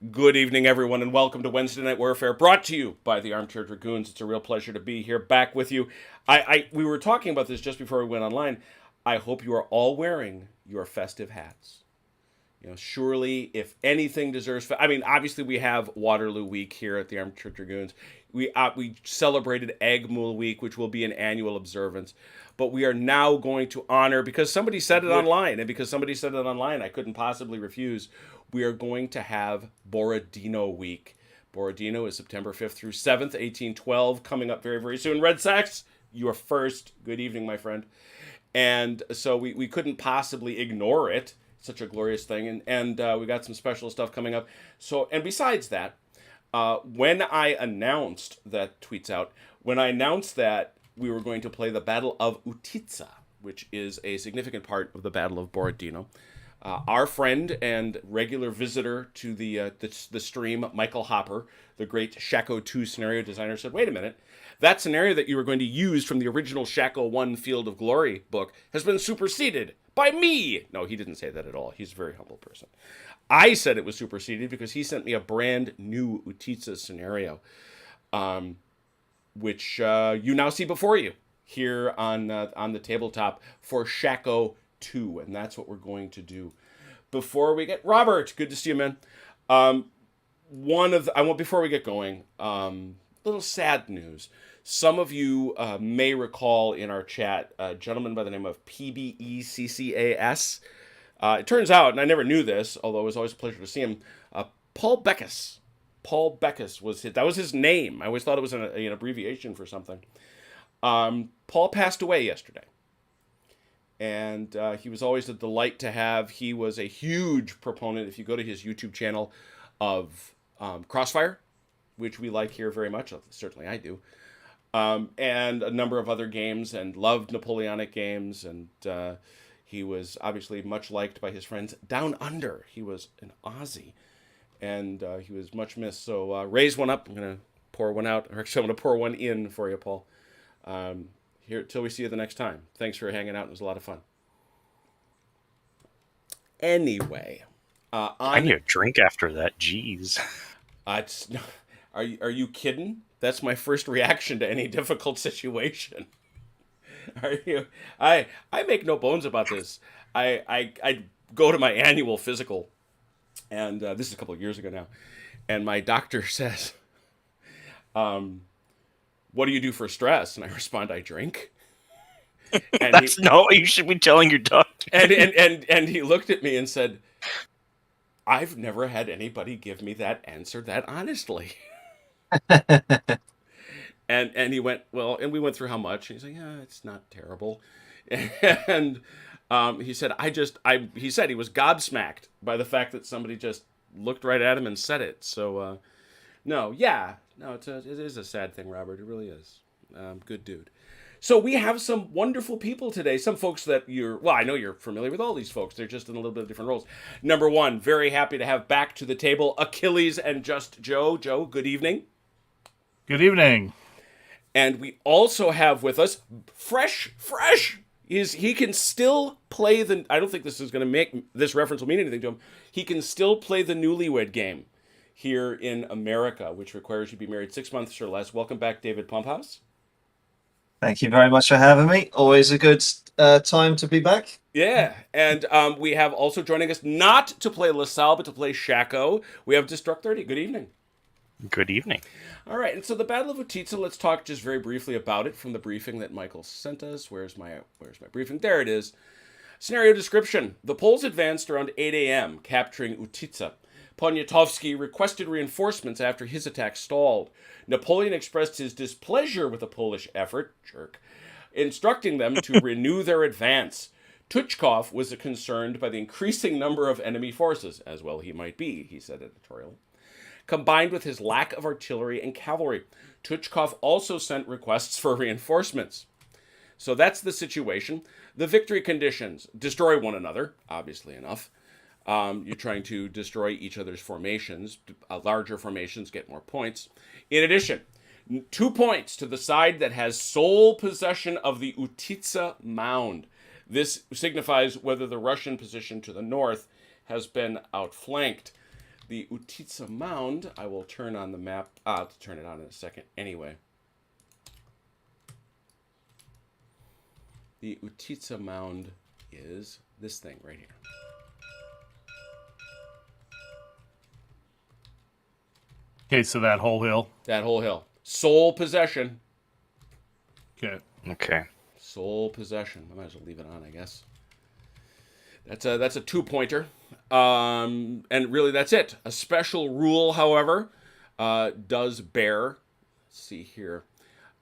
Good evening, everyone, and welcome to Wednesday Night Warfare, brought to you by the Armchair Dragoons. It's a real pleasure to be here, back with you. We were talking about this just before we went online. I hope you are all wearing your festive hats. Surely, if anything deserves, obviously we have Waterloo Week here at the Armchair Dragoons. We celebrated Egg Mule Week, which will be an annual observance. But we are now going to honor, because somebody said it online, I couldn't possibly refuse. We are going to have Borodino Week. Borodino is September 5th through 7th, 1812, coming up very, very soon. Red Sox, you are first. Good evening, my friend. And so we couldn't possibly ignore it. Such a glorious thing. And we got some special stuff coming up. So, and besides that, when I announced that, tweets out, when I announced that we were going to play the Battle of Utitsa, which is a significant part of the Battle of Borodino, our friend and regular visitor to the stream, Michael Hopper, the great Shako 2 scenario designer, said, wait a minute, that scenario that you were going to use from the original Shako 1 Field of Glory book has been superseded by me. No, he didn't say that at all. He's a very humble person. I said it was superseded because he sent me a brand new Utitsa scenario, which you now see before you here on the tabletop for Shako 2, and that's what we're going to do. Before we get Robert, good to see you, man. Before we get going, little sad news. Some of you may recall in our chat a gentleman by the name of PBECCAS. It turns out, and I never knew this, although it was always a pleasure to see him, Paul Beckus. Paul Beckus was his name. I always thought it was an abbreviation for something. Paul passed away yesterday. And he was always a delight to have. He was a huge proponent, if you go to his YouTube channel, of Crossfire, which we like here very much. Certainly I do. And a number of other games, and loved Napoleonic games. And he was obviously much liked by his friends down under. He was an Aussie. And he was much missed. So raise one up. I'm going to pour one out. Or actually, I'm going to pour one in for you, Paul. Here till we see you the next time. Thanks for hanging out. It was a lot of fun. Anyway, I need a drink after that. Jeez. Are you kidding? That's my first reaction to any difficult situation. Are you? I make no bones about this. I go to my annual physical, and this is a couple of years ago now, and my doctor says, what do you do for stress? And I respond, I drink. And that's not what you should be telling your doctor. And he looked at me and said, I've never had anybody give me that answer that honestly. and he went, well, and we went through how much. And he's like, yeah, it's not terrible. And he said, he said he was gobsmacked by the fact that somebody just looked right at him and said it. So, it is a sad thing, Robert. It really is. Good dude. So we have some wonderful people today. Some folks that I know you're familiar with all these folks. They're just in a little bit of different roles. Number one, very happy to have back to the table Achilles and Just Joe. Joe, good evening. Good evening. And we also have with us fresh. He can still play I don't think this is going to make this reference will mean anything to him. He can still play the Newlywed Game here in America, which requires you to be married 6 months or less. Welcome back, David Pumphouse. Thank you very much for having me. Always a good time to be back. Yeah, and we have also joining us not to play LaSalle, but to play Shako. We have Destruct 30. Good evening. Good evening. All right, and so the Battle of Utitsa, let's talk just very briefly about it from the briefing that Michael sent us. Where's my briefing? There it is. Scenario description. The Poles advanced around 8 a.m., capturing Utitsa. Poniatowski requested reinforcements after his attack stalled. Napoleon expressed his displeasure with the Polish effort, instructing them to renew their advance. Tuchkov was concerned by the increasing number of enemy forces, as well he might be, he said editorially, combined with his lack of artillery and cavalry. Tuchkov also sent requests for reinforcements. So that's the situation. The victory conditions: destroy one another, obviously enough. You're trying to destroy each other's formations. Larger formations get more points. In addition, 2 points to the side that has sole possession of the Utitsa mound. This signifies whether the Russian position to the north has been outflanked. The Utitsa mound, I will turn on the map. I'll have to turn it on in a second anyway. The Utitsa mound is this thing right here. Okay, so that whole hill. That whole hill. Sole possession. Okay. Okay. Sole possession. I might as well leave it on, I guess. That's a 2-pointer. And really that's it. A special rule, however, does bear. Let's see here.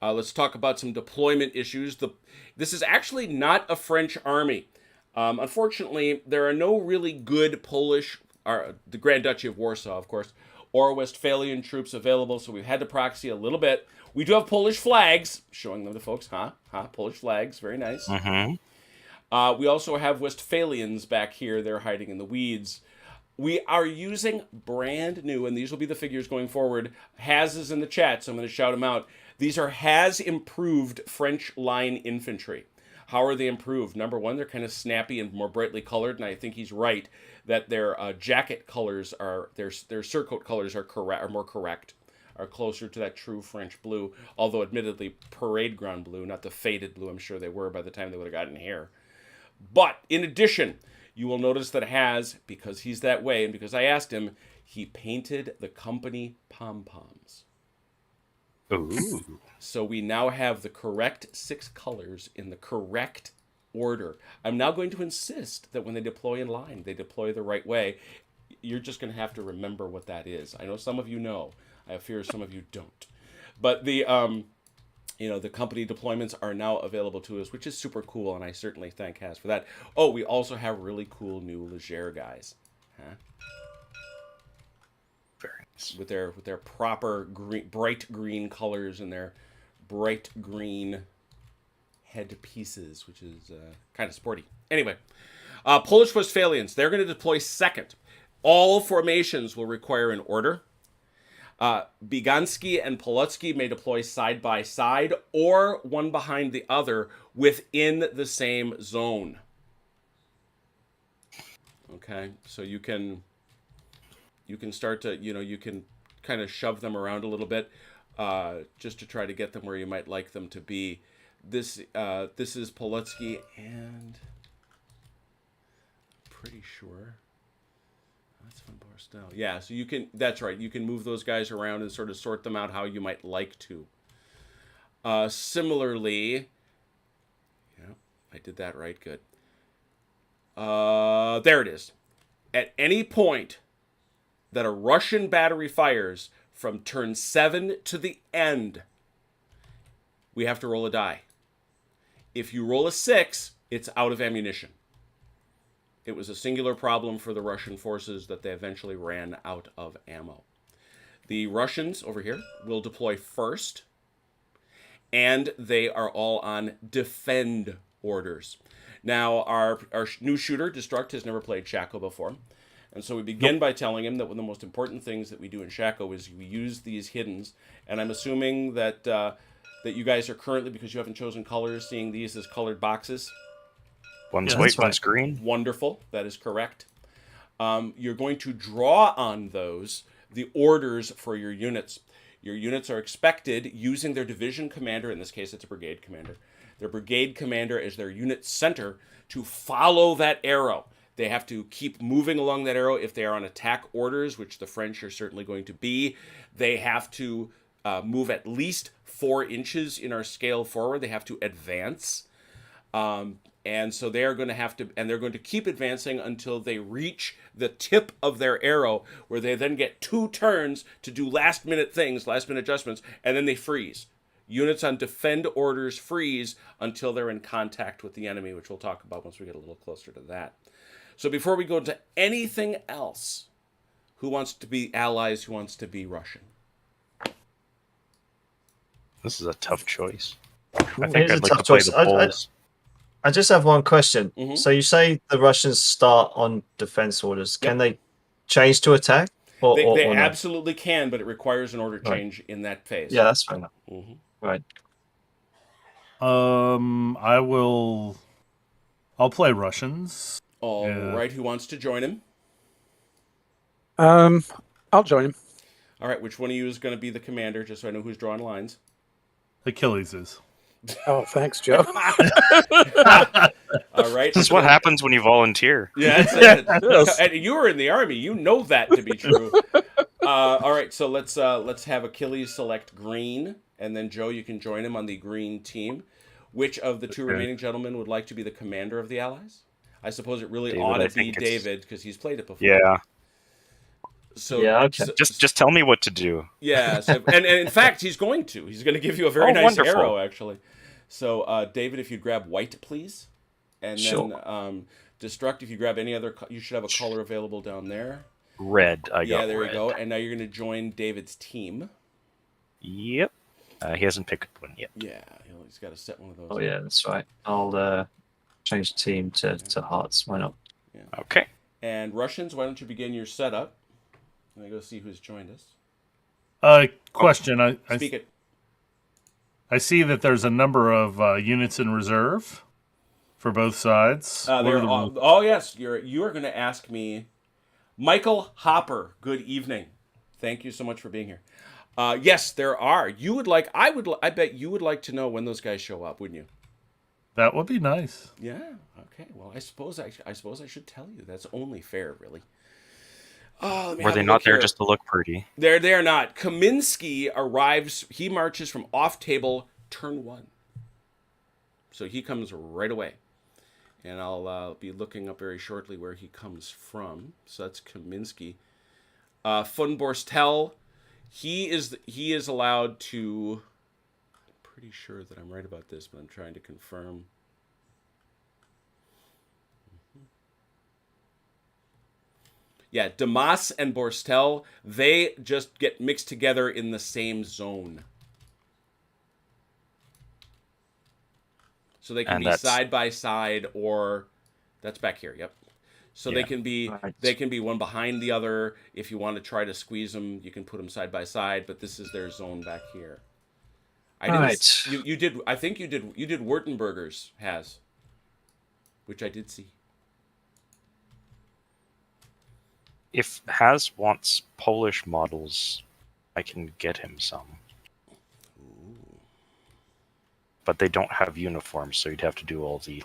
Let's talk about some deployment issues. This is actually not a French army. Unfortunately, there are no really good Polish, the Grand Duchy of Warsaw, of course, or Westphalian troops available, so we've had to proxy a little bit. We do have Polish flags, showing them to folks, Polish flags, very nice. We also have Westphalians back here. They're hiding in the weeds. We are using brand new, and these will be the figures going forward. Has is in the chat, so I'm going to shout them out. These are Has improved French line infantry. How are they improved? Number one, they're kind of snappy and more brightly colored, and I think he's right that their jacket colors are their surcoat colors are more correct, are closer to that true French blue. Although, admittedly, parade ground blue, not the faded blue. I'm sure they were by the time they would have gotten here. But in addition, you will notice that Has, because he's that way, and because I asked him, he painted the company pom-poms. Ooh. So we now have the correct 6 colors in the correct order. I'm now going to insist that when they deploy in line, they deploy the right way. You're just going to have to remember what that is. I know some of you know. I fear some of you don't. But the the company deployments are now available to us, which is super cool, and I certainly thank Has for that. Oh, we also have really cool new Leger guys. Very nice. With their proper bright green colors and their bright green headpieces, which is kind of sporty. Anyway, Polish Westphalians, they're going to deploy second. All formations will require an order. Biganski and Polotski may deploy side by side or one behind the other within the same zone. Okay, so you can start to, you can kind of shove them around a little bit just to try to get them where you might like them to be. This is Polotski, and I'm pretty sure that's Von Borstel. Yeah, so that's right, you can move those guys around and sort of sort them out how you might like to. Similarly, I did that right, good. There it is. At any point that a Russian battery fires from turn 7 to the end, we have to roll a die. If you roll a 6, it's out of ammunition. It was a singular problem for the Russian forces that they eventually ran out of ammo. The Russians over here will deploy first, and they are all on defend orders. Now, our new shooter, Destruct, has never played Shako before. And so we begin by telling him that one of the most important things that we do in Shako is we use these hiddens. And I'm assuming that that you guys are currently, because you haven't chosen colors, seeing these as colored boxes. One's white, one's green. Wonderful. That is correct. You're going to draw on those the orders for your units. Your units are expected, using their division commander, in this case it's a brigade commander, their brigade commander as their unit center, to follow that arrow. They have to keep moving along that arrow if they are on attack orders, which the French are certainly going to be. They have to move at least 4 inches in our scale forward. They have to advance. And so they are going to have to, and they're going to keep advancing until they reach the tip of their arrow, where they then get 2 turns to do last minute things, last minute adjustments, and then they freeze. Units on defend orders freeze until they're in contact with the enemy, which we'll talk about once we get a little closer to that. So before we go into anything else, who wants to be allies, who wants to be Russian? This is a tough choice. I think I'd like to play the Poles. I just have one question. Mm-hmm. So you say the Russians start on defense orders. Can they change to attack? They absolutely can, but it requires an order change in that phase. Yeah, that's fair enough. Mm-hmm. Right. I'll play Russians. All right, who wants to join him? I'll join him. All right, which one of you is going to be the commander, just so I know who's drawing lines? Achilles is. Oh, thanks, Joe. All right. This is what happens when you volunteer. Yeah, that's it. And you were in the army. You know that to be true. All right, so let's have Achilles select green, and then Joe, you can join him on the green team. Which of the two remaining gentlemen would like to be the commander of the Allies? I suppose it really ought to be David because he's played it before. Yeah. So yeah, okay. Just tell me what to do. Yeah, so, and in fact, he's going to. He's going to give you a very nice wonderful. arrow, actually. So, David, if you'd grab white, please. And then, Destruct, if you grab any other... You should have a color available down there. Red. Yeah, there you go. And now you're going to join David's team. Yep. He hasn't picked one yet. Yeah, he's got to set one of those. Oh, yeah, that's right. I'll change the team to hearts. Why not? Yeah. Okay. And Russians, why don't you begin your setup? Let me go see who's joined us. Question. Speak it. I see that there's a number of units in reserve for both sides. Oh yes, you are going to ask me, Michael Hopper. Good evening. Thank you so much for being here. Yes, there are. You would like. I bet you would like to know when those guys show up, wouldn't you? That would be nice. Yeah. Okay. Well, I suppose I should tell you. That's only fair, really. Oh, Were they not there just to look pretty? They're not. Kaminsky arrives. He marches from off table turn 1. So he comes right away. And I'll be looking up very shortly where he comes from. So that's Kaminsky. Von Borstel, he is allowed to... I'm pretty sure that I'm right about this, but I'm trying to confirm. Yeah, Damas and Borstel, they just get mixed together in the same zone. So they can be side by side, or that's back here. Yep. So they can be one behind the other. If you want to try to squeeze them, you can put them side by side. But this is their zone back here. You did. I think you did. You did Wurtenberger's has, which I did see. If Has wants Polish models, I can get him some. Ooh. But they don't have uniforms, so you'd have to do all the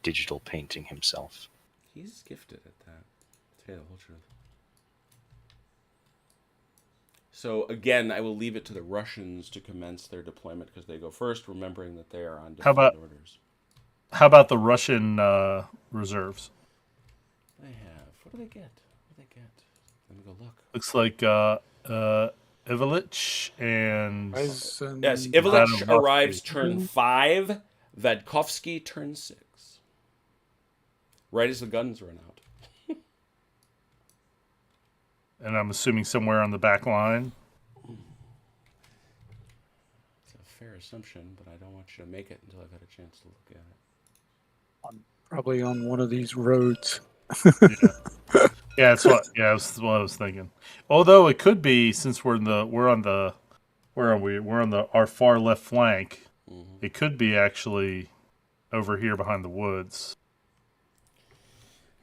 digital painting himself. He's gifted at that. To tell you the whole truth. So again, I will leave it to the Russians to commence their deployment because they go first, remembering that they are on different orders. How about the Russian reserves? They have. What do they get? Let me go look. Looks like Ivalich and... Yes, Ivalich arrives turn 5. Vadkovsky turn 6. Right as the guns run out. And I'm assuming somewhere on the back line. It's a fair assumption, but I don't want you to make it until I've had a chance to look at it. Probably on one of these roads. Yeah, that's what I was thinking. Although it could be, since we're on our far left flank, it could be actually over here behind the woods.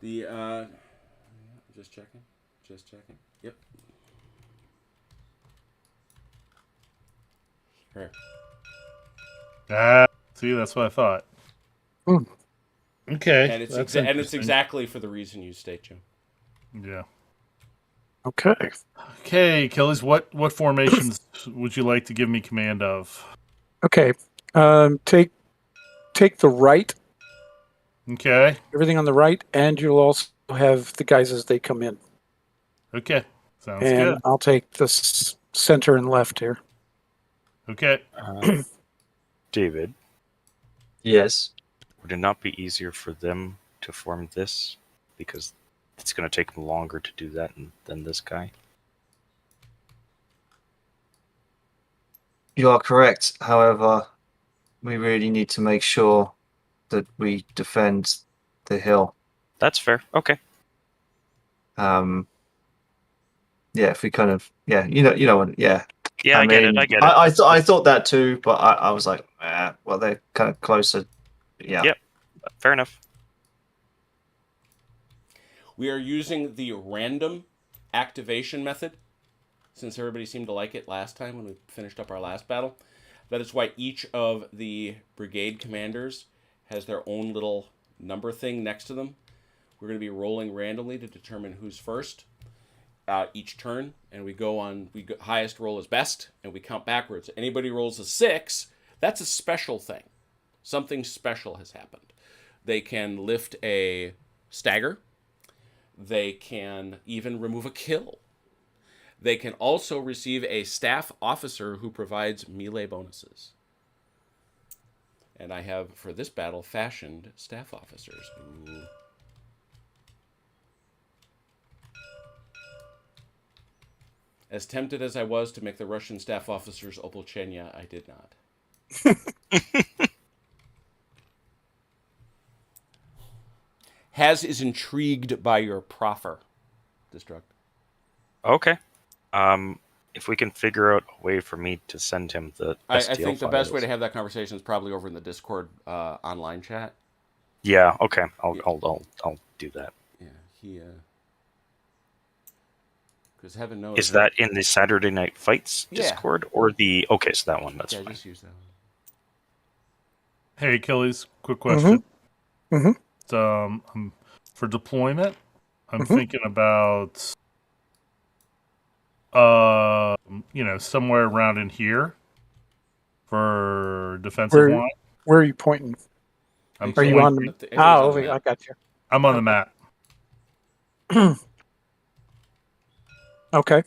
Just checking. Yep. Here. See, that's what I thought. Mm. Okay. And it's exactly for the reason you state, Jim. Yeah. Okay, Achilles, what formations would you like to give me command of? Okay. Take the right. Okay. Everything on the right, and you'll also have the guys as they come in. Okay. Sounds good. I'll take the center and left here. Okay. David? Yes. Would it not be easier for them to form this? Because it's going to take them longer to do that than this guy. You are correct. However, we really need to make sure that we defend the hill. That's fair. Okay. Yeah, if we kind of, you know what, yeah. Yeah, I get it. I thought that too, but I was like, well, they're kind of closer. Yeah. Yep. Fair enough. We are using the random activation method, since everybody seemed to like it last time when we finished up our last battle. That is why each of the brigade commanders has their own little number thing next to them. We're going to be rolling randomly to determine who's first each turn, and we go on. Highest roll is best, and we count backwards. Anybody rolls a 6, that's a special thing. Something special has happened. They can lift a stagger. They can even remove a kill. They can also receive a staff officer who provides melee bonuses. And I have, for this battle, fashioned staff officers. Ooh. As tempted as I was to make the Russian staff officers Opolchenya, I did not. Has is intrigued by your proffer, Destruct. Okay. If we can figure out a way for me to send him the I STL think the best way to files. have that conversation is probably over in the Discord online chat. Yeah. Okay. I'll do that. Yeah, he. Because heaven knows. Is that in the Saturday Night Fights Yeah. Discord or the? Okay, so that one. That's Yeah, fine. just use that one. Hey, Achilles, quick question. Mm-hmm. For deployment, I'm Mhm. thinking about, somewhere around in here for defensive Where line. where are you pointing? I'm Are you pointing- on? Everything's Ah, on the over. I map. got you. I'm on the map. Okay.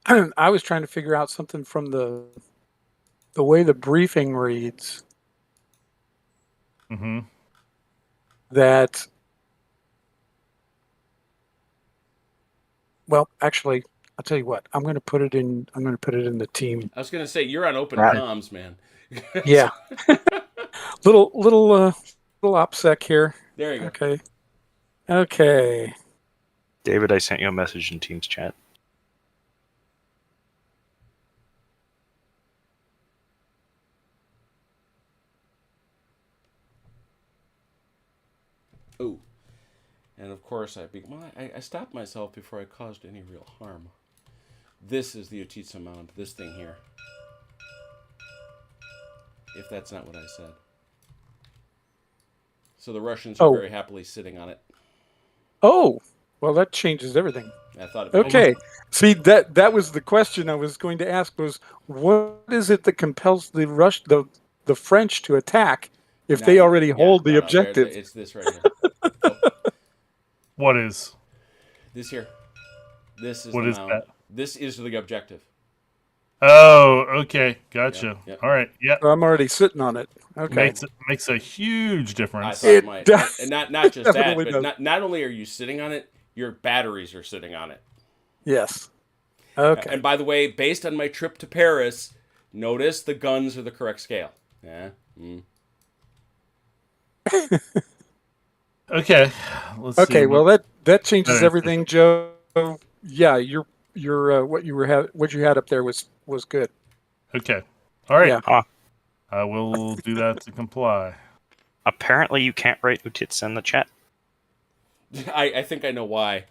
I was trying to figure out something from the way the briefing reads Mm-hmm. that. Well, actually, I'll tell you what. I'm going to put it in. I'm going to put it in the team. I was going to say, you're on open Right. comms, man. Yeah. little OPSEC here. There you go. Okay. Okay. David, I sent you a message in Teams chat. Ooh. And of course, I stopped myself before I caused any real harm. This is the Utitsa mound, this thing here. If that's not what I said. So the Russians are Oh. very happily sitting on it. Oh, well, that changes everything. I thought it Okay. See, that was the question I was going to ask was what is it that compels the French to attack if they already hold the objective? It's this right here. Oh, What is? this here. This is What the is mound. that? This is the objective. Oh, okay, gotcha. Yep. All right, yeah, So I'm already sitting on it. Okay. makes a huge I difference. thought it It might. does. And not just that, Definitely but does. not only are you sitting on it, your batteries are sitting on it. Yes. Okay. And by the way, based on my trip to Paris, notice the guns are the correct scale. Yeah. Mm. Okay, let's see. Okay. Well, that changes Better. everything, Joe. Yeah, your what you had up there was good. Okay, all right. Yeah. I will do that to comply. Apparently, you can't write Utitsa in the chat. I think I know why.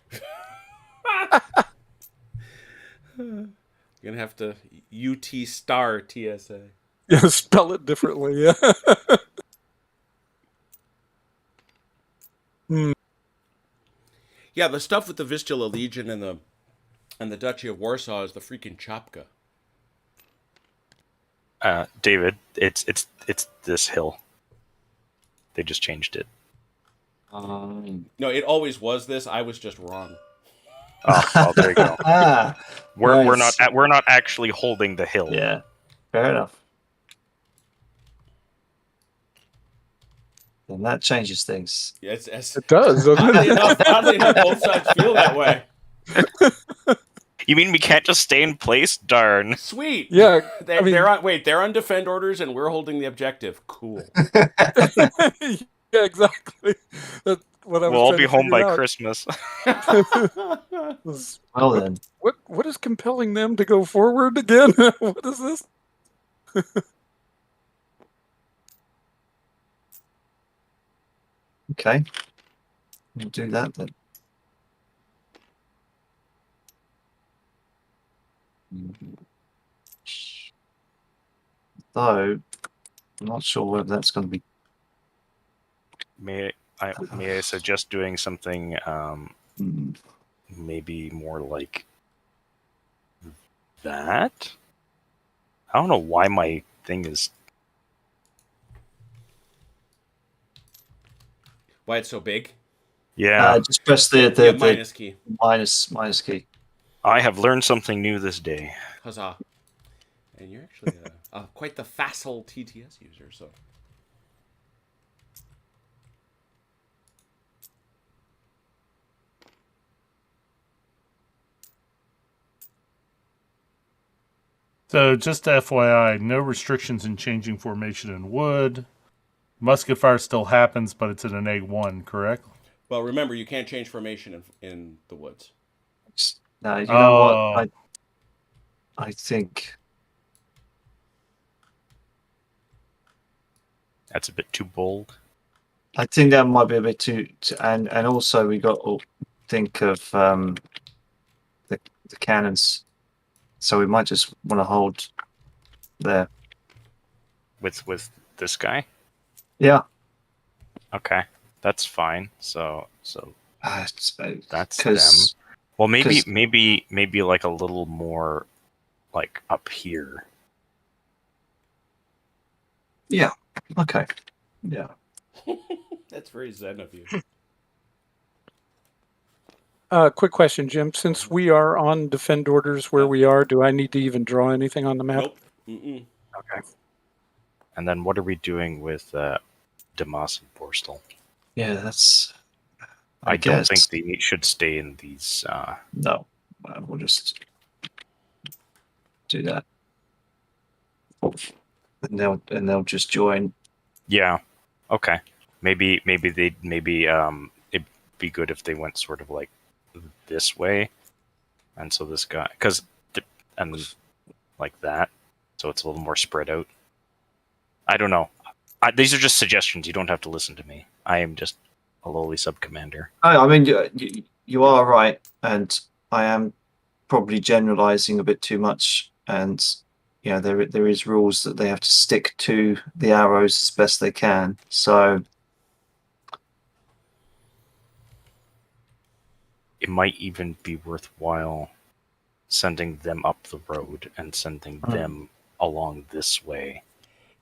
You're gonna have to UT star TSA. Yeah, spell it differently. Yeah. Yeah, the stuff with the Vistula Legion and the Duchy of Warsaw is the freaking Chapka. David, it's this hill. They just changed it. No, it always was this. I was just wrong. Oh, well, there you go. We're Nice. not actually holding the hill. Yeah, fair enough. And that changes things. Yeah, it's It does, doesn't oddly it? oddly enough, both sides feel that way. You mean we can't just stay in place? Darn. Sweet. Yeah. They're on defend orders and we're holding the objective. Cool. Yeah, exactly. That's what I was We'll all trying be to home by figure out. Christmas. Was- Well then, What is compelling them to go forward again? What is this? okay. We'll do that then. Though, I'm not sure whether that's going to be. May I suggest doing something Mm, maybe more like that? I don't know why my thing is. Why it's so big? Yeah, just press the Yeah, minus key. minus key. I have learned something new this day. Huzzah! And you're actually quite the facile TTS user, so. So just FYI, no restrictions in changing formation in wood. Musket fire still happens, but it's at an A1, correct? Well, remember, you can't change formation in the woods. No, you know what? Oh. I think That's a bit too bold. I think that might be a bit too and also we got to think of the cannons. So we might just want to hold there. With this guy? Yeah. Okay, that's fine. So that's them. Because Well, maybe like a little more like up here. yeah. Okay. Yeah. That's very zen of you. Quick question, Jim. Since we are on defend orders where we are, do I need to even draw anything on the map? Nope. Mm-mm. Okay. And then what are we doing with Damas and Borstal? Yeah, that's I guess. don't think they should stay in these. No. We'll just do that. And they'll just join. Yeah. Okay. Maybe it'd be good if they went sort of like this way, and so this guy and like that, so it's a little more spread out. I don't know. These are just suggestions. You don't have to listen to me. I am just a lowly sub commander. I mean, you are right, and I am probably generalizing a bit too much. And yeah, there is rules that they have to stick to the arrows as best they can. So It might even be worthwhile sending them up the road and sending them along this way.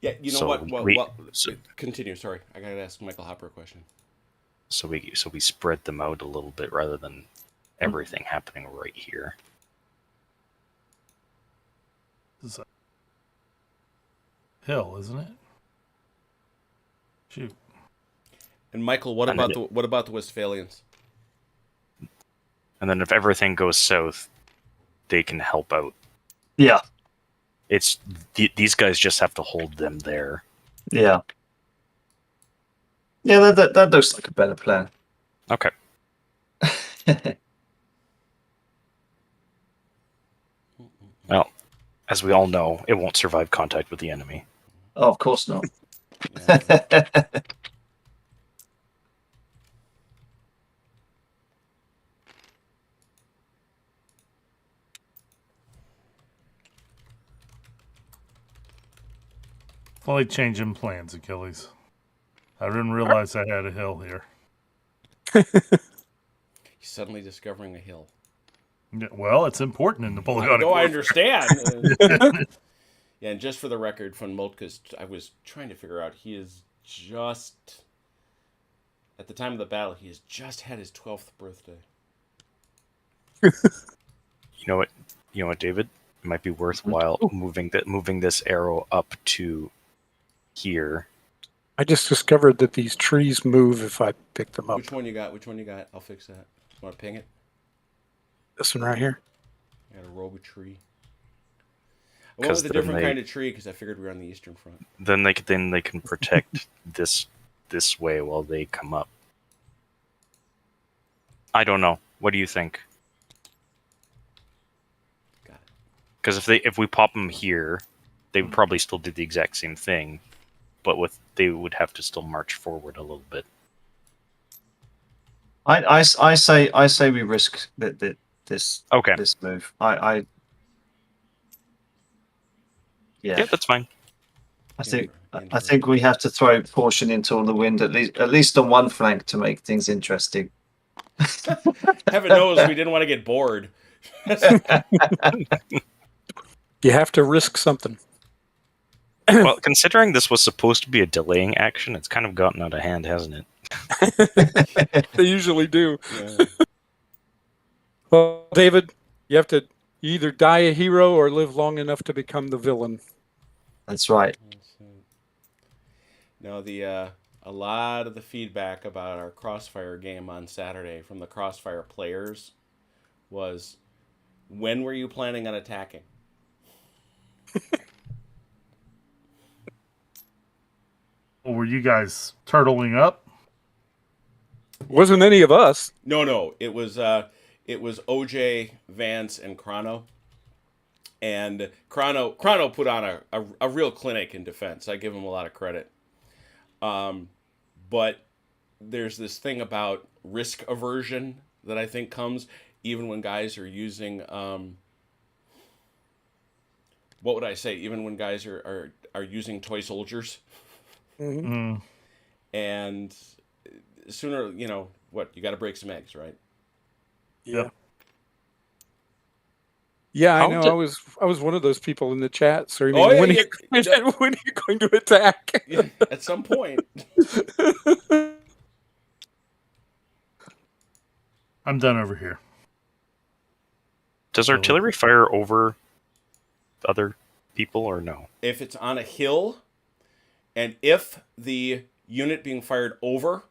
Yeah, you know So what? we- Well, so- continue. Sorry, I gotta ask Michael Hopper a question. So we spread them out a little bit rather than everything happening right here. This is a hill, isn't it? Shoot. And Michael, what And about then what about the Westphalians? And then if everything goes south, they can help out. yeah, It's these guys just have to hold them there. yeah, yeah. That looks like a better plan. Okay. Well, as we all know, it won't survive contact with the enemy. Oh, of course not. Yeah. Fully changing plans, Achilles. I didn't realize I had a hill here. He's suddenly discovering a hill. Yeah, well, it's important in Napoleonic No, I warfare. understand. Yeah, and just for the record, von Moltke's, I was trying to figure out, he is just, at the time of the battle, he has just had his 12th birthday. You know what, David? It might be worthwhile moving this arrow up to here. I just discovered that these trees move if I pick them up. Which one you got? I'll fix that. Want to ping it? This one right here. I got a robe of tree. I went with a different kind of tree because I figured we were on the Eastern Front. Then they can protect this way while they come up. I don't know. What do you think? Got it. Because if we pop them here, they would probably still do the exact same thing, but they would have to still march forward a little bit. I say we risk this Okay. this move. Yeah, that's fine. I think we have to throw caution into the wind at least on one flank to make things interesting. Heaven knows we didn't want to get bored. You have to risk something. Well, considering this was supposed to be a delaying action, it's kind of gotten out of hand, hasn't it? They usually do. Yeah. Well, David, you either die a hero or live long enough to become the villain. That's right. No, a lot of the feedback about our Crossfire game on Saturday from the Crossfire players was, when were you planning on attacking? Or were you guys turtling up? Wasn't any of us. No, it was OJ, Vance, and Chrono. And Chrono put on a real clinic in defense. I give him a lot of credit. But there's this thing about risk aversion that I think comes even when guys are using what would I say? Even when guys are using toy soldiers. Mm-hmm. And sooner, you got to break some eggs, right? Yeah. Yeah, I How know. did- I was one of those people in the chat screaming, Oh, yeah, when, yeah, when are you going to attack? Yeah, at some point. I'm done over here. Does artillery fire over other people or no? If it's on a hill, and if the unit being fired over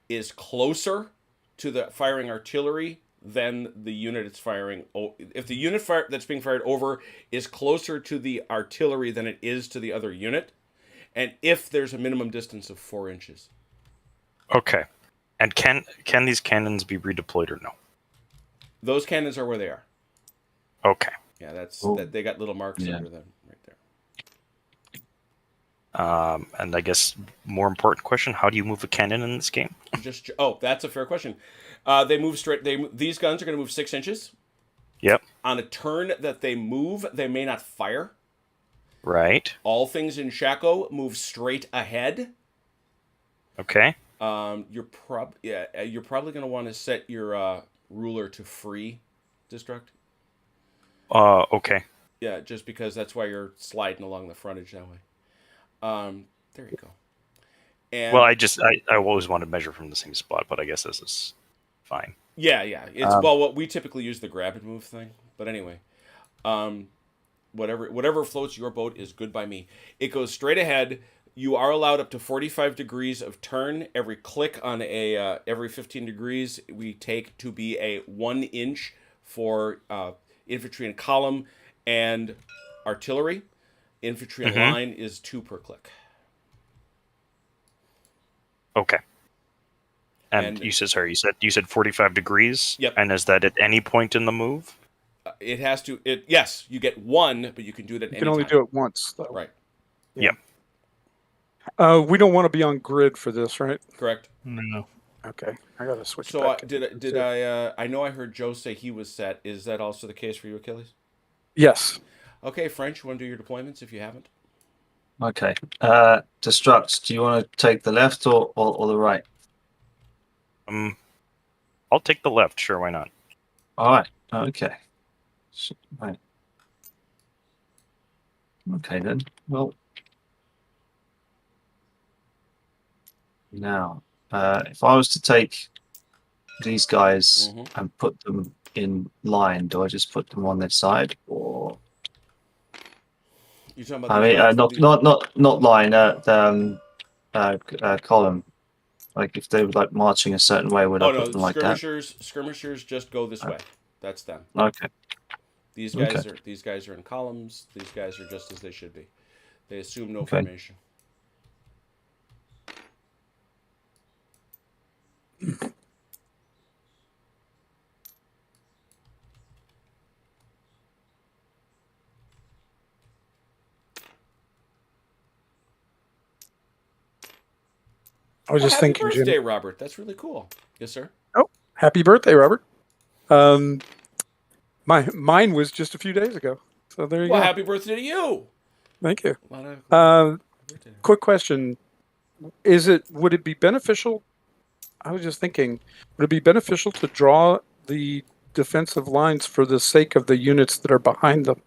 is closer to the firing artillery than the unit it's firing, if the unit that's being fired over is closer to the artillery than it is to the other unit, and if there's a minimum distance of 4 inches. Okay. And can these cannons be redeployed or no? Those cannons are where they are. Okay. Yeah, Oh. that they got little marks Yeah. under them right there. And I guess more important question: how do you move a cannon in this game? That's a fair question. They move straight. These guns are going to move 6 inches. Yep. On a turn that they move, they may not fire. Right. All things in Shako move straight ahead. Okay. You're probably going to want to set your ruler to free destruct. Okay. Yeah, just because that's why you're sliding along the frontage that way. There you go. And Well, I always want to measure from the same spot, but I guess this is fine. yeah. It's what we typically use the grab and move thing. But anyway, whatever floats your boat is good by me. It goes straight ahead. You are allowed up to 45 degrees of turn. Every click on every 15 degrees we take to be a 1 inch for infantry in column and artillery. Infantry in line is 2 per click. Okay. And you said 45 degrees. Yep. And is that at any point in the move? It has to. Yes, you get 1, but you can do it at any You can only time. do it once, though. Right. Yep. We don't want to be on grid for this, right? Correct. No. Okay, I gotta switch. So back I know I heard Joe say he was set. Is that also the case for you, Achilles? Yes. Okay, French, you want to do your deployments if you haven't? Okay. Destruct. Do you want to take the left or the right? I'll take the left. Sure, why not? All right. Okay. Right. Okay then. Well, now, if I was to take these guys and put them in line, do I just put them on their side, or? You're talking about not line. Column. Like if they were like marching a certain way, would I put them like that? Skirmishers just go this way. That's them. Okay. These guys are in columns. These guys are just as they should be. They assume no formation. I was just Happy thinking, birthday, Jim. Robert. That's really cool. Yes, sir. Oh, happy birthday, Robert. Mine was just a few days ago. So there you Well, go. happy birthday to you. Thank you. A lot of birthday. Quick question. Would it be beneficial? I was just thinking, would it be beneficial to draw the defensive lines for the sake of the units that are behind them?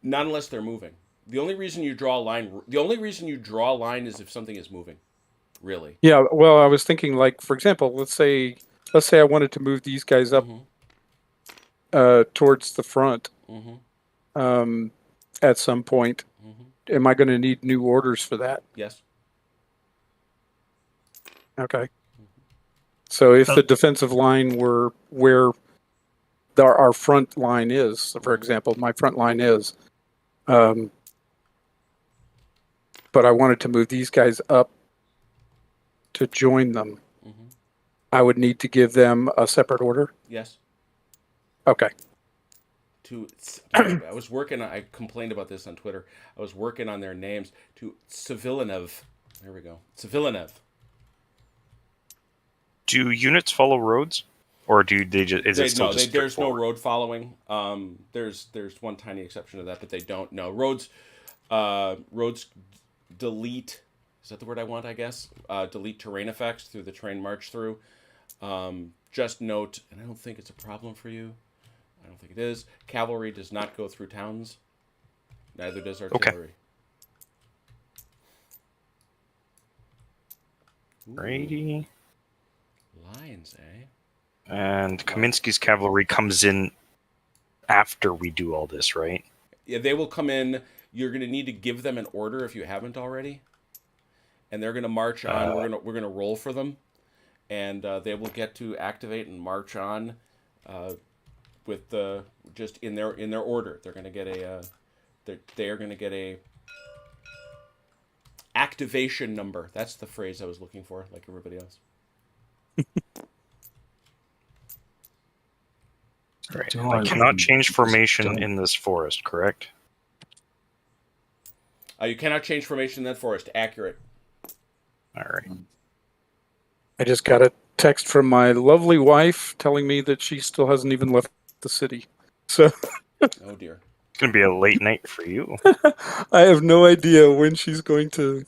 Not unless they're moving. The only reason you draw a line is if something is moving. Really. Yeah, well, I was thinking, like, for example, let's say I wanted to move these guys up towards the front at some point. Am I going to need new orders for that? Yes. Okay. So if the defensive line were where our front line is, for example, my front line is, but I wanted to move these guys up to join them, I would need to give them a separate order? Yes. Okay. I complained about this on Twitter. I was working on their names to Civilinov. There we go. Civilinov. Do units follow roads, or do they just? There's no road following. There's one tiny exception to that, but they don't. No roads. Roads delete. Is that the word I want? I guess delete terrain effects through the train march through. Just note, and I don't think it's a problem for you. I don't think it is. Cavalry does not go through towns. Neither does artillery. Righty. Lines, eh? And Kaminsky's cavalry comes in after we do all this, right? Yeah, they will come in. You're going to need to give them an order if you haven't already, and they're going to march on. We're going to roll for them, and they will get to activate and march on, with the just in their order. They're going to get they are going to get a activation number. That's the phrase I was looking for, like everybody else. Right. I cannot change formation in this forest, correct? You cannot change formation in that forest. Accurate. All right. I just got a text from my lovely wife telling me that she still hasn't even left the city. So. Oh dear. It's going to be a late night for you. I have no idea when she's going to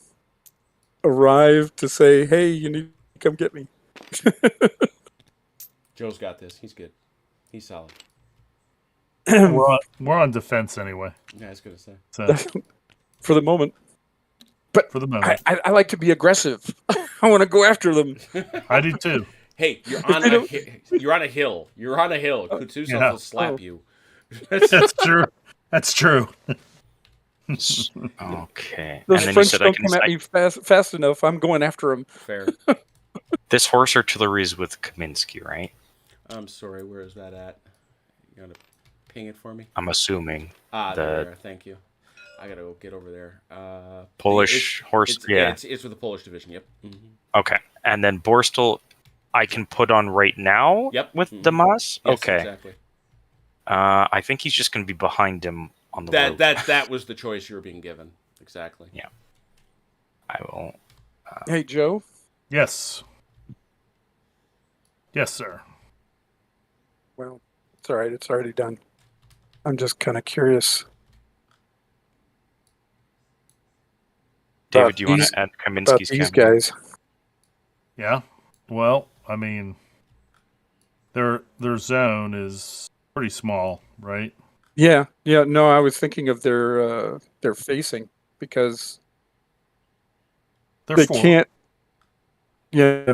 arrive to say, "Hey, you need to come get me." Joe's got this. He's good. He's solid. We're on defense anyway. Yeah, I was gonna say. So, For the moment. But for the moment, I like to be aggressive. I want to go after them. I do too. Hey, you're on a hill. You're on a hill. Kutuzov will slap you. That's true. That's true. Okay. Those and then French you said don't come at me fast enough. I'm going after them. Fair. This horse artillery is with Kaminsky, right? I'm sorry. Where is that at? You gonna ping it for me? I'm assuming. There. Thank you. I gotta go get over there. Polish horse. It's with the Polish division. Yep. Mm-hmm. Okay. And then Borstel, I can put on right now. Yep. With Damas. Yes, okay. Exactly. I think he's just going to be behind him on the road. That was the choice you were being given. Exactly. Yeah. I will. Hey, Joe. Yes. Yes, sir. Well, it's all right. It's already done. I'm just kind of curious. David, do you want to add Kaminsky's these guys? Yeah. Well, I mean, their zone is pretty small, right? Yeah. No, I was thinking of their facing because they can't. Yeah.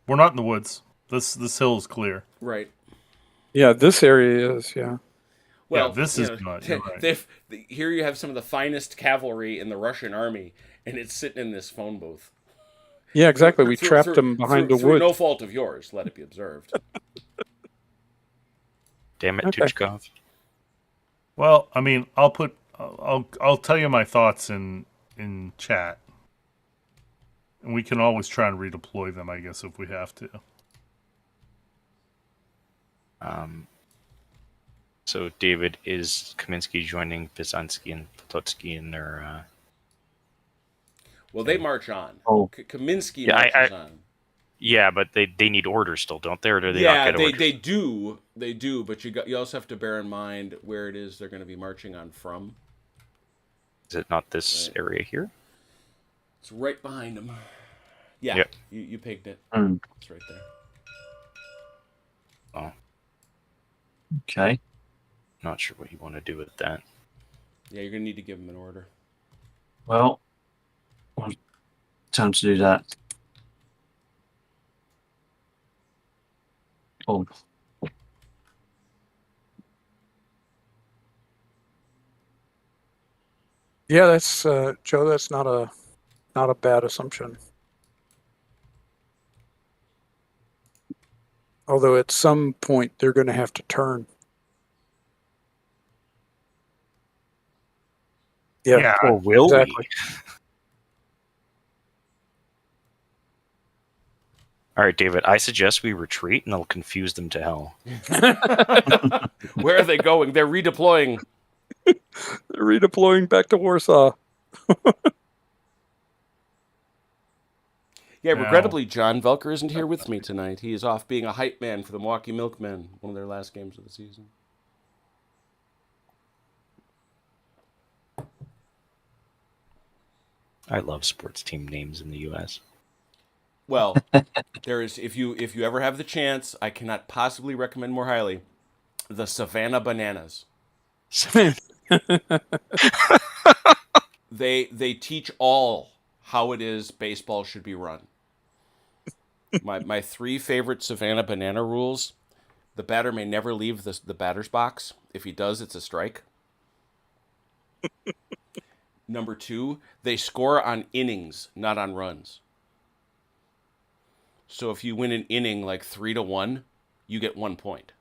We're not in the woods. This hill is clear. Right. Yeah, this area is. Yeah. Well, yeah, this is not. You're right. Here you have some of the finest cavalry in the Russian army, and it's sitting in this phone booth. Yeah, exactly. We trapped them behind the wood. No fault of yours, let it be observed. Damn it, Okay. Tuchkov. Well, I mean, I'll tell you my thoughts in chat, and we can always try and redeploy them, I guess, if we have to. So, David, is Kaminsky joining Byzantsky and Pototsky in their... Well, they march on. Oh. Kaminsky Yeah, marches on. Yeah, but they need orders still, don't they? Or do they not Yeah, get orders? they do, but you also have to bear in mind where it is they're going to be marching on from. Is it not this Right. area here? It's right behind them. Yeah, Yep. you pegged it. Mm. It's right there. Oh, Okay. not sure what you want to do with that. Yeah, you're going to need to give them an order. Well, time to do that. Oh, Yeah, that's Joe. That's not a bad assumption. Although at some point they're going to have to turn. Yeah, Or will exactly. All right, David, I suggest we retreat and it'll confuse them to hell. Where are they going? They're redeploying. They're redeploying back to Warsaw. Yeah, Now- regrettably, John Velker isn't here with me tonight. He is off being a hype man for the Milwaukee Milkmen, one of their last games of the season. I love sports team names in the U.S. Well, there is if you ever have the chance, I cannot possibly recommend more highly the Savannah Bananas. They teach all how it is baseball should be run. My three favorite Savannah Banana rules: the batter may never leave the batter's box. If he does, it's a strike. Number 2, they score on innings, not on runs. So if you win an inning like 3-1, you get 1 point.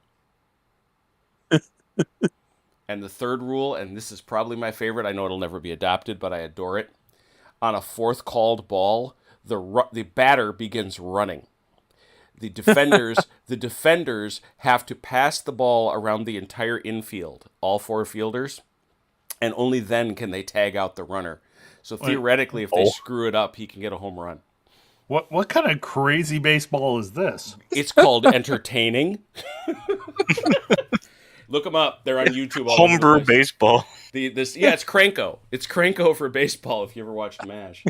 And the third rule, and this is probably my favorite, I know it'll never be adopted, but I adore it. On a fourth called ball, the batter begins running. The defenders have to pass the ball around the entire infield, all 4 fielders, and only then can they tag out the runner. So theoretically, if they screw it up, he can get a home run. What kind of crazy baseball is this? It's called entertaining. Look them up. They're on YouTube. All over the Homebrew place. baseball. It's Cranko. It's Cranko for baseball. If you ever watched MASH,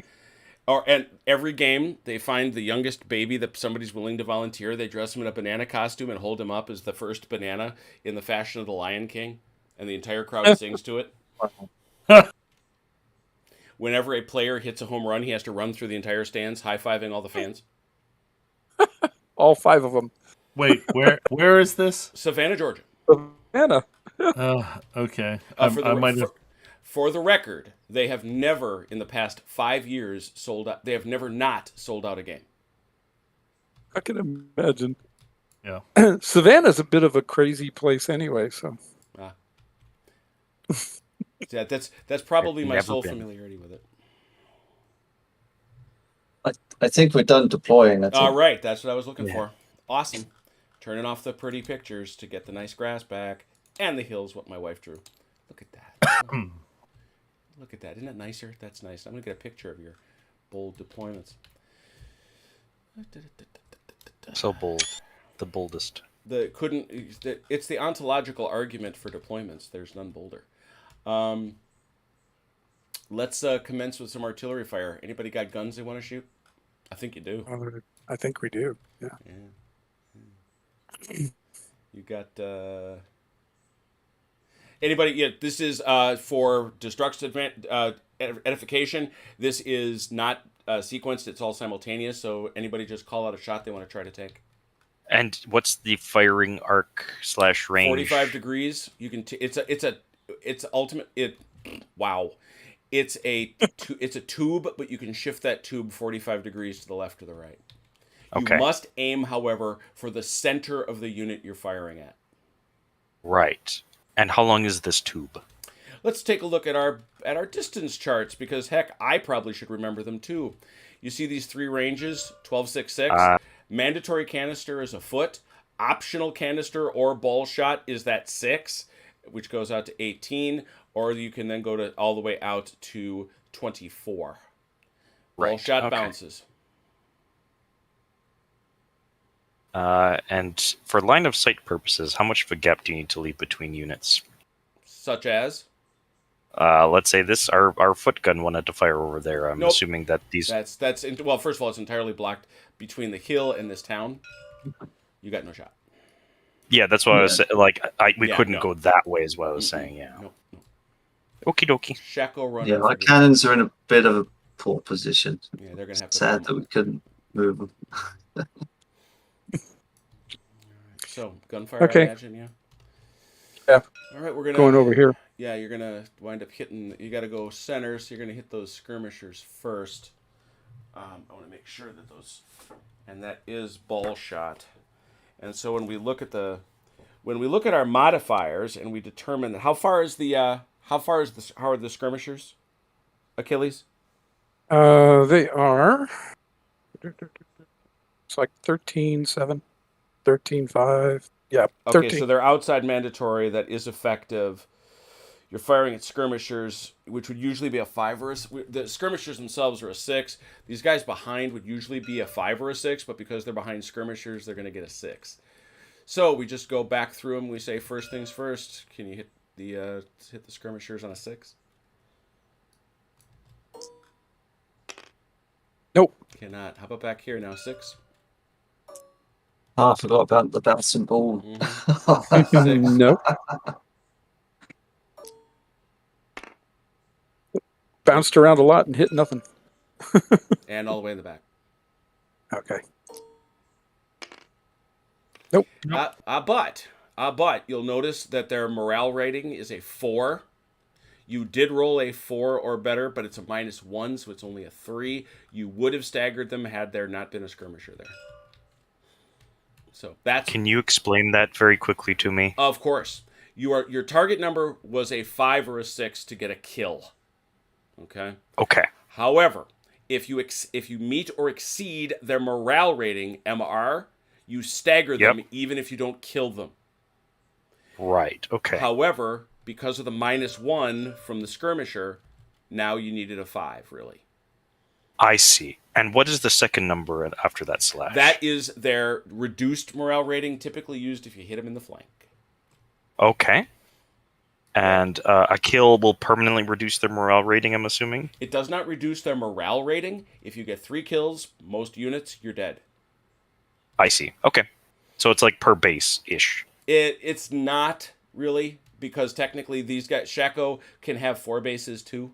and every game they find the youngest baby that somebody's willing to volunteer. They dress him in a banana costume and hold him up as the first banana in the fashion of the Lion King, and the entire crowd sings to it. Whenever a player hits a home run, he has to run through the entire stands, high-fiving all the fans. All 5 of them. Wait, where is this? Savannah, Georgia. Savannah. Okay. For the record, they have never, in the past 5 years, sold out. They have never not sold out a game. I can imagine. Yeah. Savannah's a bit of a crazy place anyway, so. Yeah, that's probably my Never sole been. familiarity with it. I think we're done deploying. All right, that's what I was looking for. Awesome. Turning off the pretty pictures to get the nice grass back and the hills. What my wife drew. Look at that. Look at that. Isn't that nicer? That's nice. I'm gonna get a picture of your bold deployments. So bold. The boldest. It's the ontological argument for deployments. There's none bolder. Let's commence with some artillery fire. Anybody got guns they want to shoot? I think you do. I think we do. Yeah. You got anybody? Yeah, this is for destructive edification. This is not sequenced. It's all simultaneous. So anybody just call out a shot they want to try to take. And what's the firing arc / range? 45 degrees. You can. It's ultimate. Wow. It's a tube, but you can shift that tube 45 degrees to the left or the right. Okay. You must aim, however, for the center of the unit you're firing at. Right. And how long is this tube? Let's take a look at our distance charts, because heck, I probably should remember them too. You see these 3 ranges, 12, 6, 6. Mandatory canister is a foot. Optional canister or ball shot is that 6, which goes out to 18, or you can then go to all the way out to 24. Ball shot bounces. And for line of sight purposes, how much of a gap do you need to leave between units? Such as? Let's say our foot gun wanted to fire over there. I'm Nope. assuming that these. Well, first of all, it's entirely blocked between the hill and this town. You got no shot. Yeah, that's what I was saying. Like, we Yeah, couldn't no. go that way, is what I was saying. Yeah. No. Okie dokie. Shako running. Yeah, for my the- cannons are in a bit of a poor position. Yeah, they're gonna have to. Sad that we couldn't move them. So gunfire, Okay. I imagine, yeah. Yeah. All right, we're gonna Going over here. Yeah, you're gonna wind up hitting. You got to go center, so you're gonna hit those skirmishers first. I want to make sure that those, and that is ball shot. And so when we look at our modifiers and we determine how are the skirmishers, Achilles? They are. It's like 13-7, 13-5. Yeah, Okay, 13. so they're outside mandatory. That is effective. You're firing at skirmishers, which would usually be a 5 or a... The skirmishers themselves are a 6. These guys behind would usually be a 5 or a 6, but because they're behind skirmishers, they're going to get a 6. So we just go back through them. We say, first things first, can you hit the skirmishers on a 6? Nope. Cannot. How about back here now? 6? Oh, I forgot about the bouncing ball. Mm-hmm. Nope. Bounced around a lot and hit nothing. And all the way in the back. Okay. Nope. But you'll notice that their morale rating is a 4. You did roll a 4 or better, but it's a -1, so it's only a 3. You would have staggered them had there not been a skirmisher there. So that's... Can you explain that very quickly to me? Of course. Your target number was a 5 or a 6 to get a kill. Okay? Okay. However, if you meet or exceed their morale rating, MR, you stagger them even if you don't kill them. Right. Okay. However, because of the -1 from the skirmisher, now you needed a 5, really. I see. And what is the second number after that slash? That is their reduced morale rating, typically used if you hit them in the flank. Okay. And a kill will permanently reduce their morale rating, I'm assuming? It does not reduce their morale rating. If you get 3 kills, most units, you're dead. I see. Okay. So it's like per base-ish. It's not really, because technically these guys, Shako can have 4 bases too.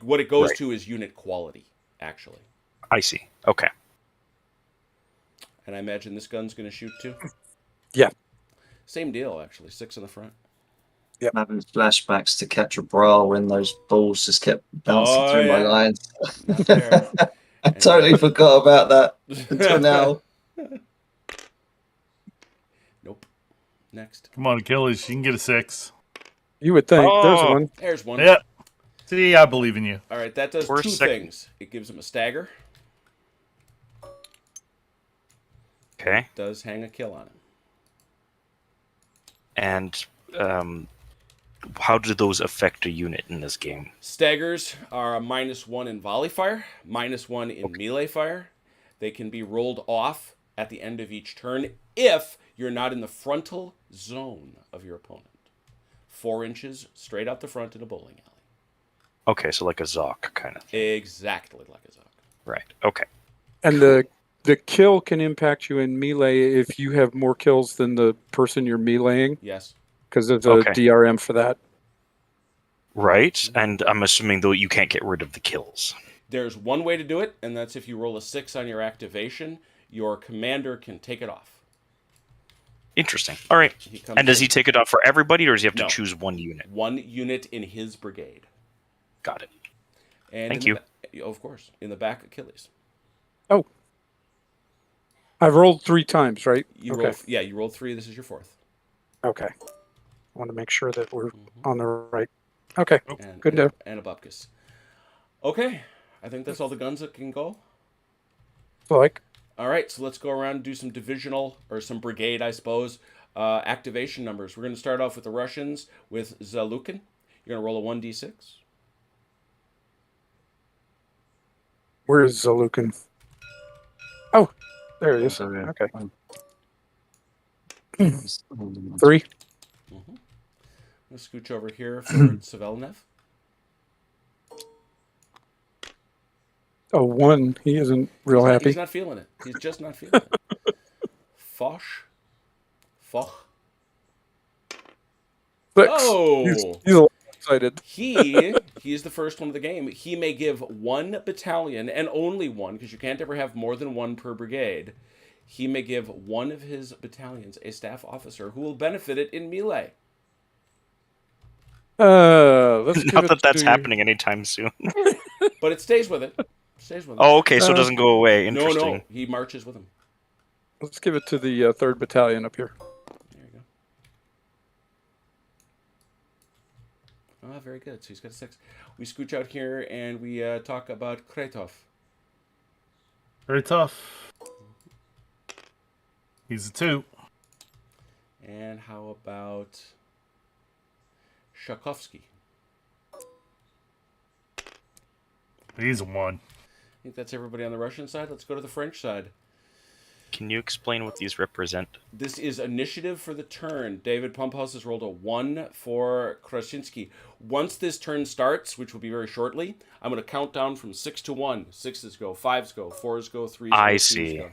What it goes to is unit quality, actually. I see. Okay. And I imagine this gun's going to shoot too? Yeah. Same deal, actually. 6 in the front. I'm having flashbacks to Catch a Brawl when those balls just kept bouncing through my lines. There. I totally forgot about that until now. Nope. Next. Come on, Achilles. You can get a 6. You would think. There's one. There's one. Yep. See, I believe in you. All right, that does We're 2 second. things. It gives him a stagger. Okay. It does hang a kill on him. And how do those affect a unit in this game? Staggers are a -1 in volley fire, -1 in melee fire. They can be rolled off at the end of each turn if you're not in the frontal zone of your opponent. 4 inches straight out the front in a bowling alley. Okay, so like a Zoc kind of thing. Exactly like a Zoc. Right. Okay. And the kill can impact you in melee if you have more kills than the person you're meleeing, Yes. because there's a Okay. DRM for that. Right. And I'm assuming, though, you can't get rid of the kills. There's one way to do it, and that's if you roll a 6 on your activation, your commander can take it off. Interesting. All right. He comes And does he in. take it off for everybody, or does he have to No. choose one unit? One unit in his brigade. Got it. And Thank in the of course. In the back, Achilles. Oh. I've rolled 3 times, right? You Okay. you rolled 3. This is your 4th. Okay. I want to make sure that we're on the right. Okay. And, Good to know. and a bupkis. Okay. I think that's all the guns that can go. Like, All right, so let's go around and do some divisional, or some brigade, I suppose, activation numbers. We're going to start off with the Russians with Zalukin. You're going to roll a 1d6. where is Zalukin? Oh, There he is. So, yeah. Okay. Mm. 3. Mm-hmm. Let's scooch over here for Savelnev. Oh, 1. He isn't real happy. He's not feeling it. He's just not feeling it. Foch. Foch. 6. Oh! He's a little excited. He's the first one of the game. He may give 1 battalion, and only 1, because you can't ever have more than 1 per brigade. He may give 1 of his battalions a staff officer who will benefit it in melee. Let's give Not it that that's to- happening anytime soon. But it stays with it. Stays with it. Oh, okay, so it doesn't go away. Interesting. No, he marches with him. Let's give it to the 3rd Battalion up here. There you go. Ah, very good. So he's got a 6. We scooch out here and we talk about Kretov. Very tough. He's a 2. And how about Shakovsky? He's a 1. I think that's everybody on the Russian side. Let's go to the French side. Can you explain what these represent? This is initiative for the turn. David Pumphouse has rolled a 1 for Krasinski. Once this turn starts, which will be very shortly, I'm going to count down from 6 to 1. 6s go, 5s go, 4s go, 3s go, I 2s see. go.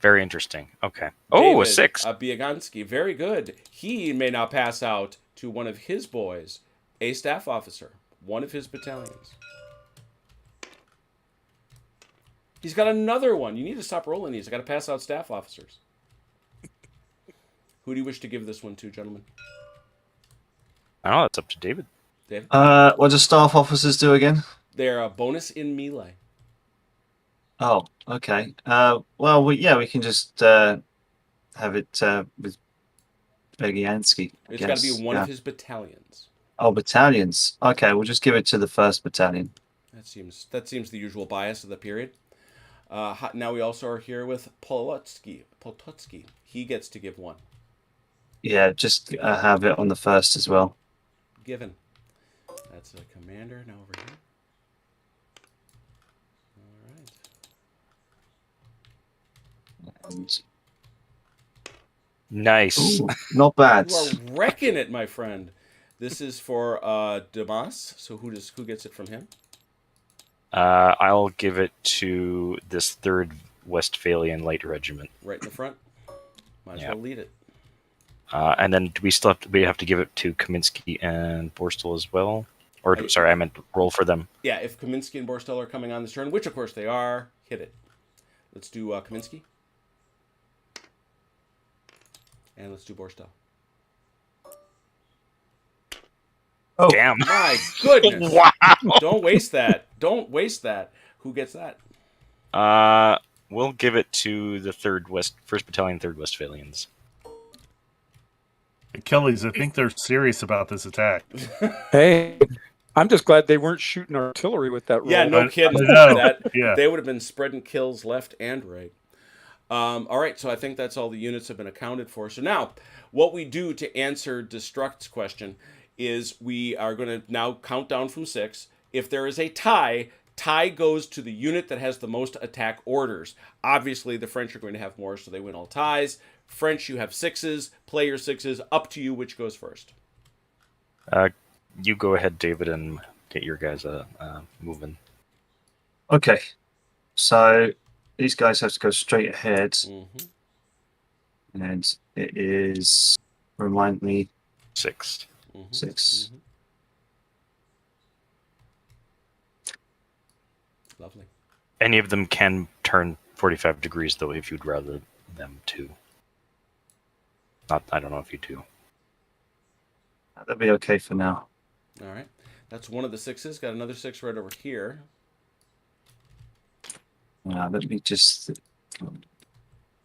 Very interesting. Okay. Oh, a 6. Biegansky, very good. He may now pass out to one of his boys, a staff officer, one of his battalions. He's got another one. You need to stop rolling these. I got to pass out staff officers. Who do you wish to give this one to, gentlemen? I don't know. It's up to David. David? What do staff officers do again? They're a bonus in melee. Oh, okay. Well, we can just have it with Begiansky. It's got to be one of his battalions. Oh, battalions. Okay, we'll just give it to the 1st battalion. That seems the usual bias of the period. Now we also are here with Polotsky. He gets to give 1. Yeah, just have it on the 1st as well. Given. That's a commander. Now over here. All right. And, Nice. ooh, not bad. You are wrecking it, my friend. This is for Damas. So who gets it from him? I'll give it to this 3rd Westphalian Light Regiment. Right in the front. Might as Yeah. well lead it. And then do we have to give it to Kaminsky and Borstel as well? Or sorry, I meant roll for them. Yeah, if Kaminsky and Borstel are coming on this turn, which of course they are, hit it. Let's do Kaminsky. And let's do Borstel. Oh, Damn. My goodness. Wow. Don't waste that. Don't waste that. Who gets that? We'll give it to the 1st Battalion, 3rd Westphalians. Achilles, I think they're serious about this attack. Hey, I'm just glad they weren't shooting artillery with that roll. Yeah, no kidding. I know. That, Yeah. They would have been spreading kills left and right. All right, so I think that's all the units have been accounted for. So now, what we do to answer Destruct's question is we are going to now count down from 6. If there is a tie goes to the unit that has the most attack orders. Obviously, the French are going to have more, so they win all ties. French, you have 6s. Play your 6s. Up to you which goes first. You go ahead, David, and get your guys moving. okay. So these guys have to go straight ahead, Mm-hmm. and it is, remind me, 6. Mm-hmm. 6. Mm-hmm. Lovely. Any of them can turn 45 degrees, though, if you'd rather them to. I don't know if you do. That'll be okay for now. All right. That's one of the 6s. Got another 6 right over here. Let me just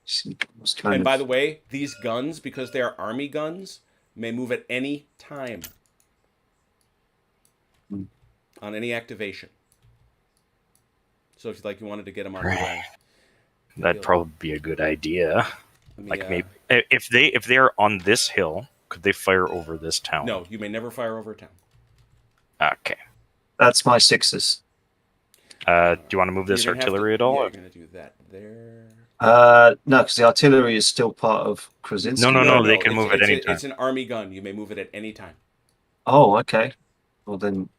see. And by the way, these guns, because they are army guns, may move at any time on any activation. So if you wanted to get them on the way. That'd probably be a good idea. Let me, Like maybe if they are on this hill, could they fire over this town? No, you may never fire over a town. Okay. That's my 6s. Do you want to move this You're gonna have artillery to- at all? Yeah, or- you're going to do that there. No, because the artillery is still part of Krasinski. No, they can move at any time. It's an army gun. You may move it at any time. Oh, okay. Well then,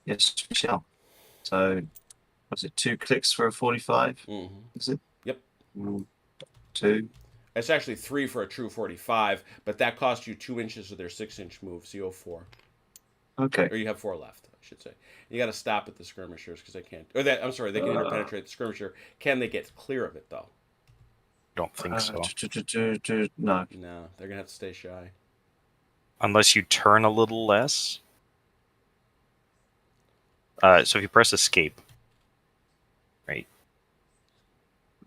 yes, we shall. So, was it 2 clicks for a 45? Mm-hmm. Is it? Yep. 2. It's actually 3 for a true 45, but that costs you 2 inches of their 6-inch move, so you have 4. Okay. Or you have 4 left, I should say. You got to stop at the skirmishers because they can't. Or that I'm sorry, they can interpenetrate the skirmisher. Can they get clear of it though? Don't think so. No. No, they're gonna have to stay shy. Unless you turn a little less. So if you press escape, right,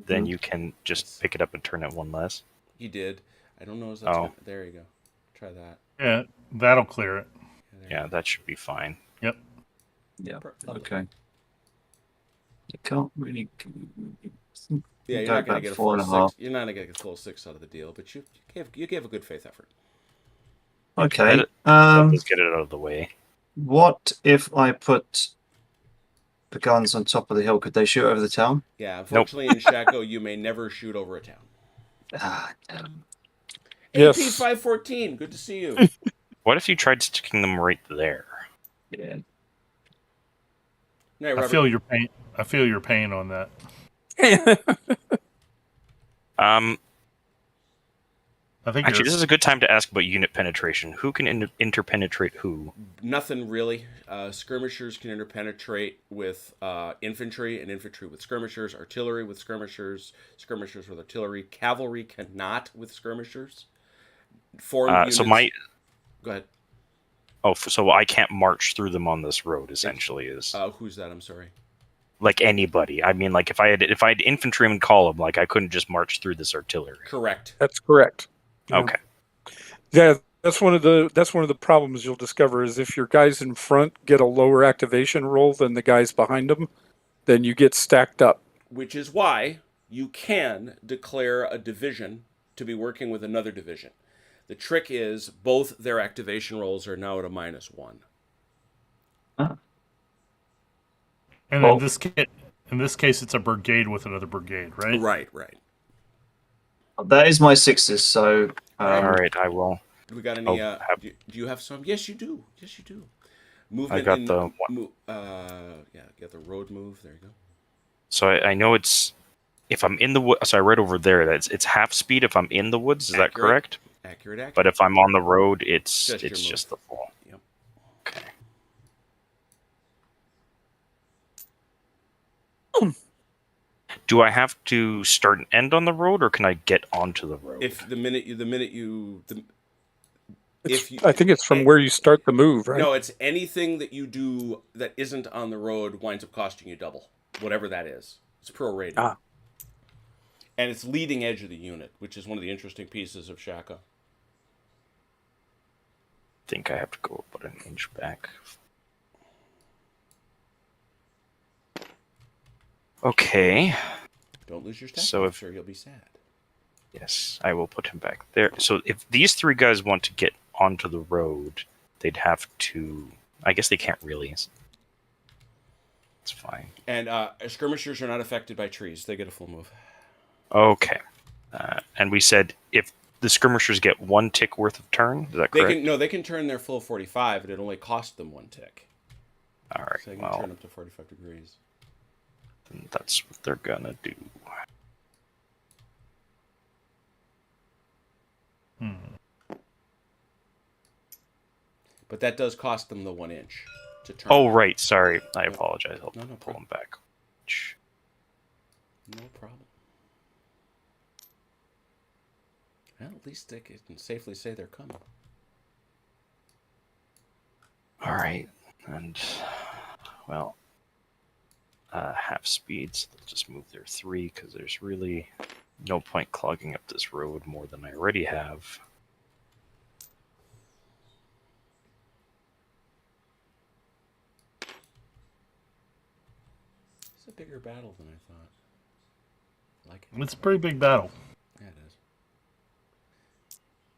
then you can just pick it up and turn it 1 less. He did. I don't know if Oh. there you go. Try that. Yeah, that'll clear it. Yeah, that should be fine. Yep. Yeah. Lovely. Okay. You can't really. Yeah, you're go not gonna about get a 4 full and a 6. half. You're not gonna get a full 6 out of the deal, but you gave a good faith effort. Okay. That does get it out of the way. What if I put the guns on top of the hill? Could they shoot over the town? Yeah, unfortunately in Shako you may never shoot over a town. Damn. Yes. AP 514, good to see you. What if you tried sticking them right there? Yeah. Night, I Robert. feel your pain. I feel your pain on that. I think Actually, this is a good time to ask about unit penetration. Who can interpenetrate who? Nothing really. Skirmishers can interpenetrate with infantry, and infantry with skirmishers. Artillery with skirmishers. Skirmishers with artillery. Cavalry cannot with skirmishers. Foreign units. Go ahead. So I can't march through them on this road. Essentially, is Who's that? I'm sorry. like anybody. I mean, like if I had infantrymen column, like I couldn't just march through this artillery. Correct. That's correct. Yeah. Okay. Yeah, that's one of the problems you'll discover is if your guys in front get a lower activation roll than the guys behind them, then you get stacked up. Which is why you can declare a division to be working with another division. The trick is both their activation rolls are now at a -1. And Well- in this case, it's a brigade with another brigade, right? Right. That is my 6s. So. All right, I will. Do we got any? Oh, Do you have some? Yes, you do. Movement. I got in, the got the road move. There you go. So I know it's if I'm in the wood. So I read over there that it's half speed if I'm in the woods. Is that Accurate. correct? Accurate. But if I'm on the road, it's Just your move. just the full. Yep. Okay. Do I have to start and end on the road, or can I get onto the road? If the minute you I think it's from where you start the move, right? No, it's anything that you do that isn't on the road winds up costing you double, whatever that is. It's prorated. Ah. And it's leading edge of the unit, which is one of the interesting pieces of Shako. I think I have to go about an inch back. Okay. Don't lose your stack. So I'm if- sure you'll be sad. Yes, I will put him back there. So if these 3 guys want to get onto the road, they'd have to. I guess they can't really. It's fine. And skirmishers are not affected by trees. They get a full move. Okay. And we said if the skirmishers get 1 tick worth of turn, is that correct? They can turn their full 45, and it only cost them 1 tick. All right. So they can Well, turn up to 45 degrees. then that's what they're gonna do. But that does cost them the 1 inch to turn. Oh, right. Sorry. I apologize. I'll No pull problem. them back. No problem. Well, at least they can safely say they're coming. All right. And, well, half speed, so they'll just move their 3 because there's really no point clogging up this road more than I already have. It's a bigger battle than I thought. I like it. It's a pretty big battle. Yeah, it is.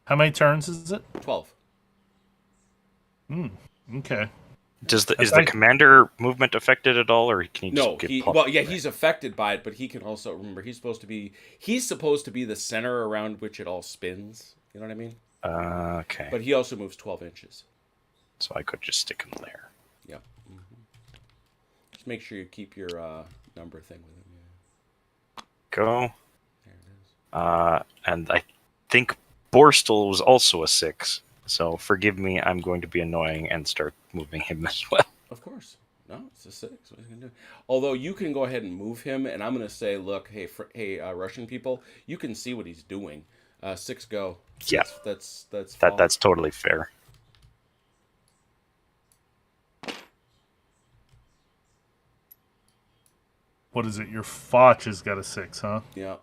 How many turns is it? 12. Okay. is the commander movement affected at all, or can he just No, get popped? he's affected by it, but he can also remember he's supposed to be the center around which it all spins. You know what I mean? Okay. But he also moves 12 inches. So I could just stick him there. Yep. Just make sure you keep your number thing with him. Yeah. Go. There it is. And I think Borstal was also a 6. So forgive me, I'm going to be annoying and start moving him as well. Of course. No, it's a 6. What are you gonna do? Although you can go ahead and move him, and I'm going to say, look, hey, Russian people, you can see what he's doing. 6 go. Yeah. That's That's totally fair. What is it? Your Foch has got a 6, huh? Yeah.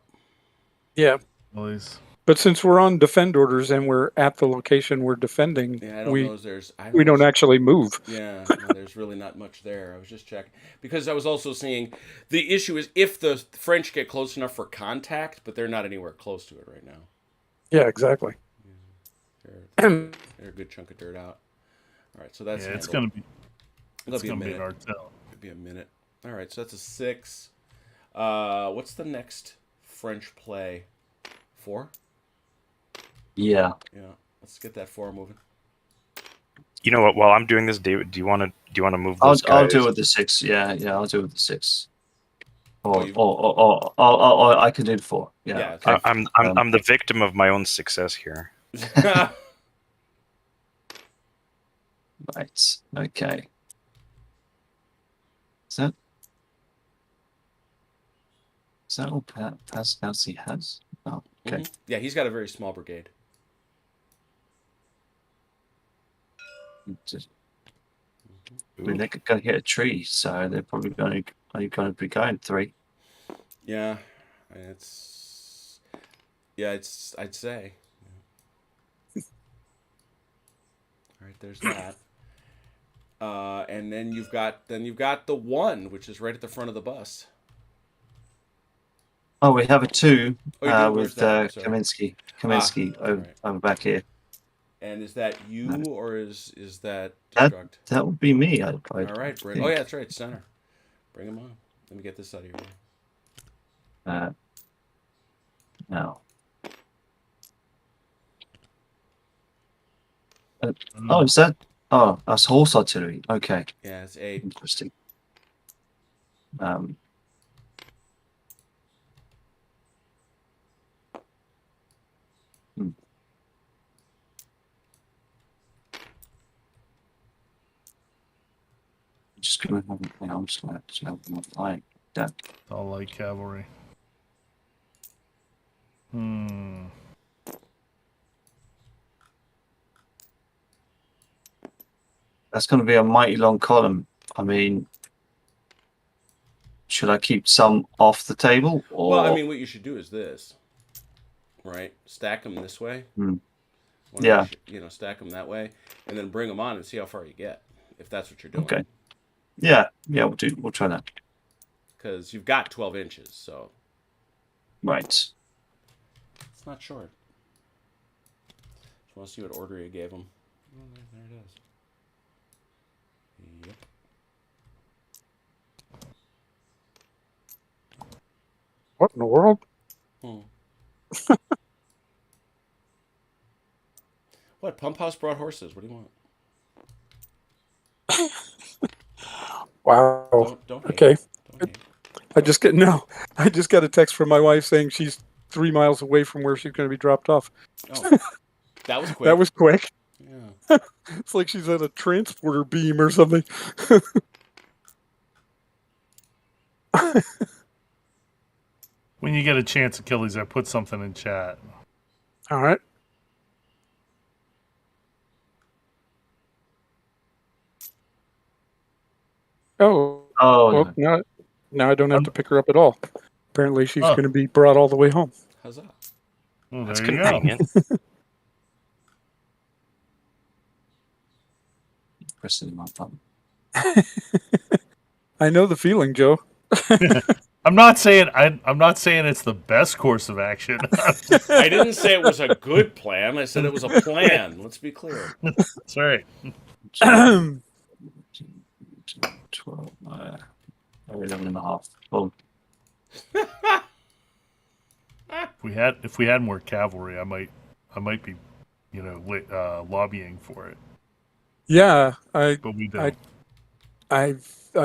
Yeah. Please. But since we're on defend orders and we're at the location we're defending, Yeah, I don't know if there's. we don't actually move. Yeah, no, there's really not much there. I was just checking because I was also seeing the issue is if the French get close enough for contact, but they're not anywhere close to it right now. Yeah, exactly. They're a good chunk of dirt out. All right, so that's It's handled. gonna be a an minute. artel. It'll be a minute. All right, so that's a 6. What's the next French play? 4. Yeah. Yeah, let's get that 4 moving. You know what? While I'm doing this, David, do you want to move I'll those guys? I'll do with the 6. Yeah, I'll do with the 6. Or I can do the 4. Yeah. Yeah, I'm the victim of my own success here. Right. Okay. Is that all Pascal has? Oh, okay. Mhm. Yeah, he's got a very small brigade. Just, I mean, they're going to hit a tree, so they're probably only going to be going 3. Yeah, I'd say. All right, there's that. And then you've got the 1, which is right at the front of the bus. Oh, we have a 2 Oh, you do? Where's with that? Sorry. Kaminsky right. over back here. And is that you or is that That destruct? that would be me. All right, bring. think. Oh yeah, that's right, center. Bring him on. Let me get this out of your way. Now. Oh, is that? Oh, that's horse artillery. Okay, Yeah, it's 8. interesting. Just gonna have a I'm just gonna have them like that. All light cavalry. That's going to be a mighty long column. I mean, should I keep some off the table? Or... Well, I mean, what you should do is this, right? Stack them this way. Yeah. Stack them that way, and then bring them on and see how far you get, if that's what you're doing. Okay. Yeah, we'll try that. Because you've got 12 inches, so Right. it's not short. Just want to see what order you gave them. Oh, there it is. Yep. What in the world? What? Pump House brought horses. What do you want? Wow. Don't hate. Okay. Don't hate. I just got a text from my wife saying she's 3 miles away from where she's going to be dropped off. Oh, that was quick. That was quick. Yeah. It's like she's at a transporter beam or something. When you get a chance, Achilles, I put something in chat. All right. Oh, well, now I don't have to pick her up at all. Apparently, she's going to be brought all the way home. Huzzah. Well, That's there you convenient. Pressing my button. I know the feeling, Joe. I'm not saying it's the best course of action. I didn't say it was a good plan. I said it was a plan. Let's be clear. That's right. 12, 11 and a half. Well, If we had more cavalry, I might be, lobbying for it, Yeah, but we don't. I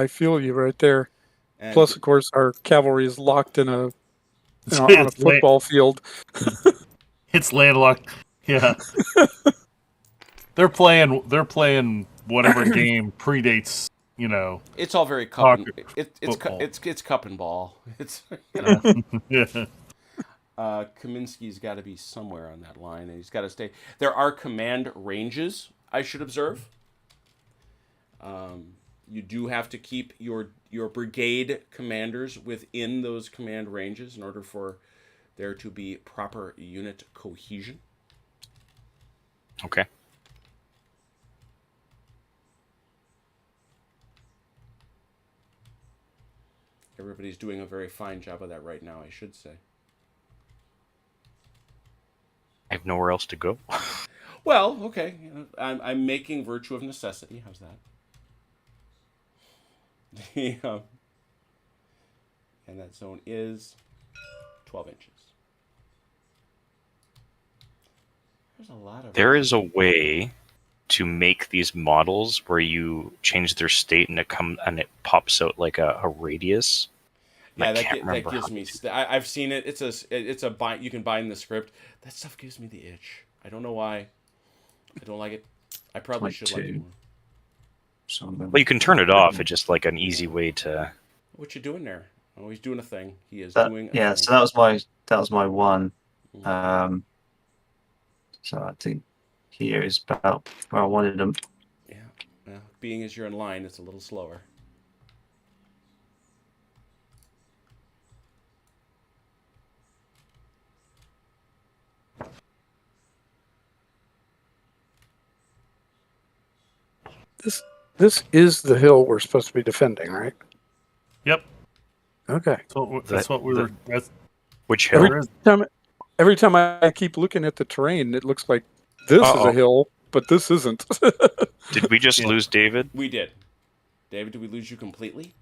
feel you right there. And Plus, of course, our cavalry is locked in on a It's football field. It's landlocked. Yeah, they're playing whatever game predates. it's all very cup and Soccer, it's football. it's cup and ball. It's Yeah. Kaminsky's got to be somewhere on that line, and he's got to stay. There are command ranges, I should observe. You do have to keep your brigade commanders within those command ranges in order for there to be proper unit cohesion. Okay. Everybody's doing a very fine job of that right now, I should say. I have nowhere else to go. Well, okay. I'm making virtue of necessity. How's that? And that zone is 12 inches. There's a lot of... There is a way to make these models where you change their state and it pops out like a radius. Yeah, I that can't remember gives how me... to- I've seen it. It's a bind. You can bind the script. That stuff gives me the itch. I don't know why. I don't like it. I probably should like it 22. more. So Well, you can turn it off. It's just like an easy way to. What you doing there? Oh, he's doing a thing. He is that, doing a yeah, thing. so that was my one. So I think here is about where I wanted them. Yeah. Well, being as you're in line, it's a little slower. This is the hill we're supposed to be defending, right? Yep. Okay. That's what we were. That's Which hill? Every time I keep looking at the terrain, it looks like this is Uh-oh. a hill, but this isn't. Did we just Yeah. lose David? We did. David, did we lose you completely?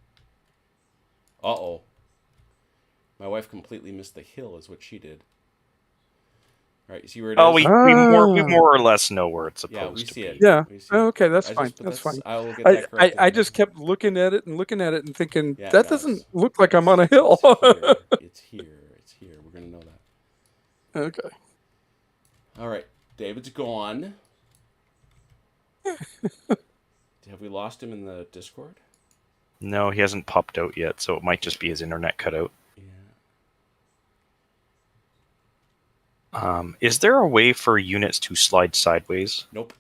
Uh-oh. My wife completely missed the hill is what she did. All right, you see where it is? Oh, we Ah. more or less know where it's Yeah, supposed we to see be. it. Yeah. We see Oh, it. okay, that's I fine. just- but That's fine. I will get that corrected. I just kept looking at it and thinking Yeah, that guys. doesn't look like I'm on a hill. It's here. It's here. We're going to know that. Okay. All right. David's gone. Have we lost him in the Discord? No, he hasn't popped out yet, so it might just be his internet cut out. Yeah. Is there a way for units to slide sideways? Nope.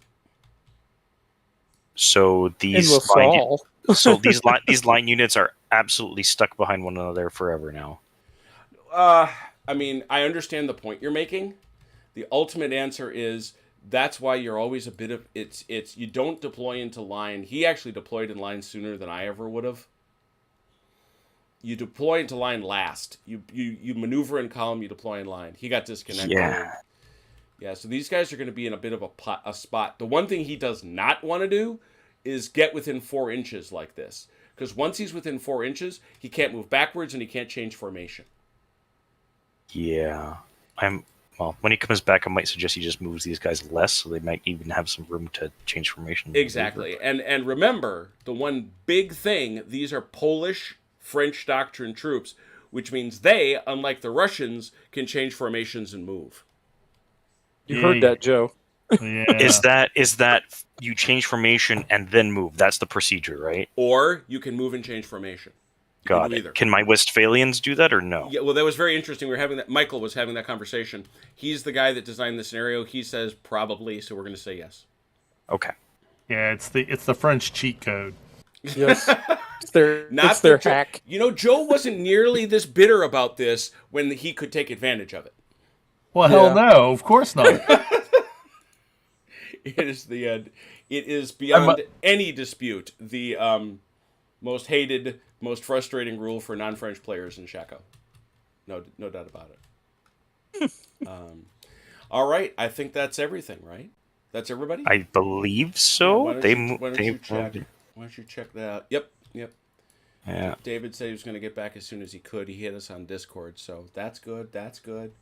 So In these LaSalle. these line units are absolutely stuck behind one another forever now. I mean, I understand the point you're making. The ultimate answer is that's why you're always a bit of it's you don't deploy into line. He actually deployed in line sooner than I ever would have. You deploy into line last. You maneuver in column, you deploy in line. He got disconnected. Yeah, so these guys are going to be in a bit of a spot. The one thing he does not want to do is get within 4 inches like this. Because once he's within 4 inches, he can't move backwards and he can't change formation. Yeah. Well, when he comes back, I might suggest he just moves these guys less, so they might even have some room to change formation. Exactly. And remember, the one big thing, these are Polish French doctrine troops, which means they, unlike the Russians, can change formations and move. You heard that, Joe. Yeah. Is that you change formation and then move? That's the procedure, right? Or you can move and change formation. You Got can do it. either. Can my Westphalians do that or no? Yeah, well, that was very interesting. We were having that. Michael was having that conversation. He's the guy that designed the scenario. He says probably, so we're going to say yes. Okay. Yeah, it's the French cheat code. Yes. It's their the hack. You know, Joe wasn't nearly this bitter about this when he could take advantage of it. Well, Yeah. hell no, of course not. It is beyond any dispute the most hated, most frustrating rule for non-French players in Shako. No doubt about it. All right, I think that's everything, right? That's everybody. I believe so. Why don't you check that out? Yep, Yep. Yeah. David said he was going to get back as soon as he could. He hit us on Discord, so that's good. That's good.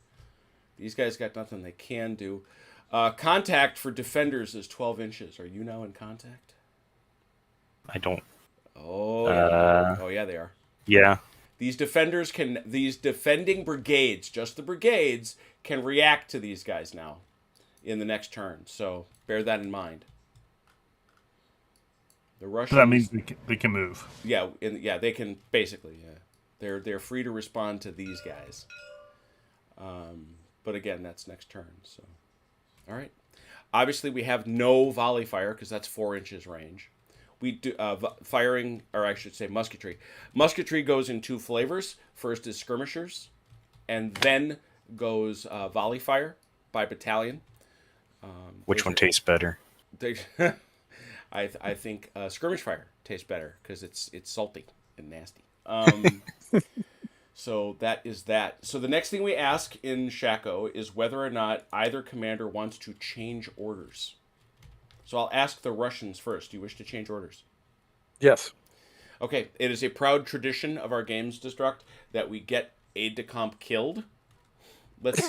These guys got nothing they can do. Contact for defenders is 12 inches. Are you now in contact? I don't. Oh yeah. Oh yeah, they are. Yeah. These defending brigades, just the brigades, can react to these guys now in the next turn. So bear that in mind. The Russians. So that means they can move. Yeah, they can basically. Yeah, they're free to respond to these guys. But again, that's next turn. So, all right. Obviously, we have no volley fire because that's 4 inches range. We do firing, or I should say, musketry. Musketry goes in 2 flavors. First is skirmishers, and then goes volley fire by battalion. Which one tastes better? I think skirmish fire tastes better because it's salty and nasty. So that is that. So the next thing we ask in Shako is whether or not either commander wants to change orders. So I'll ask the Russians first. Do you wish to change orders? Yes. Okay. It is a proud tradition of our games, Destruct, that we get aide-de-camp killed. Let's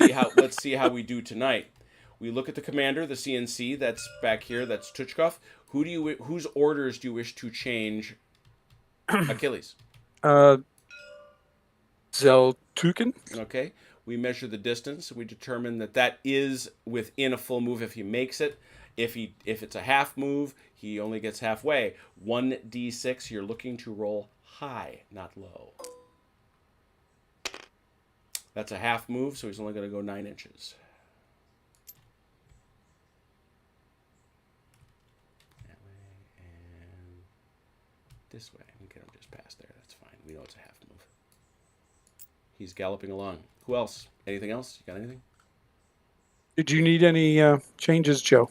see how we do tonight. We look at the commander, the CNC that's back here. That's Tuchkov. Whose orders do you wish to change? Achilles. Zeltukin. Okay. We measure the distance. We determine that is within a full move if he makes it. If it's a half move, he only gets halfway. 1d6. You're looking to roll high, not low. That's a half move, so he's only going to go 9 inches. That way and this way. We get him just past there. That's fine. We know it's a half move. He's galloping along. Who else? Anything else? You got anything? Did you need any changes, Joe?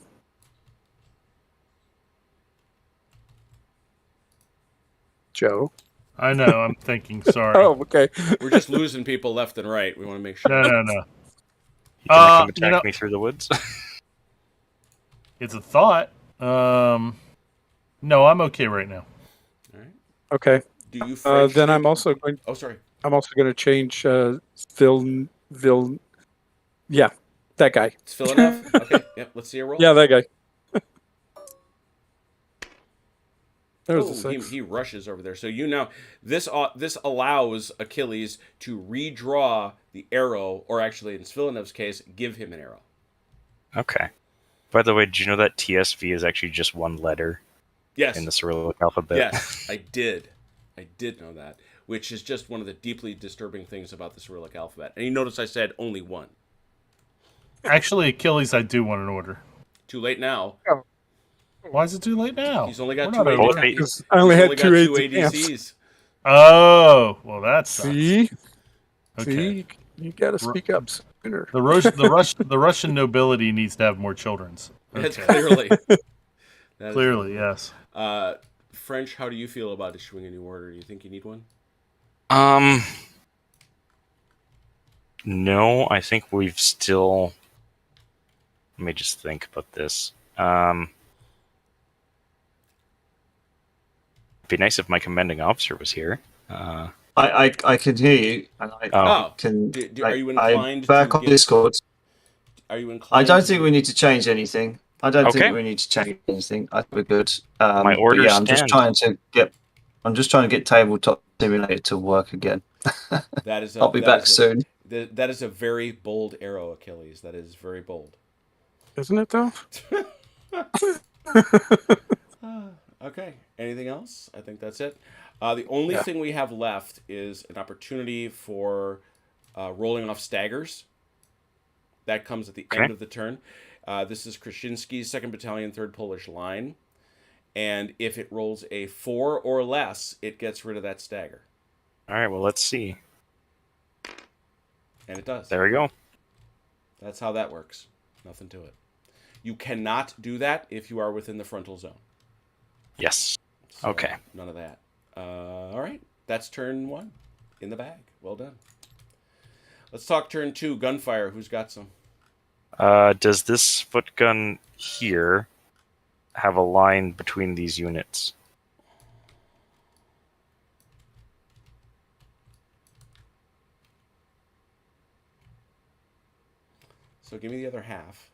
Joe? I know. I'm thinking. Sorry. Oh, okay. We're just losing people left and right. We want to make sure. No. You gonna come attack you know- me through the woods? It's a thought. No, I'm okay right now. All right. Okay. Do you French Then speak? I'm also going. Oh, sorry. I'm also going to change Vil. Yeah, that guy. It's Villeneuve? Okay. Yep. Let's see a roll. Yeah, that guy. There's Oh, the 6. he rushes over there. So this allows Achilles to redraw the arrow, or actually in Villeneuve's case, give him an arrow. Okay. By the way, did you know that TSV is actually just one letter Yes. in the Cyrillic alphabet? Yes, I did. I did know that, which is just one of the deeply disturbing things about the Cyrillic alphabet. And you notice I said only one. Actually, Achilles, I do want an order. Too late now. Why is it too late now? He's only got We're 2 not ADCs. over. Because I only had got 2 two ADCs. ADCs. Oh, well, that's See? okay. See? You got to speak up sooner. The Russian nobility needs to have more children's. That's Okay. clearly. That is- Clearly, yes. French, how do you feel about issuing a new order? Do you think you need one? No, I think we've still. Let me just think about this. It'd be nice if my commanding officer was here. I can hear you, and I can. Are you I'm inclined back to on give- Discord. Are you inclined? I don't think we need to change anything. I don't Okay. think we need to change anything. I think we're good. My but orders yeah, I'm just stand. trying to get Tabletop Simulator to work again. That is. I'll be back soon. That is a very bold arrow, Achilles. That is very bold. Isn't it, though? Okay. Anything else? I think that's it. The only thing we have left is an opportunity for rolling off staggers. That comes at the end of the turn. This is Krasinski's 2nd Battalion, 3rd Polish Line. And if it rolls a 4 or less, it gets rid of that stagger. All right, well, let's see. And it does. There we go. That's how that works. Nothing to it. You cannot do that if you are within the frontal zone. Yes. So, Okay. None of that. All right. That's turn 1 in the bag. Well done. Let's talk turn 2. Gunfire. Who's got some? Does this foot gun here have a line between these units? So give me the other half.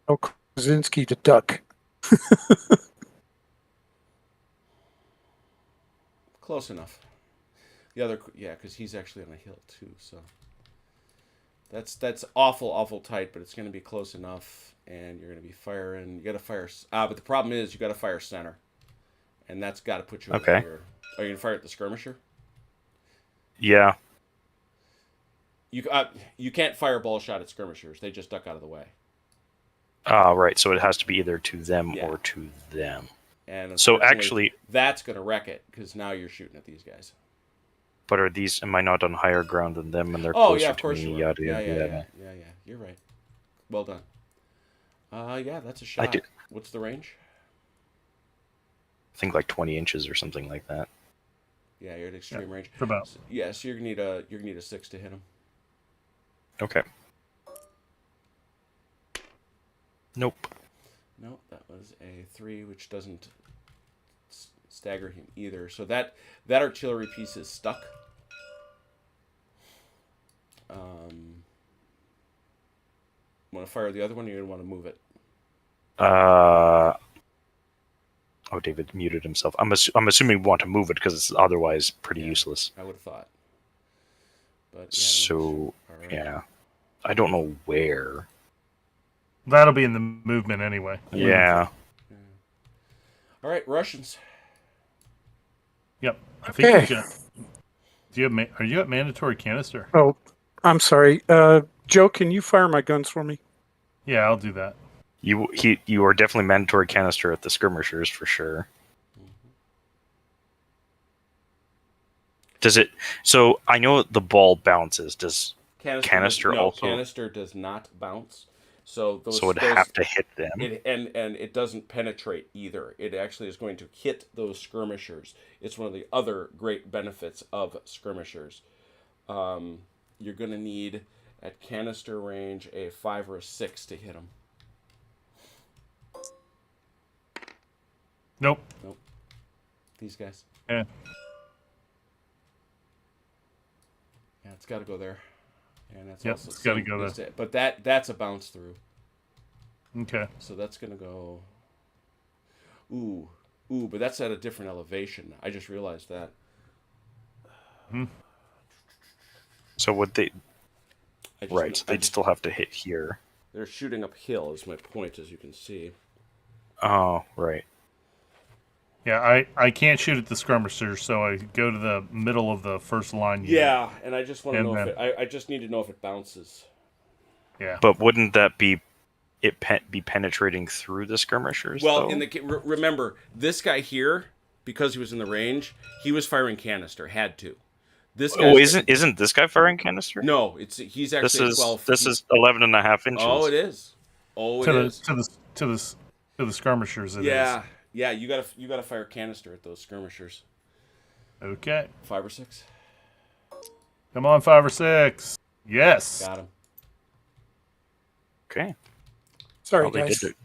Oh, Krasinski to duck. Close enough. The other, yeah, because he's actually on a hill too. So that's awful tight, but it's going to be close enough, and you're going to be firing. You got to fire. But the problem is you got to fire center, and that's got to put you. Okay. Are you going to fire at the skirmisher? Yeah. You can't fire ball shot at skirmishers. They just duck out of the way. Right. So it has to be either to them Yeah. or to them. And So unfortunately, actually, that's going to wreck it because now you're shooting at these guys. but are these? Am I not on higher ground than them, and they're Oh closer yeah, of to course me? you are. Yada, Yeah, yada, yeah. yada. You're right. Well done. Yeah, that's a shot. did- What's the range? I think like 20 inches or something like that. Yeah, you're at extreme range. It's about. So, yeah, so you're gonna need a 6 to hit him. Okay. Nope. No, that was a 3, which doesn't stagger him either. So that artillery piece is stuck. Want to fire the other one, or you want to move it? Oh, David muted himself. I'm assuming we want to move it because it's otherwise pretty Yeah. useless. I would have thought. But yeah, So, all right. yeah. I don't know where. That'll be in the movement anyway. Yeah. All right, Russians. Yep. I think Okay. you can. Do you have? Are you at mandatory canister? Oh, I'm sorry. Joe, can you fire my guns for me? Yeah, I'll do that. You are definitely mandatory canister at the skirmishers for sure. Does it? So I know the ball bounces. Does Canister no, also- canister does not bounce. So those. so it'd those- have to hit them? and it doesn't penetrate either. It actually is going to hit those skirmishers. It's one of the other great benefits of skirmishers. You're going to need at canister range a 5 or a 6 to hit them. Nope. These guys. Yeah. Yeah, it's got to go there. And that's Yep, also it's gotta same go as there. that. But that's a bounce through. Okay. So that's going to go. Ooh, but that's at a different elevation. I just realized that. So would they? I just, Right. So I they'd just- still have to hit here. They're shooting uphill, is my point, as you can see. Oh, right. Yeah, I can't shoot at the skirmishers, so I go to the middle of the first line. unit. Yeah, and I just want to And know then- if I just need to know if it bounces. Yeah. But wouldn't that be be penetrating through the skirmishers? Well, though? in the remember this guy here, because he was in the range, he was firing canister. Had to. This guy. Oh, isn't this guy firing canister? No, he's actually This is 12. this is 11.5 inches. Oh, it is. Oh, it To is. the skirmishers. It Yeah, yeah. You gotta fire canister at those skirmishers. is. Okay. 5 or 6. Come on, 5 or 6. Yes. Got him. Okay. Sorry, Well, they guys. did it.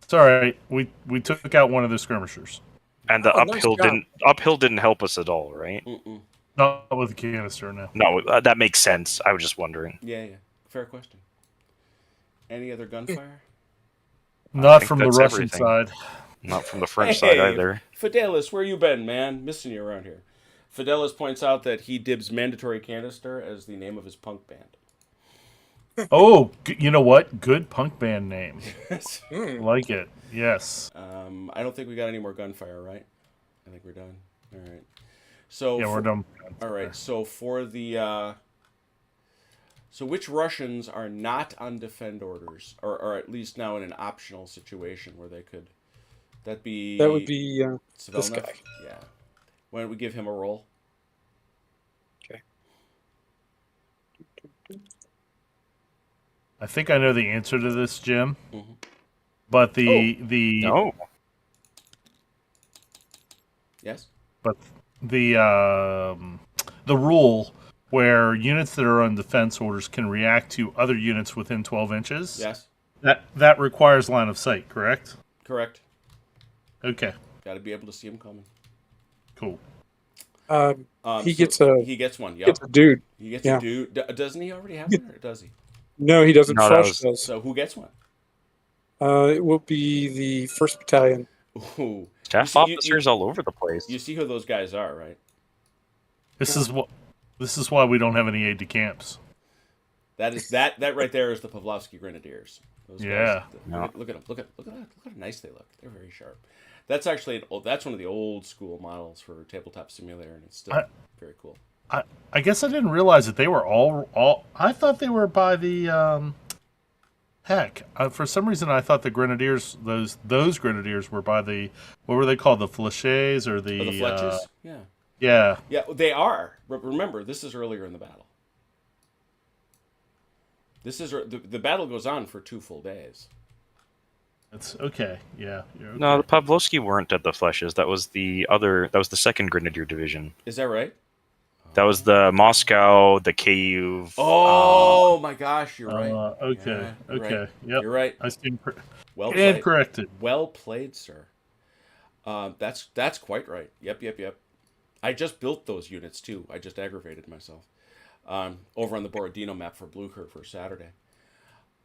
It's all right. We took out one of the skirmishers. And the Oh, nice job. uphill didn't help us at all, right? Mm-mm. Not with the canister, no. No, that makes sense. I was just wondering. Yeah. Fair question. Any other gunfire? Not think from the that's Russian everything. side. Not from the French side either. Fidelis, where you been, man? Missing you around here. Fidelis points out that he dibs mandatory canister as the name of his punk band. Oh, you know what? Good punk band name. Like it. Yes. I don't think we got any more gunfire, right? I think we're done. All right. So Yeah, we're done. All right. So for the so which Russians are not on defend orders, or at least now in an optional situation where they could? That would be this Svelnov? guy. Yeah. Why don't we give him a roll? I think I know the answer to this, Jim. Mhm. But the No. Yes. but the rule where units that are on defense orders can react to other units within 12 inches. Yes. That requires line of sight, correct? Correct. Okay. Got to be able to see him coming. Cool. He gets a he gets one. Yep, gets a dude. he gets Yeah. a dude. Doesn't he already have one, or does he? No, he doesn't. No, that Fresh was- does. So who gets one? It will be the 1st Battalion. Ooh. Staff see- you- officers all over the place. You see who those guys are, right? This is why we don't have any aide de camps. That right there is the Pavlovsky Grenadiers. Those Yeah. guys, look at them. Look at how nice they look. They're very sharp. That's actually that's one of the old school models for Tabletop Simulator, and it's still very cool. I guess I didn't realize that they were all. I thought they were by the. Heck, for some reason I thought the Grenadiers, those Grenadiers were by the, what were they called, the Fleches or the? Oh, the Fletches? Yeah. Yeah. Yeah, they are. Remember, this is earlier in the battle. This is the battle goes on for 2 full days. It's okay. Yeah. You're okay. No, the Pavlovsky weren't at the Fleshes. That was the other. That was the 2nd Grenadier Division. Is that right? That was the Moscow, the Kyiv. Oh my gosh, you're right. Okay. Yeah, you're Okay. right. Yep. You're right. I stand Well and played. corrected. Well played, sir. That's quite right. Yep. I just built those units too. I just aggravated myself. Over on the Borodino map for Blucher for Saturday.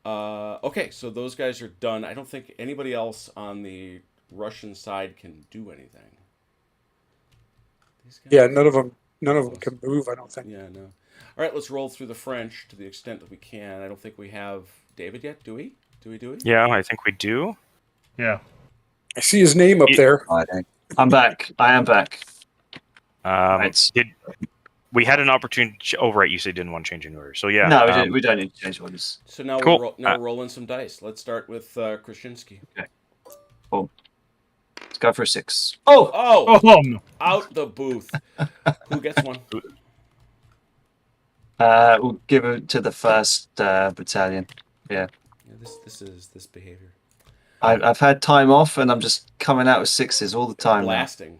Okay, so those guys are done. I don't think anybody else on the Russian side can do anything. These guys? Yeah, none of them can move. I don't think. Yeah, no. All right, let's roll through the French to the extent that we can. I don't think we have David yet, do we? Do we? Yeah, I think we do. Yeah. I see his name up there. I'm back. I am back. Right. We had an opportunity? Oh, right. You said you didn't want to change any order. So yeah. No, we don't need to change orders. So now Cool. we're rolling some dice. Let's start with Krasinski. Let's go for a 6. Oh! Oh no. Out the booth. Who gets one? We'll give it to the 1st Battalion. Yeah. This is this behavior. I've had time off, and I'm just coming out with 6s all the time. Blasting.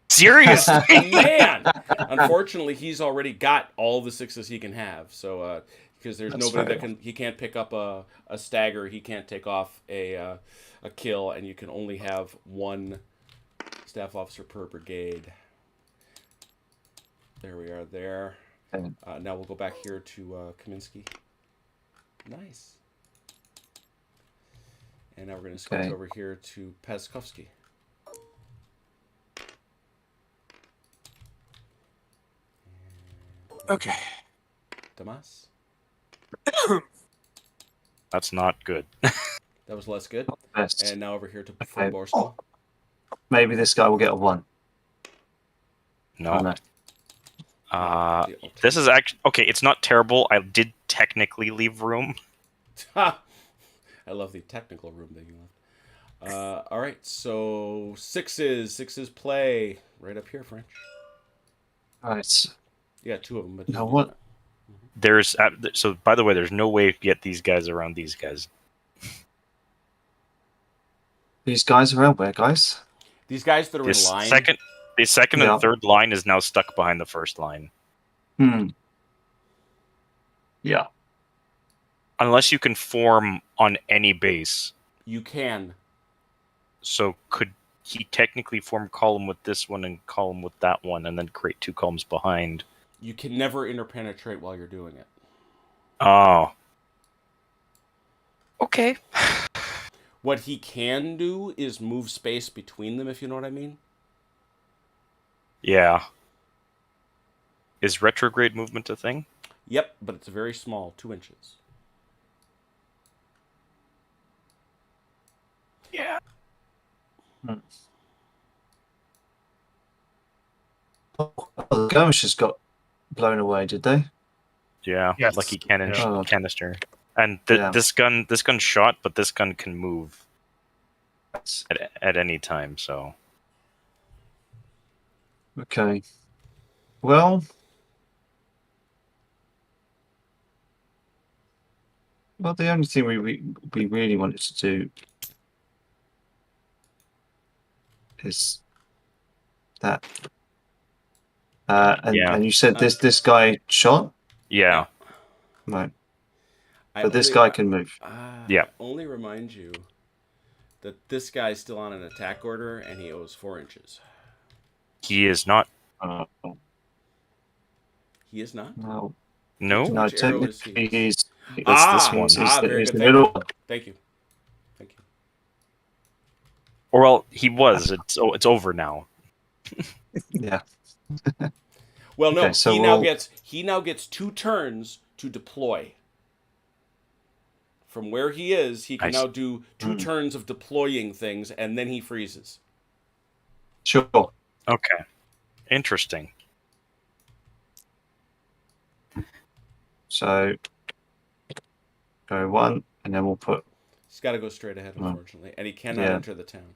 Seriously? Man! Unfortunately, he's already got all the 6s he can have. So, because there's That's nobody fair. he can't pick up a stagger, he can't take off a kill, and you can only have 1 staff officer per brigade. There we are there. Okay. Now we'll go back here to Kaminsky. Nice. And now we're going to switch over here to Pazkovsky. Okay. Damas. That's not good. That was less good. Best. And now over here to Okay. Borstel. Maybe this guy will get a 1. No. Oh, no. This is actually okay. It's not terrible. I did technically leave room. Ha! I love the technical room that you left. All right, so 6s play right up here, French. Right. Yeah, 2 of them. But You know what? There's so. By the way, there's no way to get these guys around these guys. These guys around where, guys? These guys that are This in line. the second Yeah. and third line is now stuck behind the first line. Yeah. Unless you can form on any base. You can. So could he technically form column with this one and column with that one, and then create 2 columns behind? You can never interpenetrate while you're doing it. Oh. Okay. What he can do is move space between them, if you know what I mean. Yeah. Is retrograde movement a thing? Yep, but it's very small, 2 inches. Yeah. Oh, the skirmishers got blown away, did they? Yeah. Yes. Lucky cannon Yeah. Oh. canister. And Yeah. this gun shot, but this gun can move at any time. So Okay. Well, the only thing we really wanted to do is that. And you said this guy shot? yeah. Right. I But this only- guy can move. Yeah. Only remind you that this guy's still on an attack order and he owes 4 inches. He is not. He is not. No, No, Which no, arrow is technically he? he's this one. Very he's good. the Thank middle you. one. Thank you. Thank you. or well, he was. It's over now. Yeah. Well, no. Okay, so He now gets 2 turns to deploy. From where he is, he can I now see. do 2 turns of deploying things, and then he freezes. Sure. Okay, interesting. So go 1, and then we'll put. He's got to go straight ahead, unfortunately, and he cannot Yeah. enter the town.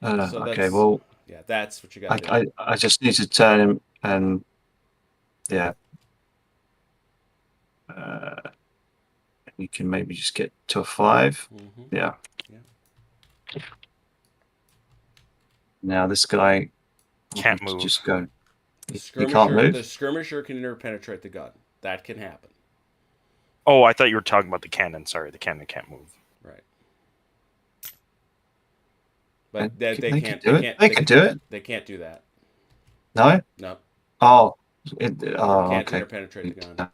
So Okay, that's, well, yeah, that's what you got to do. I just need to turn him, and yeah. You can maybe just get to a 5. Mhm. Yeah. Yeah. Now this guy Can't will move. Just go. The He can't move. The skirmisher can interpenetrate the gun. That can happen. Oh, I thought you were talking about the cannon. Sorry, the cannon can't move. Right. But they They can't. can do it. They can do it. They can't do that. No. No. Oh. Can't Okay. interpenetrate the gun.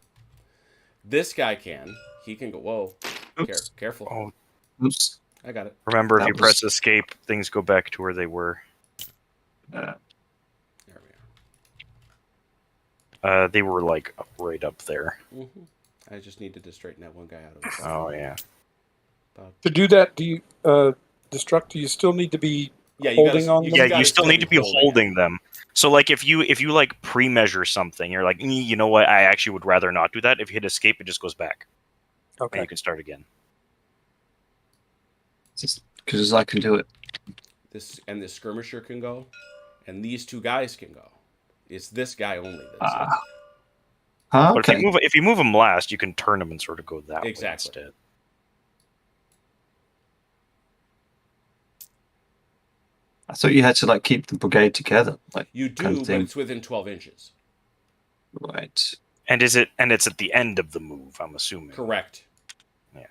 This guy can. He can go. Whoa. Oops. Careful. Oh, Oops. I got it. remember, if That you press escape, things go back to where they were. There we are. They were like right up there. Mm-hmm. I just needed to straighten that one guy out of it. Oh yeah. To do that, do you destruct? Do you still need to be Yeah, holding on them? Yeah, gotta you still need to be holding it. them. So like if you like pre-measure something, you're like, you know what? I actually would rather not do that. If you hit escape, it just goes back, and Okay. you can start again. Because I can do it. This skirmisher can go, and these 2 guys can go. It's this guy only. That's it. Huh? But Okay. if you move them last, you can turn them and sort of go that way Exactly. instead. I thought you had to like keep the brigade together. Like You do, kind of but thing. it's within 12 inches. Right. And it's at the end of the move, I'm assuming. Correct. Yeah.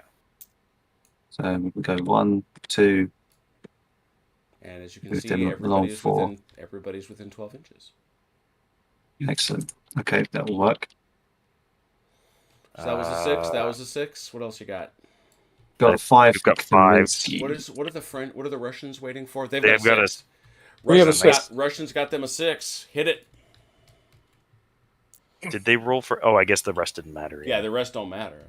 So we can go 1, 2. And as you can Move see, them along 4. everybody's within 12 inches. Excellent. Okay, that will work. So that was a 6. That was a 6. What else you got? Got a 5. We've got for 5. Kaminsky. What are the Russians waiting for? They've They've got got a 6. We have a 6. Russians got them a 6. Hit it. Did they roll for? Oh, I guess the rest didn't matter. Yeah, the rest don't matter.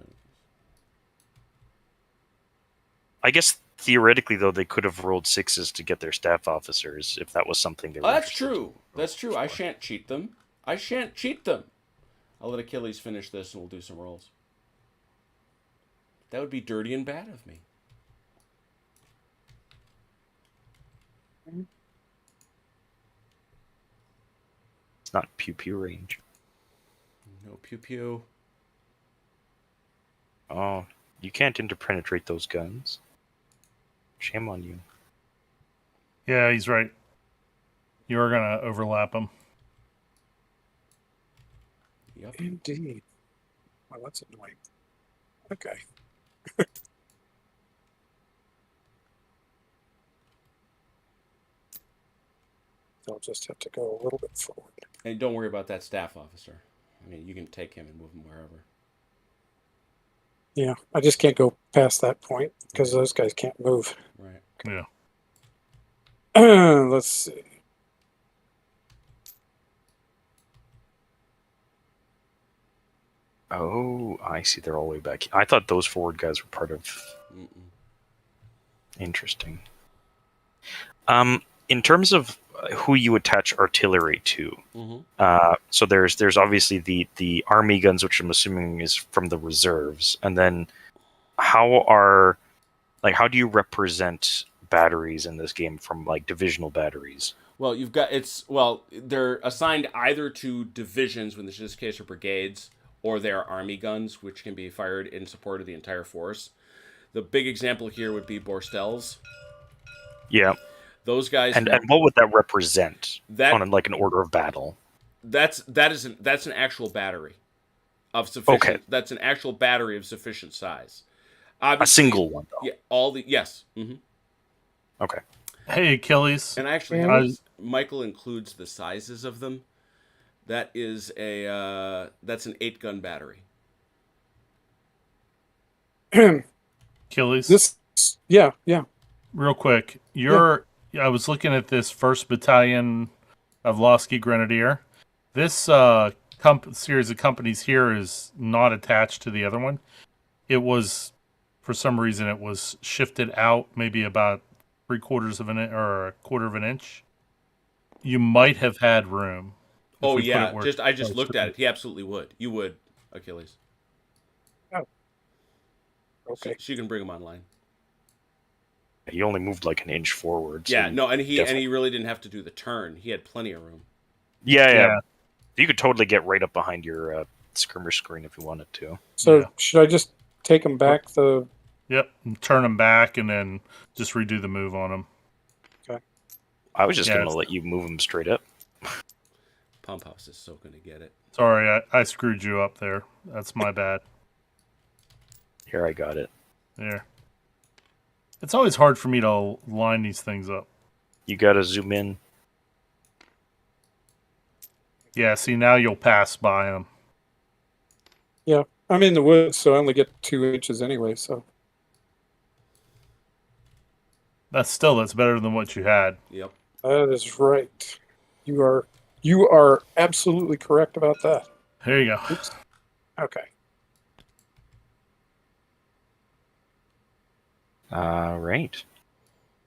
I guess theoretically, though, they could have rolled 6s to get their staff officers if that was something they were. That's interested true. That's true. I shan't cheat them. I'll let Achilles finish this, and we'll do some rolls. That would be dirty and bad of me. It's not pew pew range. No pew pew. Oh, you can't interpenetrate those guns. Shame on you. Yeah, he's right. You are gonna overlap them. Yep. Indeed. Well, that's annoying. Okay. I'll just have to go a little bit forward. And don't worry about that staff officer. I mean, you can take him and move him wherever. Yeah, I just can't go past that point because those guys can't move. Right. Yeah. Let's see. Oh, I see. They're all the way back. I thought those forward guys were part of. Mm-mm. Interesting. In terms of who you attach artillery to, so there's obviously the army guns, which I'm assuming is from the reserves, and then how do you represent batteries in this game from like divisional batteries? Well, they're assigned either to divisions, which in this case are brigades, or they're army guns, which can be fired in support of the entire force. The big example here would be Borstel's. Yeah. Those guys. And what would that represent on an order of battle? That's an actual battery of sufficient. Okay. That's an actual battery of sufficient size. Obviously, a single one, though. Yeah. Yes. Mm-hmm. Okay. Hey, Achilles. And I actually Yeah. have Michael includes the sizes of them. That is that's an 8-gun battery. Achilles. This, yeah. Real quick, I was looking at this 1st Battalion of Losky Grenadier. This series of companies here is not attached to the other one. It was, for some reason, it was shifted out maybe about 3/4 of an inch or a 1/4 of an inch. You might have had room. if Oh we put yeah, it where I it's just looked supposed to at it. He absolutely would. You would, Achilles. Okay. She can bring him online. He only moved like an inch forward. So Yeah, no, and he definitely- really didn't have to do the turn. He had plenty of room. Yeah. Yeah. You could totally get right up behind your skirmish screen if you wanted to. So Yeah. should I just take them back? Yep, and turn them back and then just redo the move on them. I was just Yeah, going to it's- let you move them straight up. Pump House is so going to get it. Sorry, I screwed you up there. That's my bad. Here, I got it. There. It's always hard for me to line these things up. You got to zoom in. Yeah, see, now you'll pass by them. Yeah, I'm in the woods, so I only get 2 inches anyway. So That's better than what you had. Yep. that is right. You are absolutely correct about that. There you go. Oops. Okay. Right.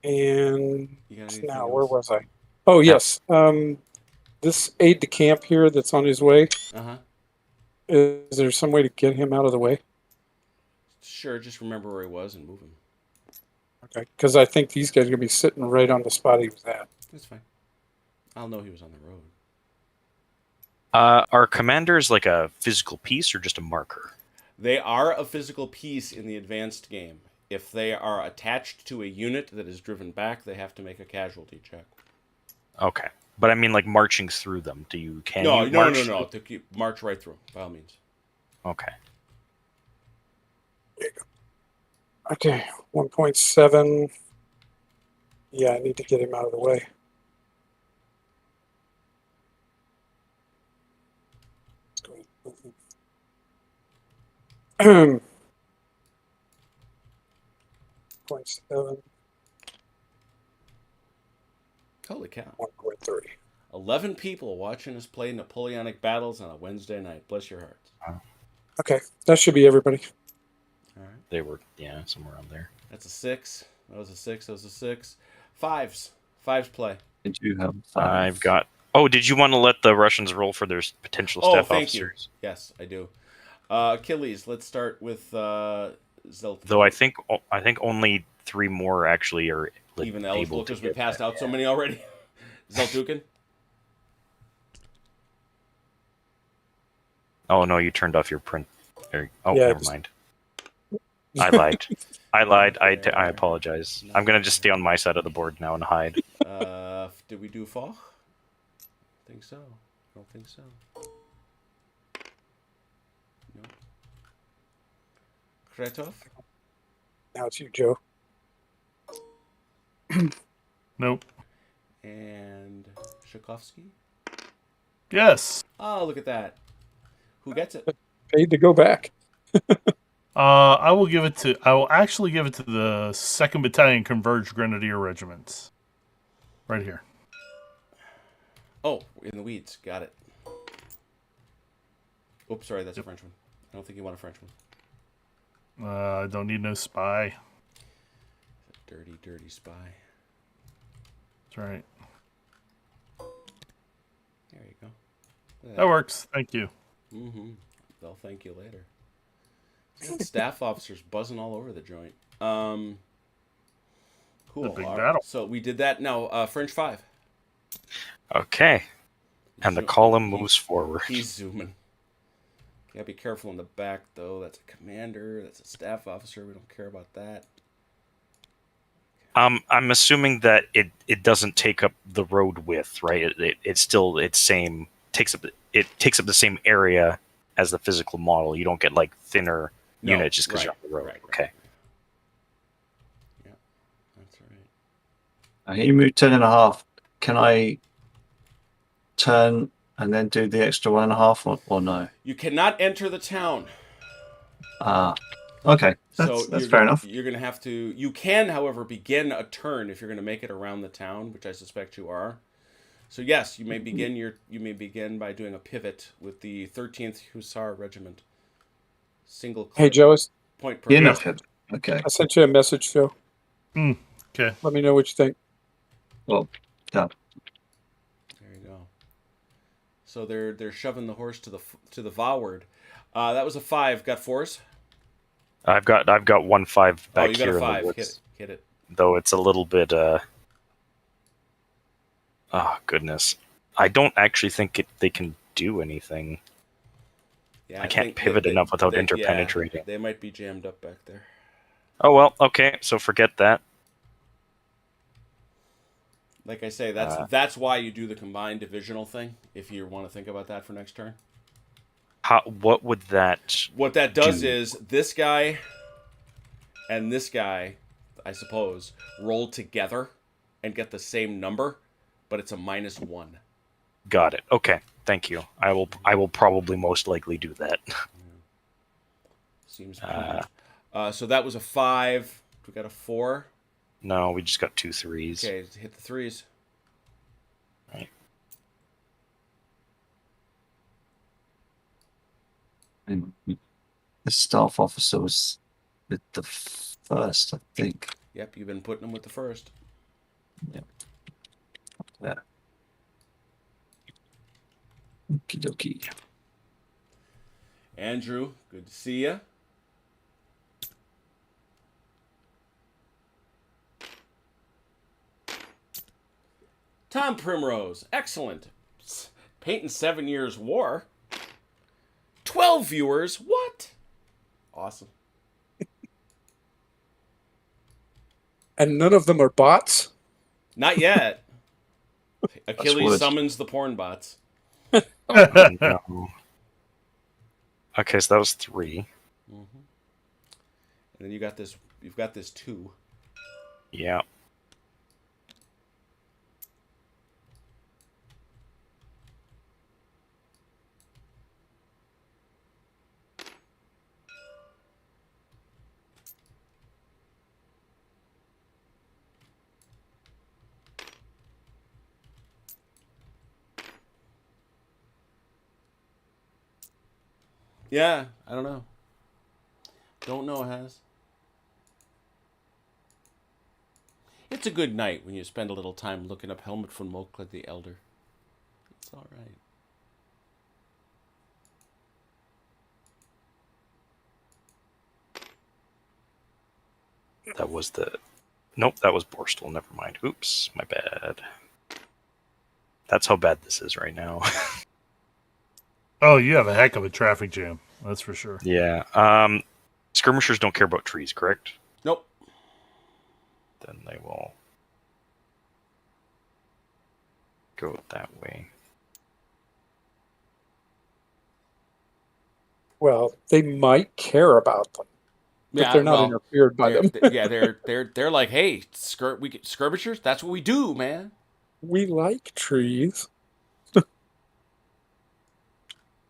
And You got anything now, where else? was I? Oh, yes. This aide de camp here that's on his way, Uh-huh. is there some way to get him out of the way? Sure, just remember where he was and move him. Okay. Because I think these guys are going to be sitting right on the spot he was at. That's fine. I'll know he was on the road. Are commanders like a physical piece or just a marker? They are a physical piece in the advanced game. If they are attached to a unit that is driven back, they have to make a casualty check. Okay. But I mean, like marching through them. Can you No. march? To keep march right through, by all means. Okay. Okay. 1.7. Yeah, I need to get him out of the way. Let's go. 0.7, Holy cow. 1.3. 11 people watching us play Napoleonic battles on a Wednesday night. Bless your hearts. Okay, that should be everybody. All right. They were, somewhere around there. That's a 6. That was a 6. That was a 6. Fives play. Did you have I've got. Oh, did you want to let the Russians roll for their potential Oh, staff thank officers? you. Yes, I do. Achilles, let's start with Zelt. Though I think only 3 more actually are Even able eligible to because we get passed that, out so many already. Zeltukin? Oh no, you turned off your print. Oh, Yeah, never mind. I lied. I apologize. I'm gonna just stay on my side of the board now and hide. Did we do Foch? I think so. I don't think so. No. Kretov? Now it's you, Joe. Nope. And Shakovsky? Yes. Oh, look at that. Who gets it? Paid to go back. I will actually give it to the 2nd Battalion Converged Grenadier Regiments. Right here. Oh, in the weeds. Got it. Oops, sorry, that's a French one. I don't think you want a French one. I don't need no spy. Dirty, dirty spy. That's right. There you go. Look at That works. Thank you. Mm-hmm. They'll thank you later. Staff officers buzzing all over the joint. Cool. The big All right. battle. So we did that. Now, French 5. Okay. And the column moves forward. He's zooming. You gotta be careful in the back, though. That's a commander. That's a staff officer. We don't care about that. I'm assuming that it doesn't take up the road width, right? It's still takes up the same area as the physical model. You don't get like thinner No, units just because right, you're on the road. right. Okay. Yeah, that's right. He moved 10.5. Can I turn and then do the extra 1.5 or no? You cannot enter the town. Okay. So That's fair enough. You're going to have to. You can, however, begin a turn if you're going to make it around the town, which I suspect you are. So yes, you may begin by doing a pivot with the 13th Hussar Regiment. Single. Hey, Joe, Point per. Enough. Okay. I sent you a message, Joe. Okay. Let me know what you think. Well, done. There you go. So they're shoving the horse to the Vaward. That was a 5. Got 4s? I've got 1-5 back you got here a in the 5. woods. Hit it. Though it's a little bit. Oh goodness, I don't actually think they can do anything. Yeah, I can't pivot enough without interpenetrating. Yeah, they might be jammed up back there. Oh well, okay, so forget that. Like I say, that's why you do the combined divisional thing. If you want to think about that for next turn. What would that? What that does is this guy and this guy, I suppose, roll together and get the same number, but it's a -1. Got it. Okay, thank you. I will probably most likely do that. Seems. So that was a 5. We got a 4. No, we just got 2 3s. Okay, hit the 3s. Right. And the staff officer was with the first, I think. Yep, you've been putting them with the first. Yep. Yeah. Okie dokie. Andrew, good to see you. Tom Primrose, excellent. Painting 7 Years War. 12 viewers, what? Awesome. And none of them are bots? Not yet. Achilles wood. summons the porn bots. No. Okay, so that was 3. And then you've got this 2. Yeah. Yeah, I don't know. Don't know, Has. It's a good night when you spend a little time looking up Helmut von Moltke the Elder. It's all right. That was the... Nope, that was Borstal. Never mind. Oops, my bad. That's how bad this is right now. Oh, you have a heck of a traffic jam. That's for sure. Yeah. Skirmishers don't care about trees, correct? Nope. Then they will go that way. Well, they might care about them, but they're not interfered by them. They're like, hey, skirmishers. That's what we do, man. We like trees.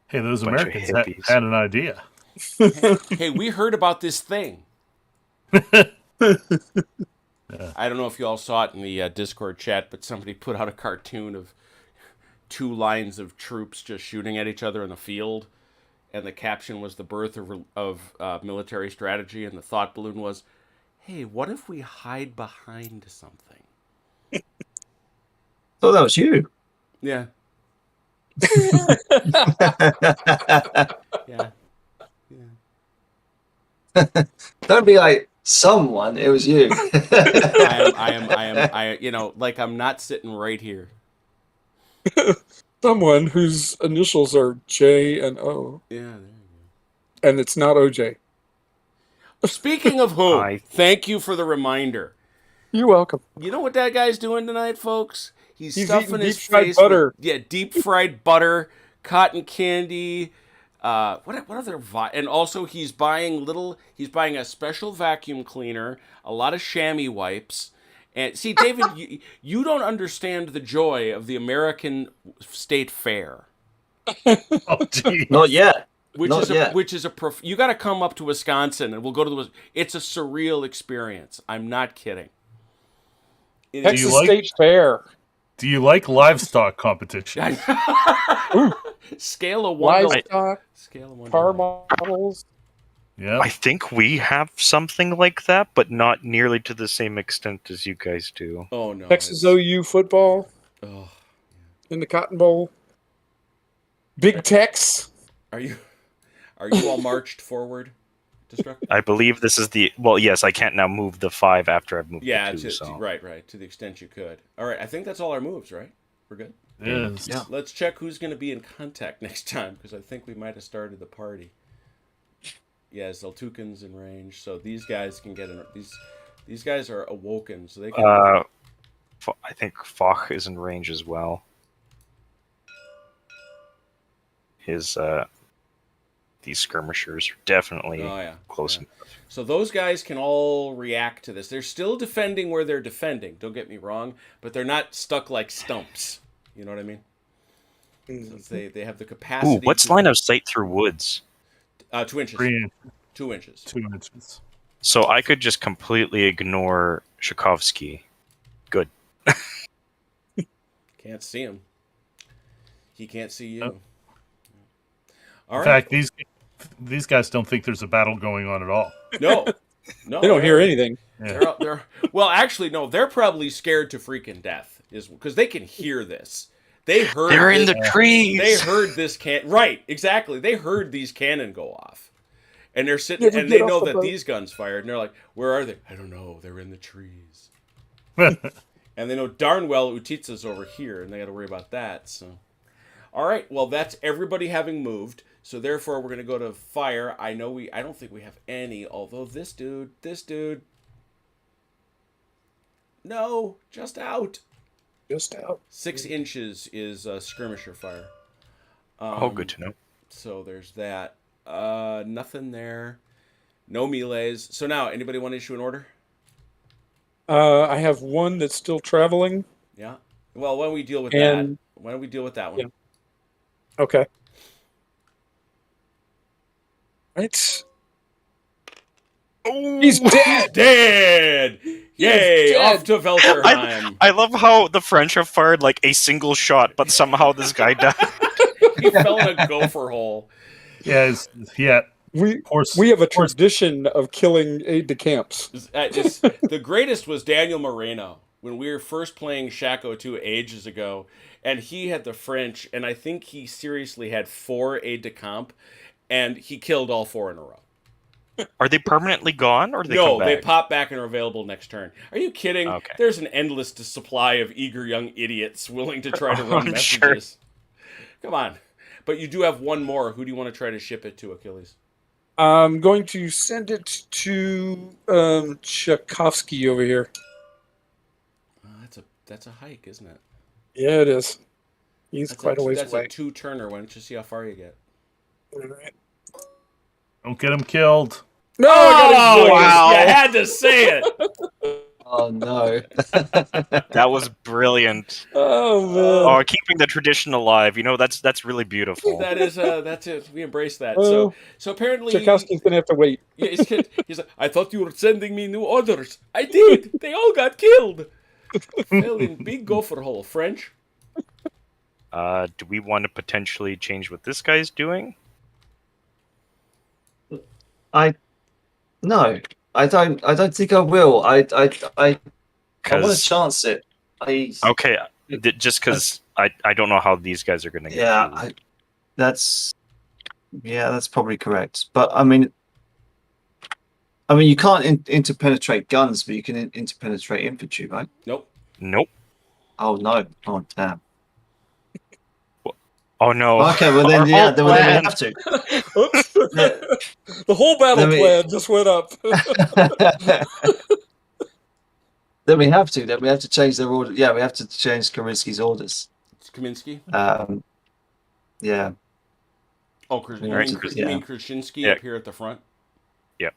Hey, those Bunch of Americans hippies. had an idea. Hey, we heard about this thing. I don't know if you all saw it in the Discord chat, but somebody put out a cartoon of 2 lines of troops just shooting at each other in the field, and the caption was the birth of military strategy, and the thought balloon was, hey, what if we hide behind something? Oh, that was you. Yeah. Yeah. Don't be like someone. It was you. I am, like I'm not sitting right here. Someone whose initials are J and O. Yeah, there you And it's not OJ. go. Speaking of who, thank you for the reminder. You're welcome. You know what that guy's doing tonight, folks? He's stuffing eating his deep-fried face butter. with deep fried butter, cotton candy. What other and also he's buying a special vacuum cleaner, a lot of chamois wipes, And see, David, you don't understand the joy of the American State Fair. Oh, geez. Not yet. Which Not is a, yet. which is a you got to come up to Wisconsin and we'll go to the. It's a surreal experience. I'm not kidding. It Do is- you Texas like- State Fair. Do you like livestock competition? Scale of 1 to Livestock, scale of 1 to car 9. models. Yeah. I think we have something like that, but not nearly to the same extent as you guys do. Oh no, Texas it's- OU football oh. in the Cotton Bowl. Big Tex. Are you all marched forward, Destruct? I believe this is the yes. I can't now move the 5 after I've moved Yeah, the 2. So right. To the extent you could. All right, I think that's all our moves, right? We're good. It is. Yeah. Let's check who's going to be in contact next time because I think we might have started the party. Yeah, Zeltukin's in range, so these guys can get in. These guys are awoken, so they can. I think Foch is in range as well. His these skirmishers are definitely Oh yeah, close. yeah. So those guys can all react to this. They're still defending where they're defending. Don't get me wrong, but they're not stuck like stumps. You know what I mean? So they have the capacity. Ooh, what's line of sight through woods? 2 inches. 3 inches, 2 inches. 2 inches. So I could just completely ignore Shakovsky. Good. Can't see him. He can't see you. Nope. All In right. fact, these guys don't think there's a battle going on at all. No. They don't hear anything. Yeah. Well, actually, no. They're probably scared to freaking death, is because they can hear this. They heard. They're in this- the trees. They heard this right, exactly. They heard these cannon go off, and they're sitting, Never and get they off know the that boat. these guns fired, and they're like, "Where are they? I don't know. They're in the trees." And they know darn well Utitsa's over here, and they got to worry about that. So, all right. Well, that's everybody having moved. So therefore, we're gonna go to fire. I don't think we have any. Although this dude. No, just out. Just out. 6 inches is skirmisher fire. Good to know. So there's that. Nothing there. No melees. So now, anybody want to issue an order? I have one that's still traveling. Yeah. Well, why don't we deal with And- that? Why don't we deal with that one? Yeah. Okay. Right. He's dead. Dead! Yay! dead. Off to Velterheim. I love how the French have fired like a single shot, but somehow this guy died. He fell in a gopher hole. Yeah, horse. We have a horse- tradition of killing aide-de-camps. The greatest was Daniel Moreno when we were first playing Shako 2 ages ago, and he had the French, and I think he seriously had 4 aide-de-camp, and he killed all 4 in a row. Are they permanently gone, or do they No, come back? they pop back and are available next turn. Are you kidding? Okay. There's an endless supply of eager young idiots willing to try to run I'm messages. Come on. But you do have one more. Who do you want to try to ship it to, Achilles? I'm going to send it to Tchaikovsky over here. That's a hike, isn't it? Yeah, it is. He's That's quite a ways that's away. a 2-turner. Why don't you see how far you get? All right. Don't get him killed. No, I got him. wow. You had to say it. Oh no. That was brilliant. Oh man. Oh, keeping the tradition alive. You know, that's really beautiful. That's it. We embrace that. Well, So apparently, Tchaikovsky's gonna have to wait. yeah, he's like, I thought you were sending me new orders. I did. They all got killed. Fell in big gopher hole. French. Do we want to potentially change what this guy's doing? No, I don't think I will. I want to 'Cause- chance it. Okay, just because I don't know how these guys are going to get Yeah, through. that's probably correct. But I mean, you can't interpenetrate guns, but you can interpenetrate infantry, right? Nope. Nope. Oh no! Oh damn! Oh no. Okay, well then, Our yeah, whole then we plan. have to. The whole battle Let me- plan just went up. Then we have to. Then we have to change their order. Yeah, we have to change Kaminsky's orders. It's Kaminsky. Yeah. Oh, you Right, mean yeah. Krasinski Yeah. up here at the front? Yep.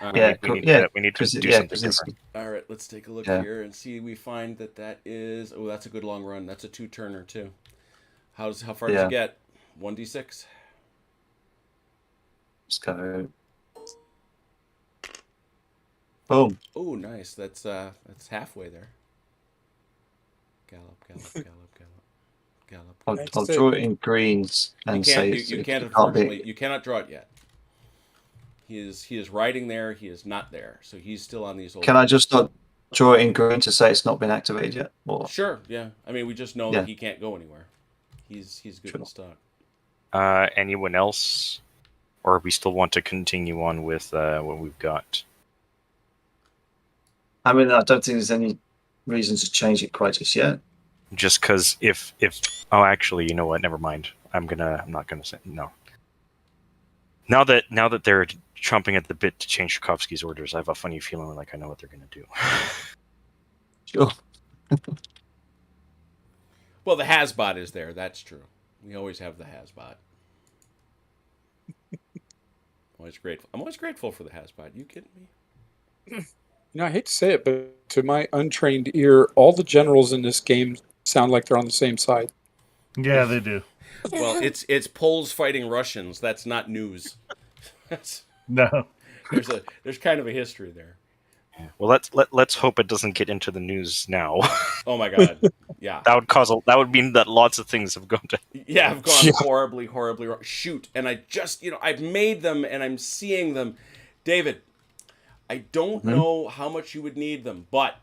Yeah, we need yeah, to, we need to do yeah, something different. All right, let's take a look Yeah. here and see. We find that is. Oh, that's a good long run. That's a 2-turner too. How far does Yeah. it get? 1d6. Let's go. Boom. Oh, nice. That's halfway there. Gallop, gallop, gallop, gallop, gallop. I'll draw it in greens You and can't. say You it can't. can't Unfortunately, be. you cannot draw it yet. He is riding there. He is not there. So he's still on these old. Can I just not draw it in green to say it's not been activated yet? Or Sure. Yeah. I mean, we just know Yeah. that he can't go anywhere. He's good Sure. in stock. Anyone else, or we still want to continue on with what we've got? I mean, I don't think there's any reason to change it quite just yet. Just because if oh, actually, you know what? Never mind. I'm not gonna say no. Now that they're chomping at the bit to change Tchaikovsky's orders, I have a funny feeling like I know what they're gonna do. Sure. Well, the Hasbot is there. That's true. We always have the Hasbot. Always grateful. I'm always grateful for the Hasbot. You kidding me? You know, I hate to say it, but to my untrained ear, all the generals in this game sound like they're on the same side. Yeah, they do. Well, it's Poles fighting Russians. That's not news. No. There's kind of a history there. Well, let's hope it doesn't get into the news now. Oh my God. Yeah. That would mean that lots of things have gone to. Yeah, I've gone Yeah. horribly, horribly wrong. Shoot. And I just, I've made them and I'm seeing them. David, I don't know how much you would need them, but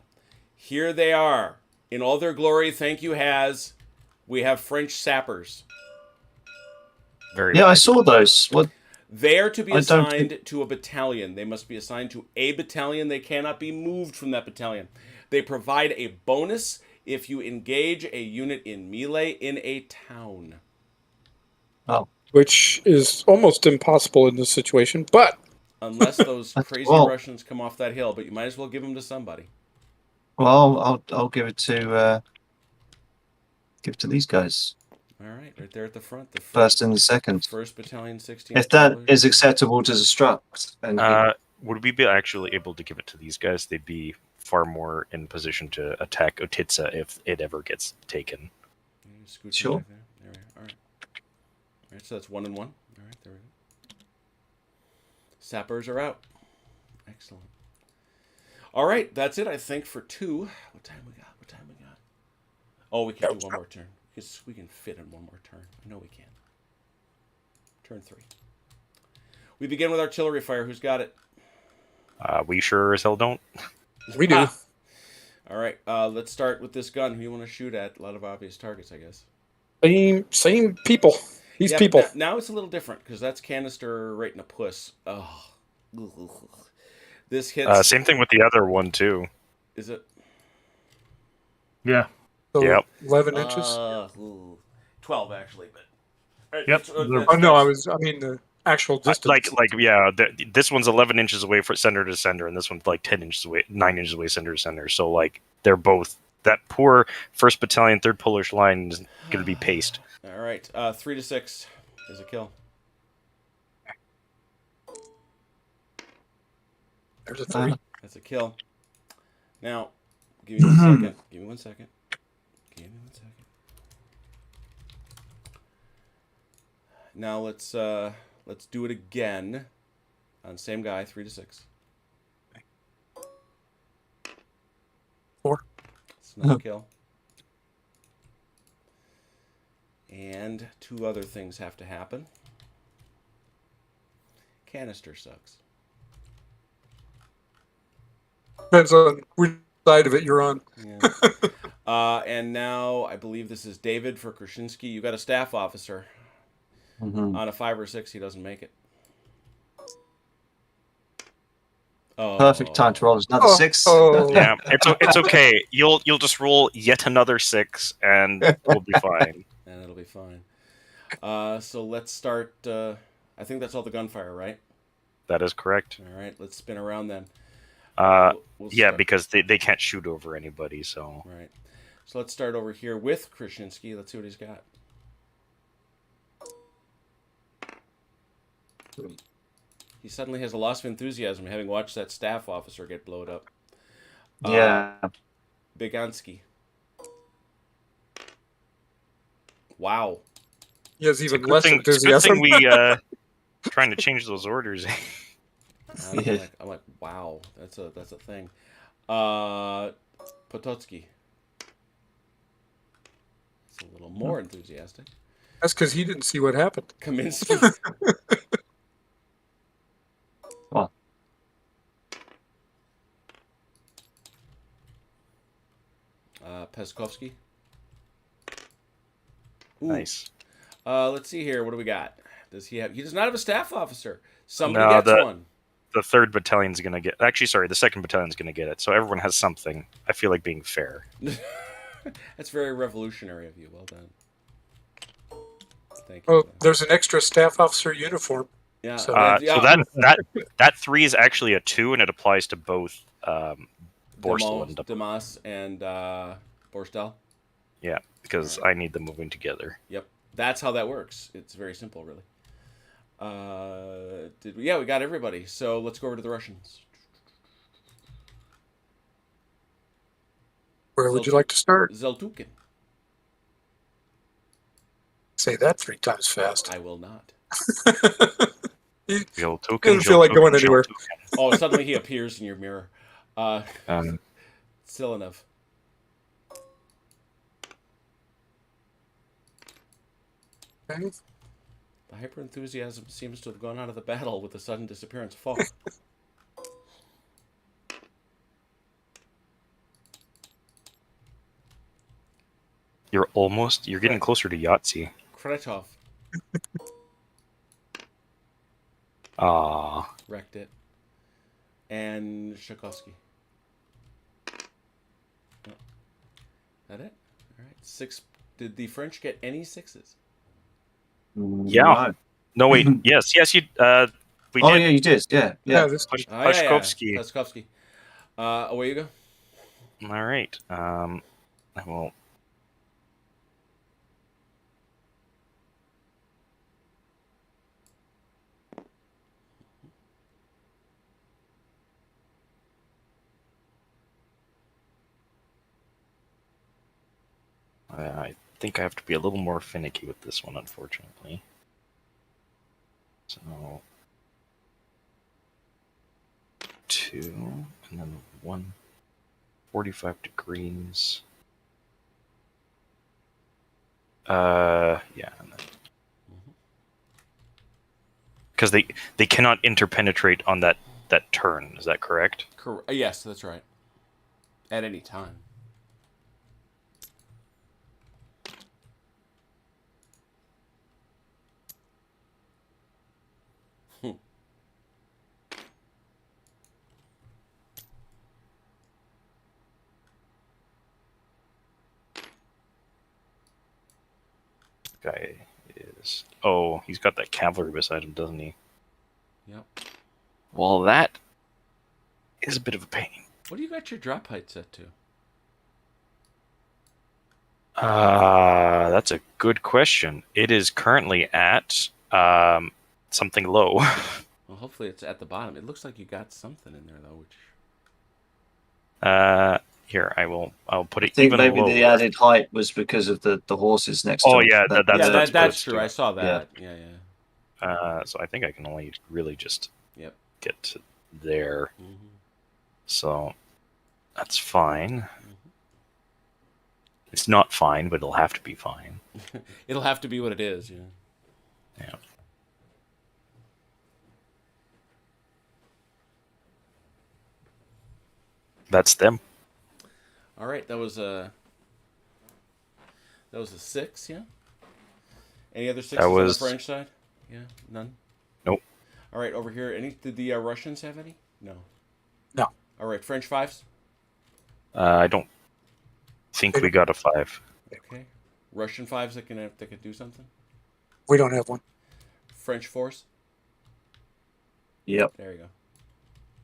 here they are. In all their glory, thank you, Has. We have French Sappers. Very Yeah, I nice. saw those. What? They are to be I don't assigned to a battalion. They must be assigned to a battalion. They cannot be moved from that battalion. They provide a bonus if you engage a unit in melee in a town. Oh, Which is almost impossible in this situation, but Unless those crazy Well- Russians come off that hill, but you might as well give them to somebody. well, I'll give it to these guys. All right, right there at the front. The First and the second. First Battalion, 16th. If that is acceptable to destruct, and Would we be actually able to give it to these guys? They'd be far more in position to attack Utitsa if it ever gets taken. Scoot Sure. back there. There we are. All right. All right, so that's 1 and 1. All right, there we go. Sappers are out. Excellent. All right, that's it, I think, for 2. What time we got? Oh, we can do one more turn. We can fit in one more turn. I know we can. Turn 3. We begin with artillery fire. Who's got it? We sure as hell don't. we do. Ah. All right, let's start with this gun. Who you want to shoot at? A lot of obvious targets, I guess. Same people. These Yeah, people. but now it's a little different because that's canister right in a puss. Oh, this hits. Same thing with the other one too. Is it? Yeah. So Yep. 11 inches. 12 actually, but. All right, Yep. Oh no, I mean the actual distance. This one's 11 inches away from center to center, and this one's like 10 inches away, 9 inches away center to center. So like they're both that poor 1st Battalion, 3rd Polish line is going to be paced. All right, 3 to 6 is a kill. There's a 3. That's a kill. Now, give me 1 second. Give me 1 second. Give me 1 second. Now let's do it again on same guy. 3 to 6. 4. It's another kill. And 2 other things have to happen. Canister sucks. Depends on which side of it you're on. Yeah. And now I believe this is David for Krasinski. You got a staff officer. On a 5 or 6, he doesn't make it. Oh. perfect time to roll another 6. Yeah, it's okay. You'll just roll yet another 6, and we'll be fine. And it'll be fine. So let's start. I think that's all the gunfire, right? That is correct. All right, let's spin around then. We'll Yeah, start- because they can't shoot over anybody, so... Right. So let's start over here with Krasinski. Let's see what he's got. He suddenly has a loss of enthusiasm having watched that staff officer get blowed up. Yeah. Biganski. Wow. He has It's a even good less thing. It's a good enthusiasm. thing we trying to change those orders. Yeah. I'm like, wow, that's a thing. Potocki. It's a little more enthusiastic. That's because he didn't see what happened. Kaminsky. Well, Peskovsky. Ooh. Nice. Let's see here. What do we got? Does he have? He does not have a staff officer. Somebody No, gets one. The 3rd battalion's gonna get. Actually, sorry, the 2nd battalion's gonna get it. So everyone has something. I feel like being fair. That's very revolutionary of you. Well done. Thank you. Oh, there's an extra staff officer uniform. Yeah. So- So that 3 is actually a 2, and it applies to both Borstel and Damas and Borstel. yeah, because I need them moving together. Yep. That's how that works. It's very simple, really. Yeah, we got everybody. So let's go over to the Russians. Where would you like to start? Zeltukin. Say that 3 times fast. I will not. Joltukin, Doesn't feel like going anywhere. Oh, suddenly he appears in your mirror. Silanov. Okay. The hyper-enthusiasm seems to have gone out of the battle with the sudden disappearance of Falk. You're getting closer to Yahtzee. Kretov Ah, wrecked it. And Shakovsky. Oh. That it? All right. 6. Did the French get any 6s? Yeah. No, wait. yes, you. We Oh did. yeah, you did. Yeah, yeah. This Pashkovsky. Peskovsky. Away you go. All right. I will. I think I have to be a little more finicky with this one, unfortunately. So 2, and then 145 degrees. Yeah, and then because they cannot interpenetrate on that turn. Is that correct? Yes, that's right. At any time. Guy is. Oh, he's got that cavalry beside him, doesn't he? Yep. Well, that is a bit of a pain. What do you got your drop height set to? That's a good question. It is currently at something low. Well, hopefully it's at the bottom. It looks like you got something in there though, which. Here I'll put I it think even maybe lower. the added height was because of the horses next to Oh him. yeah, that's That's true. I saw that. Yeah. So I think I can only really just Yep. get to there. Mm-hmm. So that's fine. It's not fine, but it'll have to be fine. It'll have to be what it is. Yeah. Yeah. That's them. All right, that was a 6. Yeah. Any other 6s on the French side? Yeah, none. Nope. All right, over here. Did the Russians have any? No. No. All right, French 5s. I don't think we got a 5. Okay. Russian 5s that can do something. We don't have one. French 4s. Yep. There you go.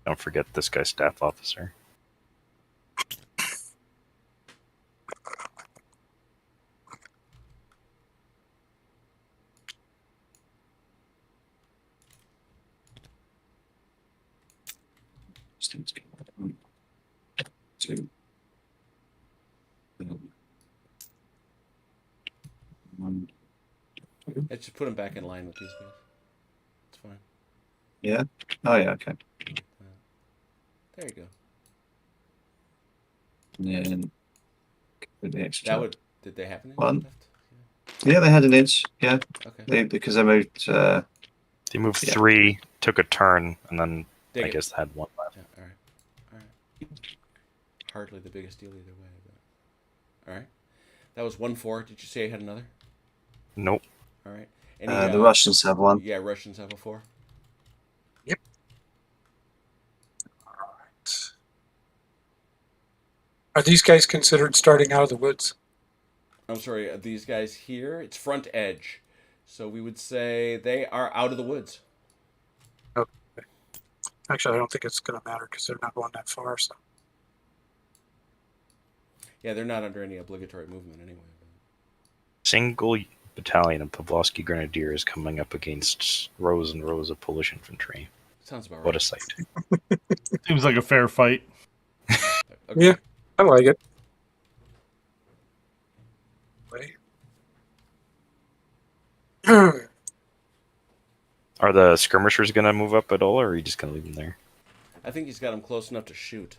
Don't forget this guy's staff officer. Two. One. Let's just put them back in line with these guys. It's fine. Yeah. Oh yeah. Okay. There you go. And then with the extra. That would. Did they have an inch One. left? Yeah, they had an inch. Yeah, Okay. because they moved. They moved Yeah. 3, took a turn, and then Dig I it. guess had 1 left. Yeah, all right. All right. Hardly the biggest deal either way. But... All right. That was 1-4. Did you say you had another? Nope. All right. The Russians have one. Yeah, Russians have a 4. Yep. All right. Are these guys considered starting out of the woods? I'm sorry, these guys here, it's front edge. So we would say they are out of the woods. Okay. Actually, I don't think it's going to matter because they're not going that far. So. Yeah, they're not under any obligatory movement anyway. Single battalion of Pavlovsky Grenadiers coming up against rows and rows of Polish infantry. Sounds about right. What a sight. Seems like a fair fight. Okay. Yeah, I like it. Wait. Are the skirmishers going to move up at all, or are you just going to leave them there? I think he's got them close enough to shoot.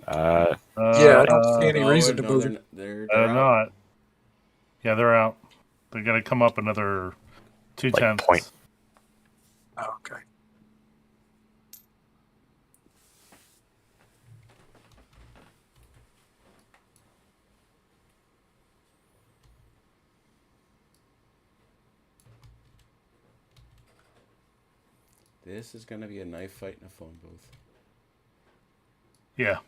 Uh, Yeah, I don't see any reason to move they're, it. they're They're out. not. Yeah, they're out. They're gonna come up another 2 Like tenths. point. Oh, okay. This is going to be a knife fight in a phone booth. Yeah.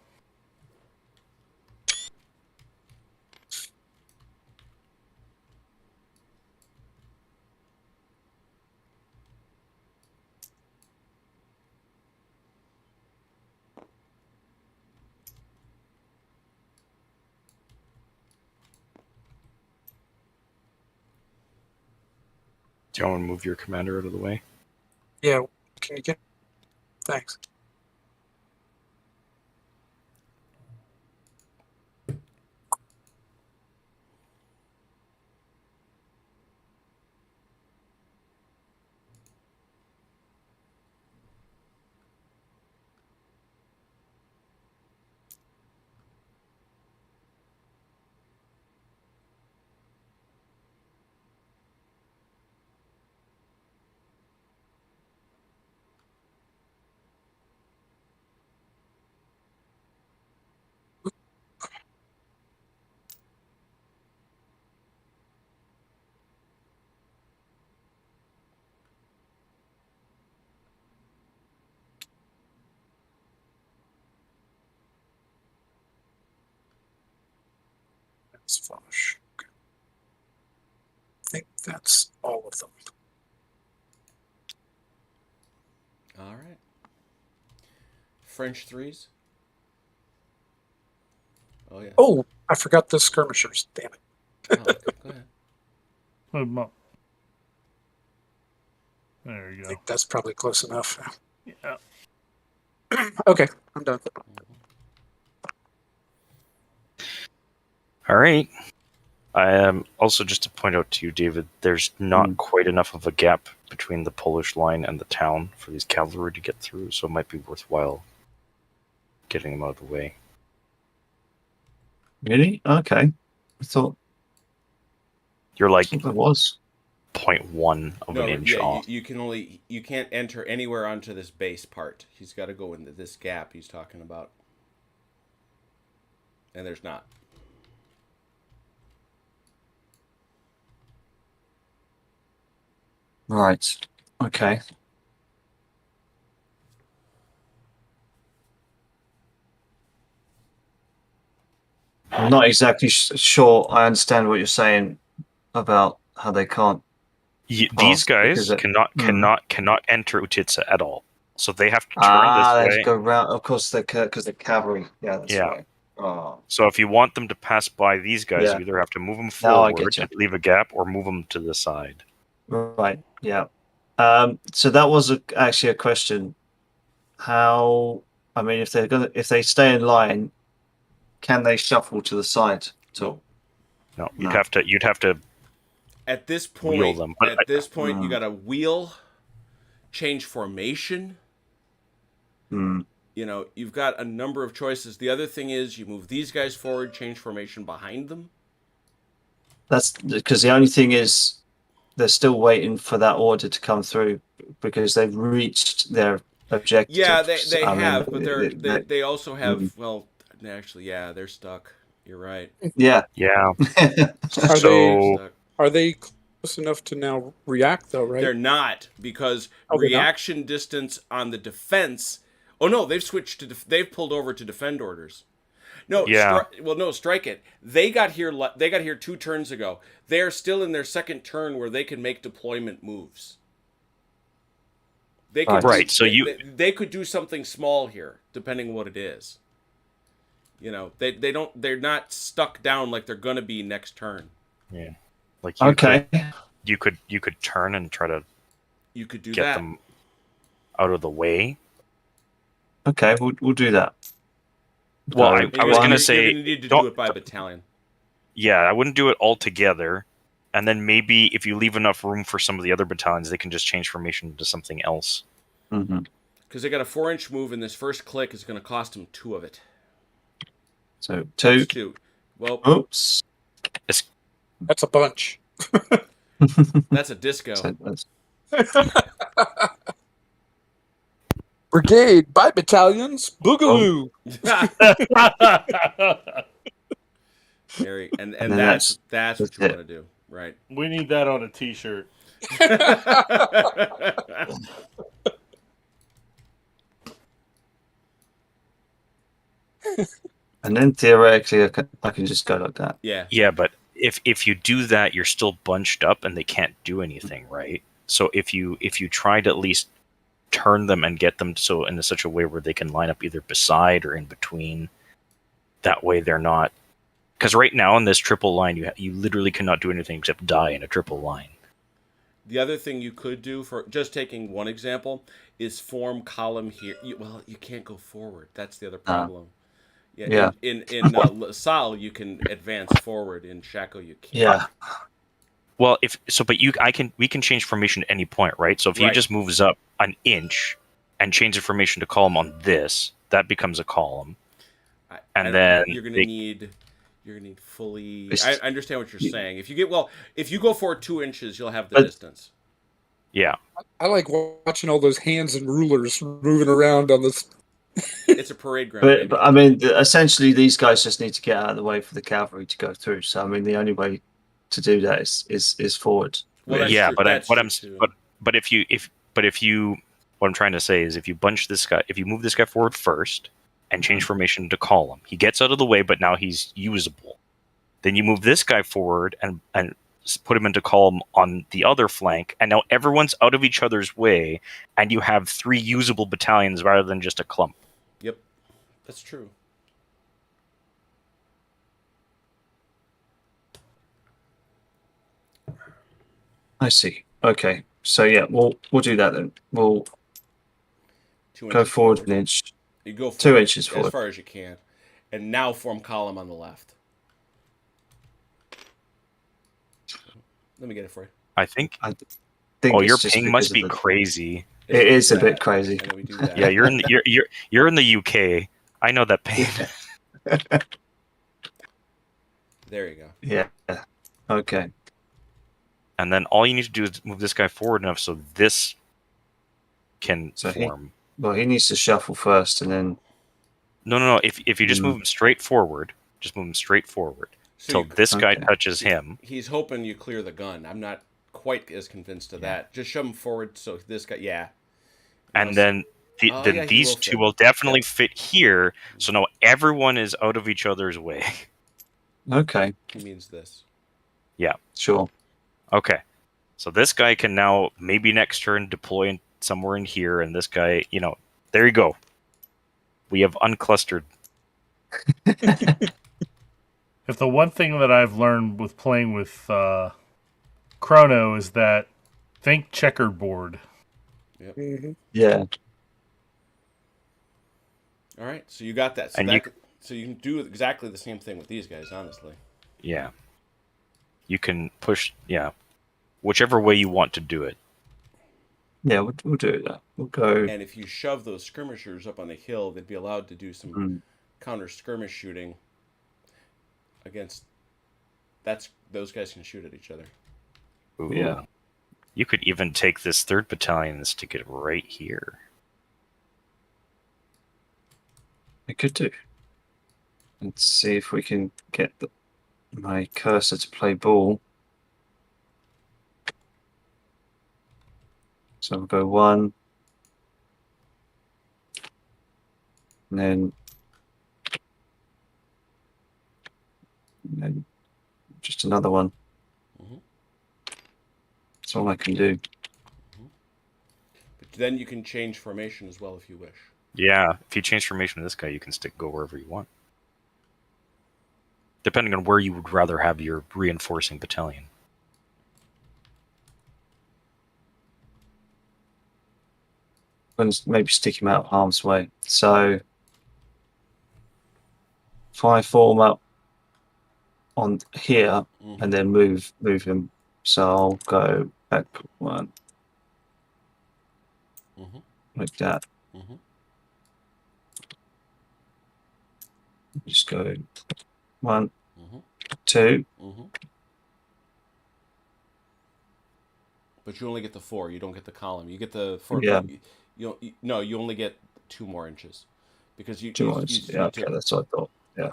Do you want to move your commander out of the way? Yeah, can you get... Thanks. That's flush. Okay. I think that's all of them. All right. French 3s. Oh, yeah. Oh, I forgot the skirmishers. Damn it. Oh, okay. Go ahead. Move 'em up. There you I go. think that's probably close enough. Yeah. Okay, I'm done. All right. I am also just to point out to you, David, there's not quite enough of a gap between the Polish line and the town for these cavalry to get through, so it might be worthwhile getting them out of the way. Really? Okay. I thought You're like it was. 0.1 of No, an inch yeah, off. you can't enter anywhere onto this base part. He's got to go into this gap he's talking about. And there's not. Right. Okay. I'm not exactly sure I understand what you're saying about how they can't. These guys because it- cannot enter Utitsa at all. So they have to turn they this have way. to go round. Of course, because the cavalry. Yeah, that's Yeah. right. Oh, So if you want them to pass by these guys, Yeah. you either have to move them Now I forward get you. and leave a gap, or move them to the side. right. Yeah. So that was actually a question. How I mean, if they stay in line, can they shuffle to the side at all? No, No. you'd have to At this wheel point, them. But you got to wheel, change formation. Hmm. You know, you've got a number of choices. The other thing is you move these guys forward, change formation behind them. That's because the only thing is they're still waiting for that order to come through because they've reached their objective. Yeah, they have, but they also have, well, actually, yeah, they're stuck. You're right. Yeah. yeah. Are So Stuck. Are they close enough to now react, though, right? They're not, because Oh, they're not? reaction distance on the defense. Oh no, they've switched to they've pulled over to defend orders. No, Yeah. strike it. They got here 2 turns ago. They are still in their second turn where they can make deployment moves. They could Right, so they could do something small here, depending on what it is. You know, they're not stuck down like they're gonna be next turn. yeah, like Okay. you could turn and try to You could do get that. them out of the way. Okay, we'll do that. Well, So, I was You're gonna say gonna need to don't- do it by battalion. Yeah, I wouldn't do it all together. And then maybe if you leave enough room for some of the other battalions, they can just change formation to something else. mhm. Because they got a 4-inch move, and this first click is going to cost them 2 of it. So 2. It's 2. Well, Oops. That's a bunch. that's a disco. So that's- Brigade, by battalions, boogaloo. Gary, and then that's what that's you it. want to do, right? We need that on a T-shirt. And then theoretically, I can just go like that. Yeah. Yeah, but if you do that, you're still bunched up and they can't do anything, right? So if you try to at least turn them and get them so in such a way where they can line up either beside or in between, that way they're not. Because right now in this triple line, you literally cannot do anything except die in a triple line. The other thing you could do, for just taking one example, is form column here. You can't go forward. That's the other problem. Yeah. In LaSalle, you can advance forward. In Shako, you can't. Yeah. Well, we can change formation at any point, right? So if he Right. just moves up an inch and change the formation to column on this, that becomes a column. And then you're gonna they- need fully. It's- I understand what you're saying. If you go forward 2 inches, you'll have the But- distance. Yeah. I like watching all those hands and rulers moving around on this. It's a parade ground. baby. But I mean, essentially, these guys just need to get out of the way for the cavalry to go through. So I mean, the only way to do that is forward. Well, that's yeah, true. but That's what true I'm too. but if you what I'm trying to say is if you move this guy forward first and change formation to column, he gets out of the way, but now he's usable. Then you move this guy forward and put him into column on the other flank, and now everyone's out of each other's way, and you have 3 usable battalions rather than just a clump. Yep, that's true. I see. Okay. So yeah, we'll do that then. We'll 2 go inches forward an inch. You go 2 forward inches as forward. far as you can, and now form column on the left. Let me get it for you. I think. I think Oh, it's your just ping because must of be the- crazy. It is a that, bit crazy. and then we do that. Yeah, you're in the UK. I know that pain. There you go. Yeah. Okay. And then all you need to do is move this guy forward enough so this can So he- form. Well, he needs to shuffle first, and then No. If you just move him straight forward, So till you- this guy Okay. touches him. he's hoping you clear the gun. I'm not quite as convinced of that. Just shove him forward so this guy, yeah. And then Oh, yeah, he these will two fit. will definitely fit here. So now everyone is out of each other's way. okay, He means this. sure. Okay. So this guy can now maybe next turn deploy somewhere in here, and this guy, there you go. We have unclustered. If the one thing that I've learned with playing with Chrono is that think checkerboard. Mhm. Yeah. All right, so you got that. So And so you can do exactly the same thing with these guys, honestly. Yeah. You can push, whichever way you want to do it. Yeah, we'll do that. We'll go. And if you shove those skirmishers up on the hill, they'd be allowed to do some Mm. counter skirmish shooting against. Those guys can shoot at each other. Ooh. Yeah. You could even take this 3rd battalion and stick it right here. We could do. Let's see if we can get my cursor to play ball. So we'll go 1. And then just another one. Mhm. That's all I can do. But then you can change formation as well if you wish. Yeah, if you change formation to this guy, you can go wherever you want. Depending on where you would rather have your reinforcing battalion. And maybe stick him out of harm's way. So if I form up on here Mhm. and then move him, so I'll go back 1 Mhm. like that. Mhm. Just go 1, Mhm. 2. Mhm. But you only get the 4. You don't get the column. You get the 4. Yeah. No, you only get 2 more inches because you 2 you, more. you, Yeah, you okay, took. that's what I thought. Yeah.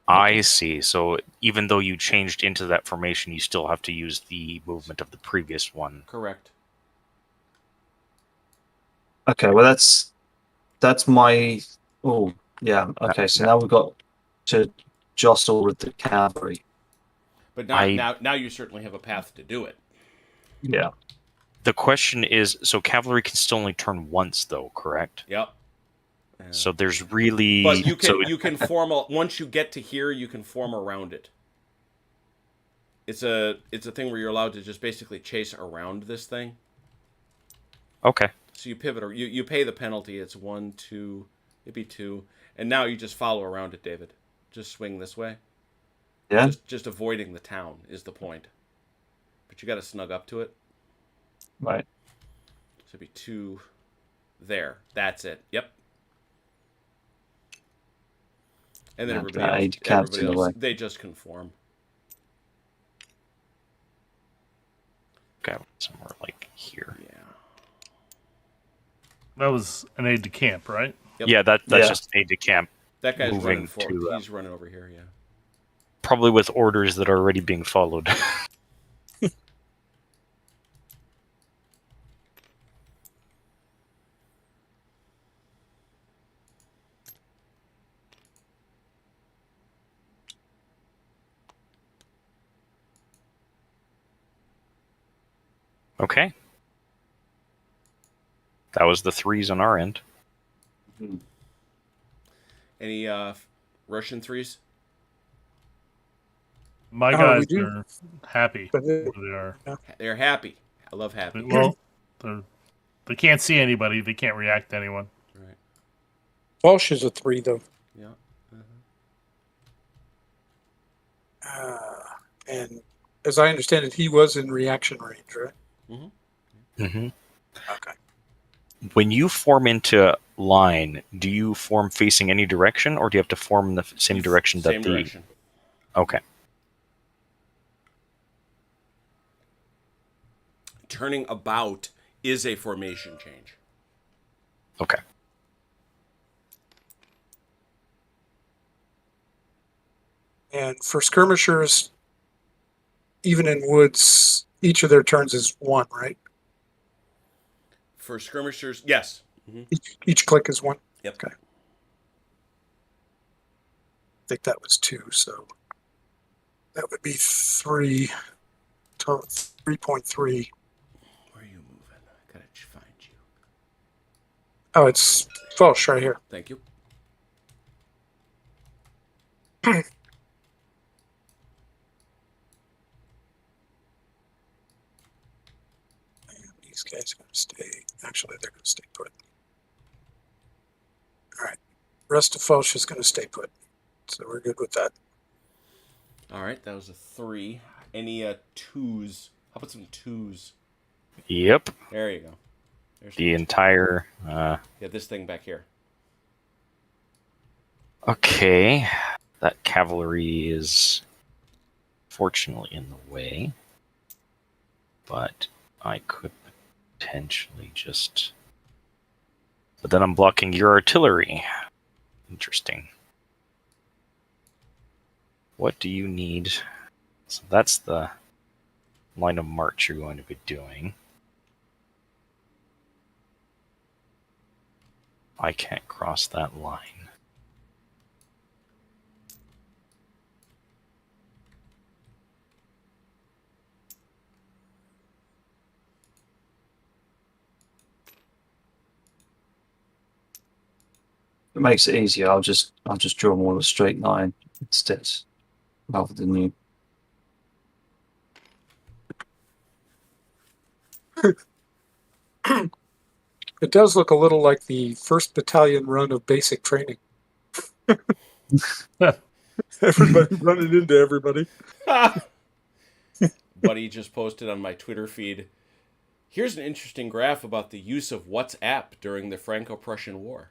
I see. So even though you changed into that formation, you still have to use the movement of the previous one. Correct. Okay, well that's my. Oh, yeah. Okay, so now we've got to jostle with the cavalry. But I- now you certainly have a path to do it. Yeah. The question is, so cavalry can still only turn once, though, correct? Yep. So there's really... But you so can form once you get to here, you can form around it. It's a thing where you're allowed to just basically chase around this thing. Okay. So you pivot or you pay the penalty. It's 1, 2, it'd be 2, and now you just follow around it, David. Just swing this way. Yeah. Just avoiding the town is the point. But you got to snug up to it. Right. So it'd be 2 there. That's it. Yep. And then Yeah, everybody that else, aid camp's in the way. they just conform. Okay, somewhere like here. Yeah. That was an aide de camp, right? Yep. Yeah, that's Yeah. just aid de camp. That guy's moving running forward. to, He's running over here. Yeah. Probably with orders that are already being followed. Okay. That was the 3s on our end. Any Russian 3s? My we guys do. are happy. But Where they are. They're happy. I love happy. Well, they can't see anybody. They can't react to anyone. Right. Walsh is a 3, though. Yeah. And as I understand it, he was in reaction range, right? Mm-hmm. Okay. When you form into line, do you form facing any direction, or do you have to form in the same direction that Same direction. Okay. Turning about is a formation change. Okay. And for skirmishers, even in woods, each of their turns is 1, right? For skirmishers, yes. Each click is 1. Yep. Okay. I think that was 2, so that would be 3. 3.3. Where are you moving? I gotta find you. Oh, it's Walsh right here. Thank you. These guys are going to stay. Actually, they're going to stay put. Rest of Foch is going to stay put. So we're good with that. All right, that was a 3. Any twos? How about some twos? Yep. There you go. There's The entire. yeah, this thing back here. Okay. That cavalry is fortunately in the way. But I could potentially just. But then I'm blocking your artillery. Interesting. What do you need? So that's the line of march you're going to be doing. I can't cross that line. It makes it easier. I'll just draw them all a straight line instead, rather than you. It does look a little like the 1st Battalion run of basic training. Everybody running into everybody. Buddy just posted on my Twitter feed. Here's an interesting graph about the use of WhatsApp during the Franco-Prussian War.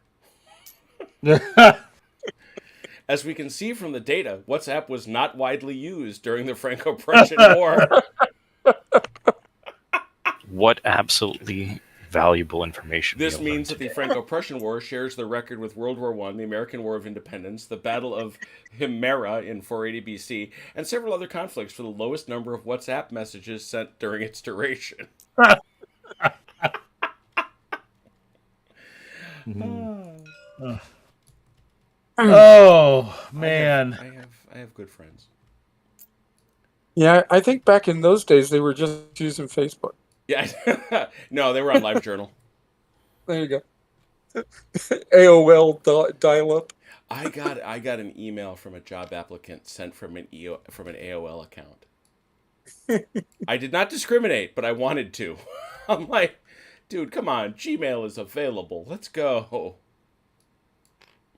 As we can see from the data, WhatsApp was not widely used during the Franco-Prussian War. What absolutely valuable information. This means that the Franco-Prussian War shares the record with World War I, the American War of Independence, the Battle of Himera in 480 BC, and several other conflicts for the lowest number of WhatsApp messages sent during its duration. Oh man. I have good friends. Yeah, I think back in those days they were just using Facebook. Yeah, no, they were on LiveJournal. There you go. AOL dial-up. I got an email from a job applicant sent from an AOL account. I did not discriminate, but I wanted to. I'm like, dude, come on, Gmail is available. Let's go.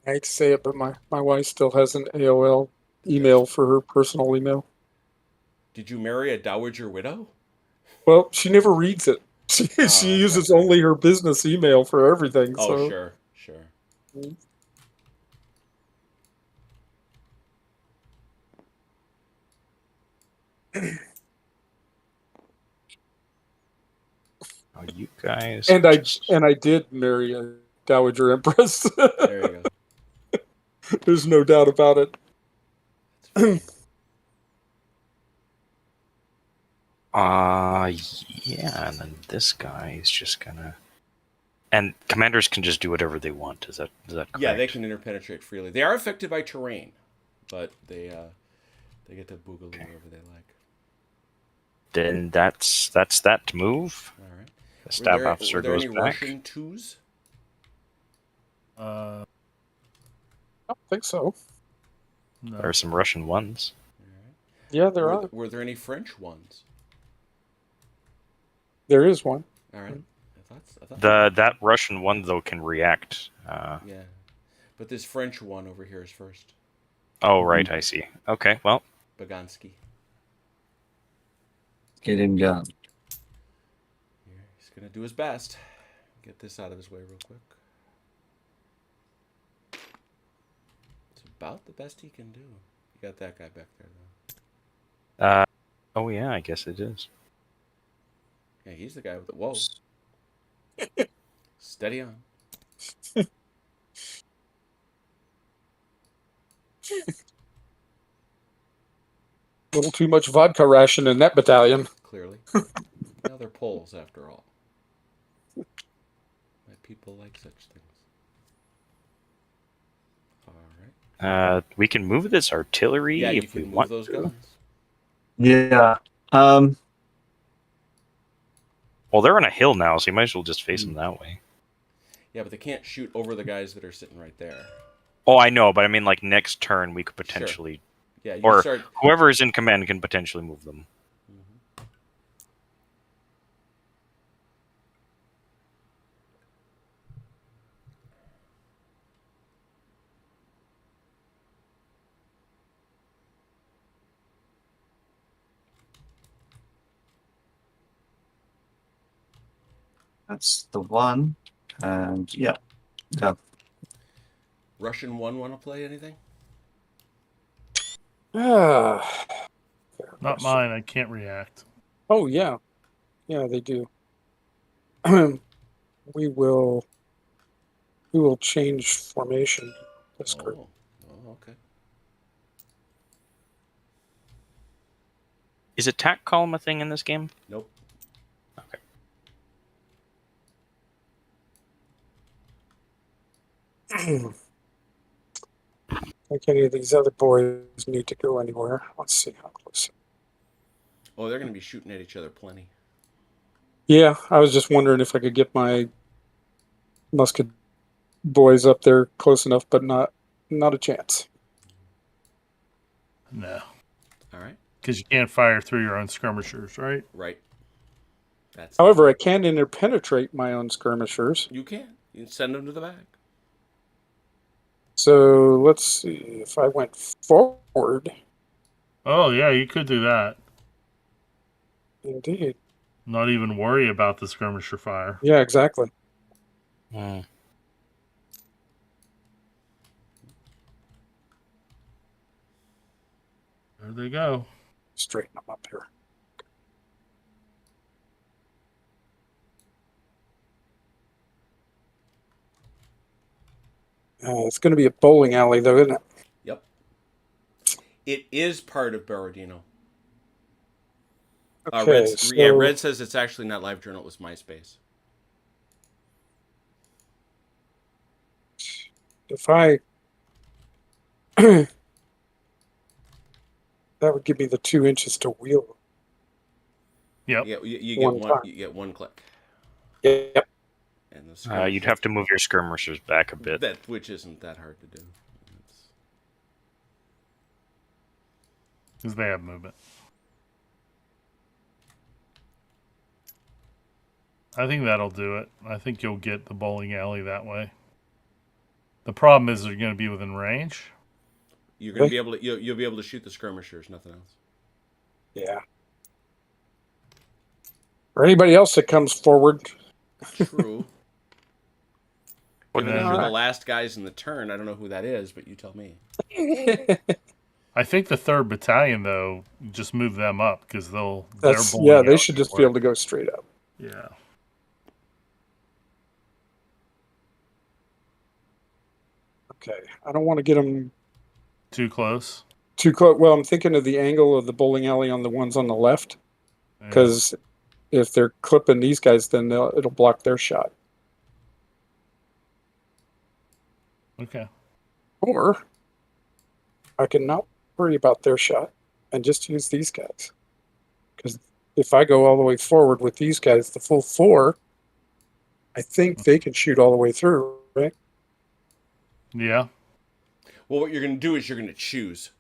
I hate to say it, but my wife still has an AOL email for her personal email. Did you marry a dowager widow? Well, she never reads it. She uses only her business email for everything. Oh, so. sure. Oh, you guys. And I did marry a dowager empress. There you go. There's no doubt about it. Yeah, and then this guy is just gonna. And commanders can just do whatever they want. Is that correct? Yeah, they can interpenetrate freely. They are affected by terrain, but they get to boogaloo wherever they like. Then that's that move. All right. The staff officer were there goes any back. Russian twos? I don't think so. No. There are some Russian ones. Yeah, there are. Were there any French ones? There is one. All right. I thought That Russian one though can react. Yeah, but this French one over here is first. Oh right, I see. Okay, well. Bagansky. Get him going. Yeah, he's gonna do his best. Get this out of his way real quick. It's about the best he can do. You got that guy back there though. Oh yeah, I guess it is. Yeah, he's the guy with the whoa. Steady on. A little too much vodka ration in that battalion. Clearly. Now they're Poles after all. My people like such things. All right. We can move this artillery Yeah, you if we can move want those to. guns. Yeah. Well, they're on a hill now, so you might as well just face them that way. Yeah, but they can't shoot over the guys that are sitting right there. Oh, I know, but I mean, like next turn, we could potentially, Yeah, you or start. whoever is in command can potentially move them. That's the one. And yeah. Russian 1 want to play anything? Ah, Not mine. I can't react. oh yeah, yeah, they do. we will change formation. This group. Oh, okay. Is attack column a thing in this game? Nope. Okay. I think any of these other boys need to go anywhere. Let's see how close. Oh, they're going to be shooting at each other plenty. Yeah, I was just wondering if I could get my musket boys up there close enough, but not a chance. No, All right. because you can't fire through your own skirmishers, right? Right. That's. However, I can interpenetrate my own skirmishers. You can. You can send them to the back. So let's see if I went forward. Oh yeah, you could do that. Indeed. Not even worry about the skirmisher fire. Yeah, exactly. Hmm. There they go. Straighten them up here. It's going to be a bowling alley, though, isn't it? Yep. It is part of Borodino. Okay, Red says it's actually not LiveJournal, it was MySpace. if I that would give me the 2 inches to wheel. Yep. You One get time. you get one click. Yep. And the You'd have to move your skirmishers back a bit. which isn't that hard to do. Because they have movement. I think that'll do it. I think you'll get the bowling alley that way. The problem is they're going to be within range. You're going to be able to you'll be able to shoot the skirmishers, nothing else. Yeah. Or anybody else that comes forward. True. What Given that then? you're the last guys in the turn, I don't know who that is, but you tell me. I think the 3rd Battalion, though, just move them up because They should just be able to go straight up. Yeah. Okay. I don't want to get them Too close. too close. Well, I'm thinking of the angle of the bowling alley on the ones on the left. Yeah. Because if they're clipping these guys, then it'll block their shot. Okay. Or I can not worry about their shot and just use these guys. Because if I go all the way forward with these guys, the full 4, I think they can shoot all the way through, right? Yeah. Well, what you're going to do is you're going to choose.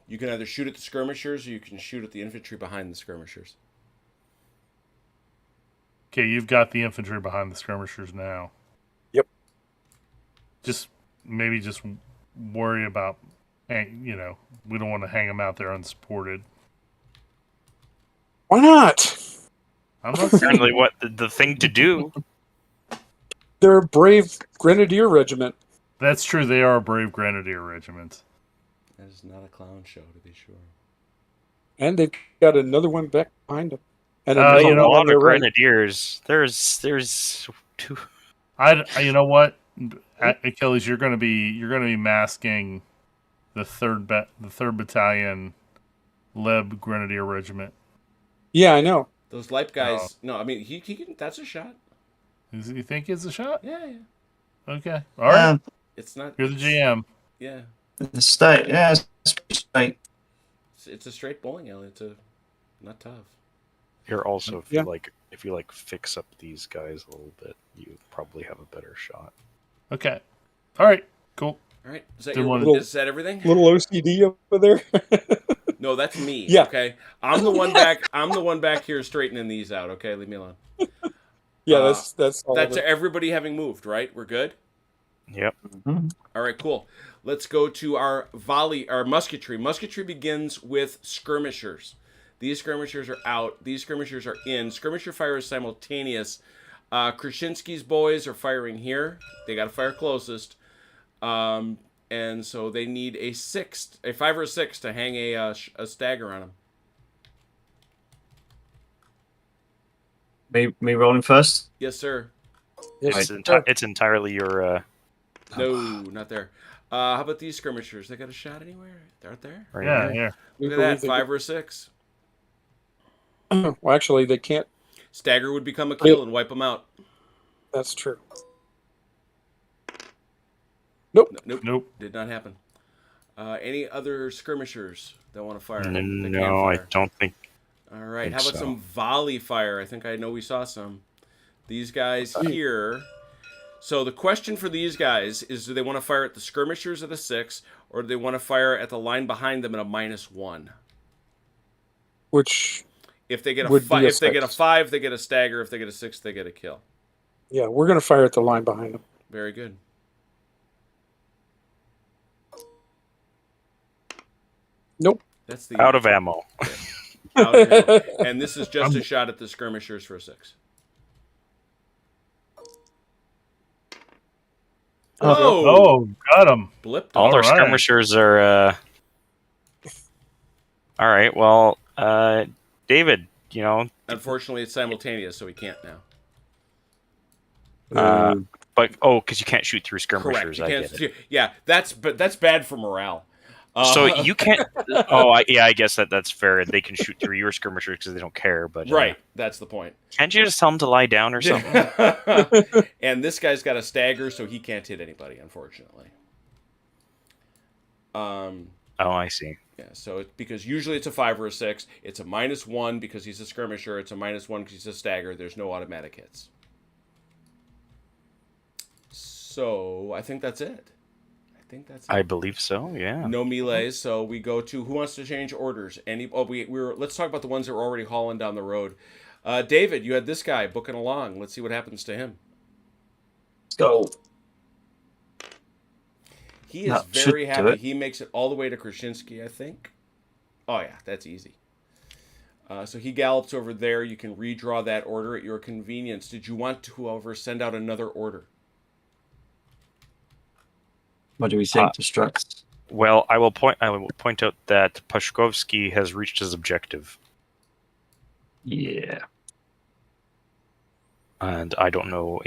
You can either shoot at the skirmishers or you can shoot at the infantry behind the skirmishers. Okay, you've got the infantry behind the skirmishers now. Yep. Just worry about, we don't want to hang them out there unsupported. Why not? I'm not saying Apparently, what the thing to do. They're a brave grenadier regiment. that's true. They are a brave grenadier regiment. That is not a clown show, to be sure. And they've got another one back behind them. And Uh, another you A know, one lot on their of right. grenadiers. There's two. You know what, Achilles, you're going to be masking the third battalion Leb Grenadier Regiment. Yeah, I know. Those Leip guys, no, I mean, he can, that's a shot. You think it's a shot? Yeah. Okay. All right. It's not. You're the GM. Yeah. The state, yeah, it's pretty straight. It's a straight bowling alley. It's not tough. Here also, if Yeah. you fix up these guys a little bit, you probably have a better shot. Okay. All right. Cool. All right. Is that, Did one- is that everything? Little OCD over there. No, that's me. Yeah. Okay. I'm the one back here straightening these out. Okay. Leave me alone. Yeah, that's all. That's of it. everybody having moved, right? We're good. Yep. All right, cool. Let's go to our musketry. Musketry begins with skirmishers. These skirmishers are out. These skirmishers are in. Skirmisher fire is simultaneous. Krasinski's boys are firing here. They got to fire closest. And so they need a 5 or a 6 to hang a stagger on them. Me rolling first. Yes, sir. Yes, It's entirely your. No, not there. How about these skirmishers? They got a shot anywhere? They're out there. Right Yeah, here. here. we Look at that, believe 5 or a 6. Well, actually, they can't. Stagger would become a kill and wipe them out. That's true. Nope. Nope. Did not happen. Any other skirmishers that want to fire? That can No, I fire? don't think. All right. think How about so. some volley fire? I think I know we saw some. These guys here. So the question for these guys is: do they want to fire at the skirmishers at a 6, or do they want to fire at the line behind them at a -1? Which, If they get a Would be a if they get a 6. 5, they get a stagger. If they get a 6, they get a kill. yeah, we're going to fire at the line behind them. Very good. Nope. That's the Out of ammo. out of ammo. And this is just a shot at the skirmishers for a 6. Oh, got him. Blipped. All our right. skirmishers are. All right. Well, David, Unfortunately, it's simultaneous, so we can't now. but because you can't shoot through skirmishers, Correct. You I can't get it. Yeah, that's bad for morale. So you can't. I guess that's fair. They can shoot through your skirmishers because they don't care. But Right, that's the point. can't you just tell them to lie down or something? And this guy's got a stagger, so he can't hit anybody, unfortunately. Oh, I see. Yeah, so because usually it's a 5 or a 6. It's a -1 because he's a skirmisher. It's a -1 because he's a stagger. There's no automatic hits. So I think that's it. I believe so. Yeah. No melees, so we go to who wants to change orders. Let's talk about the ones that were already hauling down the road. David, you had this guy booking along. Let's see what happens to him. Let's go. He is That very should do happy. it. He makes it all the way to Krasinski, I think. Oh yeah, that's easy. So he gallops over there. You can redraw that order at your convenience. Did you want to, however, send out another order? What do we think, Distracts? Well, I will point out that Pashkovsky has reached his objective, Yeah. and I don't know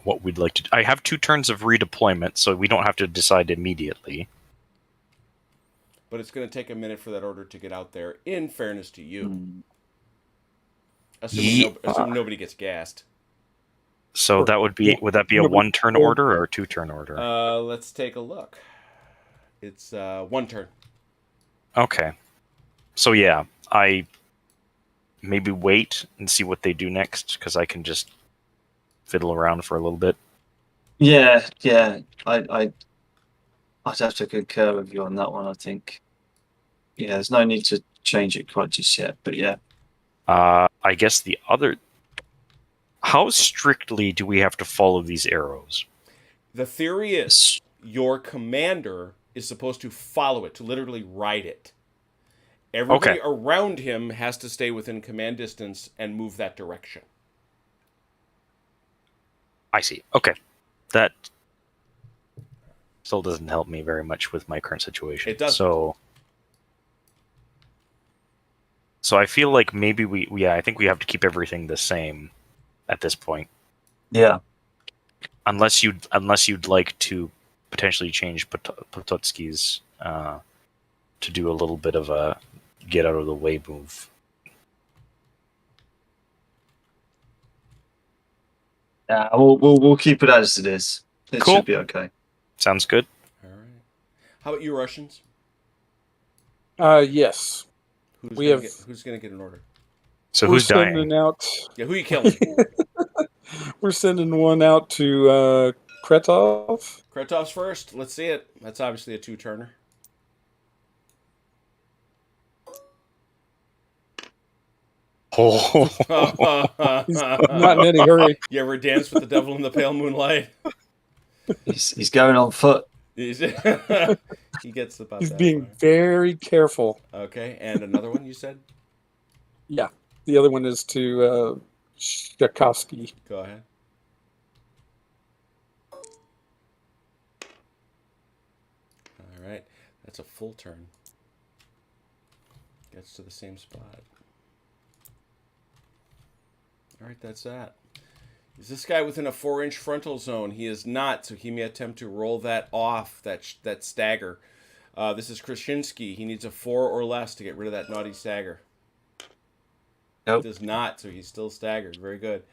what we'd like to do. I have 2 turns of redeployment, so we don't have to decide immediately. But it's going to take a minute for that order to get out there, in fairness to you. Assuming nobody gets gassed. So would that be a 1-turn order or a 2-turn order? Let's take a look. It's 1 turn. Okay. So yeah, I maybe wait and see what they do next, because I can just fiddle around for a little bit. Yeah. I'd have to concur with you on that one, I think. Yeah, there's no need to change it quite just yet, but yeah. I guess how strictly do we have to follow these arrows? The theory is your commander is supposed to follow it, to literally ride it. Everybody around him has to stay within command distance and move that direction. I see. Okay. That still doesn't help me very much with my current situation. It doesn't. So I feel like maybe I think we have to keep everything the same at this point. Yeah. Unless you'd like to potentially change Pototsky's to do a little bit of a get out of the way move. Yeah, we'll keep it as it is. It Cool. should be okay. Sounds good. All right. How about you, Russians? Yes. Who's going to get an order? So We're who's dying? sending out. Yeah, who are you killing? We're sending one out to Kretov. Kretov's first. Let's see it. That's obviously a 2-turner. Oh, He's not in any hurry. You ever dance with the devil in the pale moonlight? He's going on foot. He's He gets about He's that being far. very careful. Okay, and another one you said? Yeah. The other one is to Shakowski. Go ahead. All right, that's a full turn. Gets to the same spot. All right, that's that. Is this guy within a 4-inch frontal zone? He is not, so he may attempt to roll that off, that stagger. This is Krasinski. He needs a 4 or less to get rid of that naughty stagger. Nope. Does not, so he's still staggered. Very good.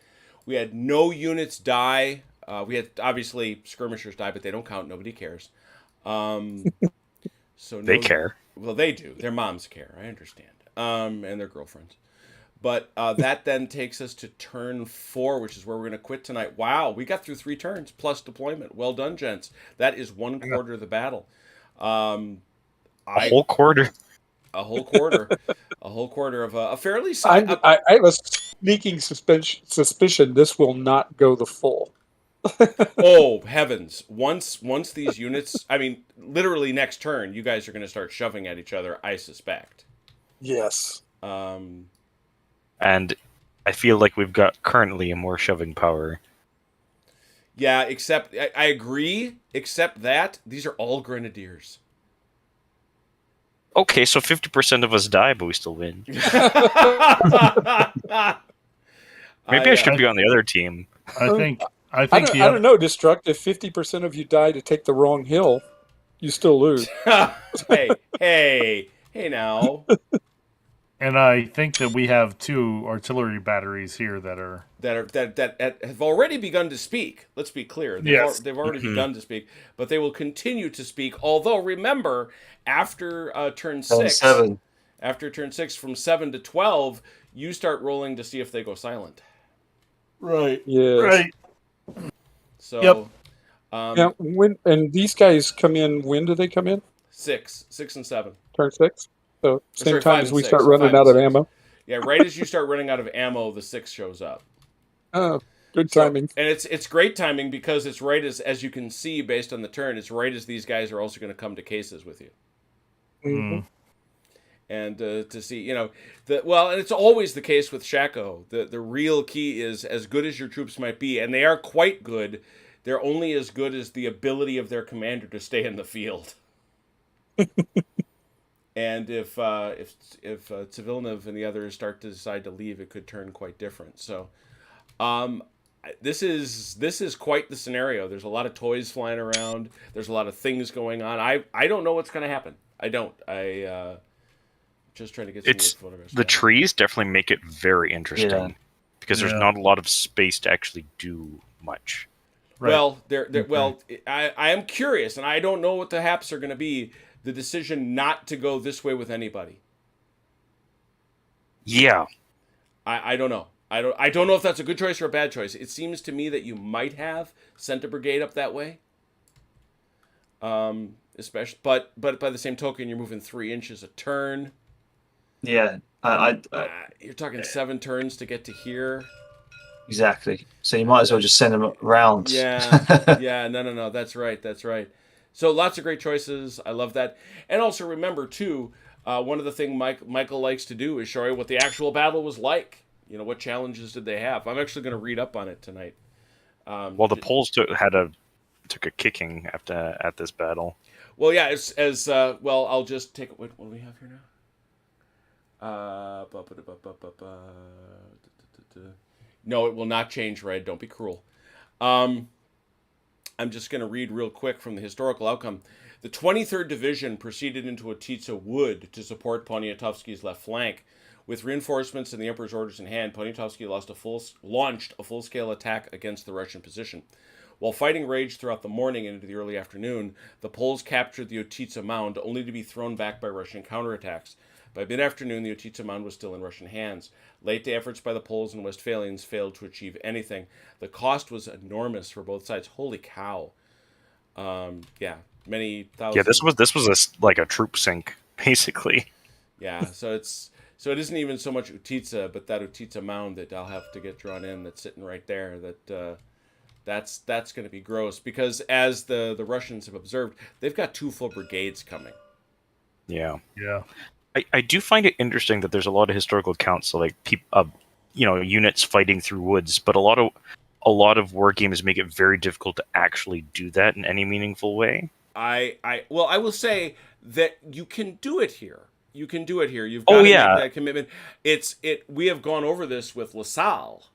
We had no units die. We had, obviously, skirmishers die, but they don't count. Nobody cares. So They care. Well, they do. Their moms care. I understand. And their girlfriends. But that then takes us to turn 4, which is where we're going to quit tonight. Wow, we got through 3 turns plus deployment. Well done, gents. That is 1/4 of the battle. A whole quarter. A whole quarter. A whole quarter of a fairly... I have a sneaking suspicion this will not go the full. Oh, heavens. Once these units... I mean, literally next turn, you guys are going to start shoving at each other, I suspect. Yes. And I feel like we've got currently a more shoving power. Yeah, except... I agree, except that these are all grenadiers. Okay, so 50% of us die, but we still win. Maybe I should be on the other team. I think I don't know, Destruct. If 50% of you die to take the wrong hill, you still lose. hey now. And I think that we have 2 artillery batteries here that have already begun to speak. Let's be clear. They've already begun to speak, but they will continue to speak. Although, remember, after turn 6, from 7 to 12, you start rolling to see if they go silent. Right. Yes. Right. So, Yep. And these guys come in. When do they come in? 6 and 7. Turn 6. So same sorry, time 5 as and we 6, start so running 5 out and of 6. ammo. Yeah, right as you start running out of ammo, the 6 shows up. Oh, good timing. And it's great timing because it's right as you can see based on the turn. It's right as these guys are also going to come to cases with you. Mm-hmm. And to see, and it's always the case with Shako. The real key is, as good as your troops might be, and they are quite good, they're only as good as the ability of their commander to stay in the field. And if Tsivilnev and the others start to decide to leave, it could turn quite different. So, this is quite the scenario. There's a lot of toys flying around. There's a lot of things going on. I don't know what's going to happen. I don't. Just trying to get some good photographs. The trees definitely make it very interesting because there's not a lot of space to actually do much. Right. Well, I am curious, and I don't know what the haps are going to be. The decision not to go this way with anybody. Yeah, I don't know. I don't know if that's a good choice or a bad choice. It seems to me that you might have sent a brigade up that way. Especially, but by the same token, you're moving 3 inches a turn. Yeah, you're talking 7 turns to get to here. Exactly. So you might as well just send them around. Yeah. No. That's right. So lots of great choices. I love that. And also remember too, one of the things Michael likes to do is show you what the actual battle was like. What challenges did they have? I'm actually going to read up on it tonight. Well, the Poles took a kicking at this battle. Well, yeah. I'll just take. What do we have here now? No, it will not change, Red. Don't be cruel. I'm just going to read real quick from the historical outcome. The 23rd Division proceeded into Utitsa Wood to support Poniatowski's left flank. With reinforcements and the Emperor's orders in hand, Poniatowski launched a full-scale attack against the Russian position. While fighting raged throughout the morning and into the early afternoon, the Poles captured the Utitsa mound, only to be thrown back by Russian counterattacks. By mid-afternoon, the Utitsa mound was still in Russian hands. Late-day efforts by the Poles and Westphalians failed to achieve anything. The cost was enormous for both sides. Holy cow! Many thousands. Yeah, this was like a troop sink, basically. Yeah, so it isn't even so much Utitsa, but that Utitsa mound that I'll have to get drawn in. That's sitting right there. That That's going to be gross because as the Russians have observed, they've got 2 full brigades coming. Yeah. Yeah. I do find it interesting that there's a lot of historical accounts, so like units fighting through woods, but a lot of war games make it very difficult to actually do that in any meaningful way. I will say that you can do it here. You can do it here. You've Oh, got to yeah. make that commitment. We have gone over this with LaSalle,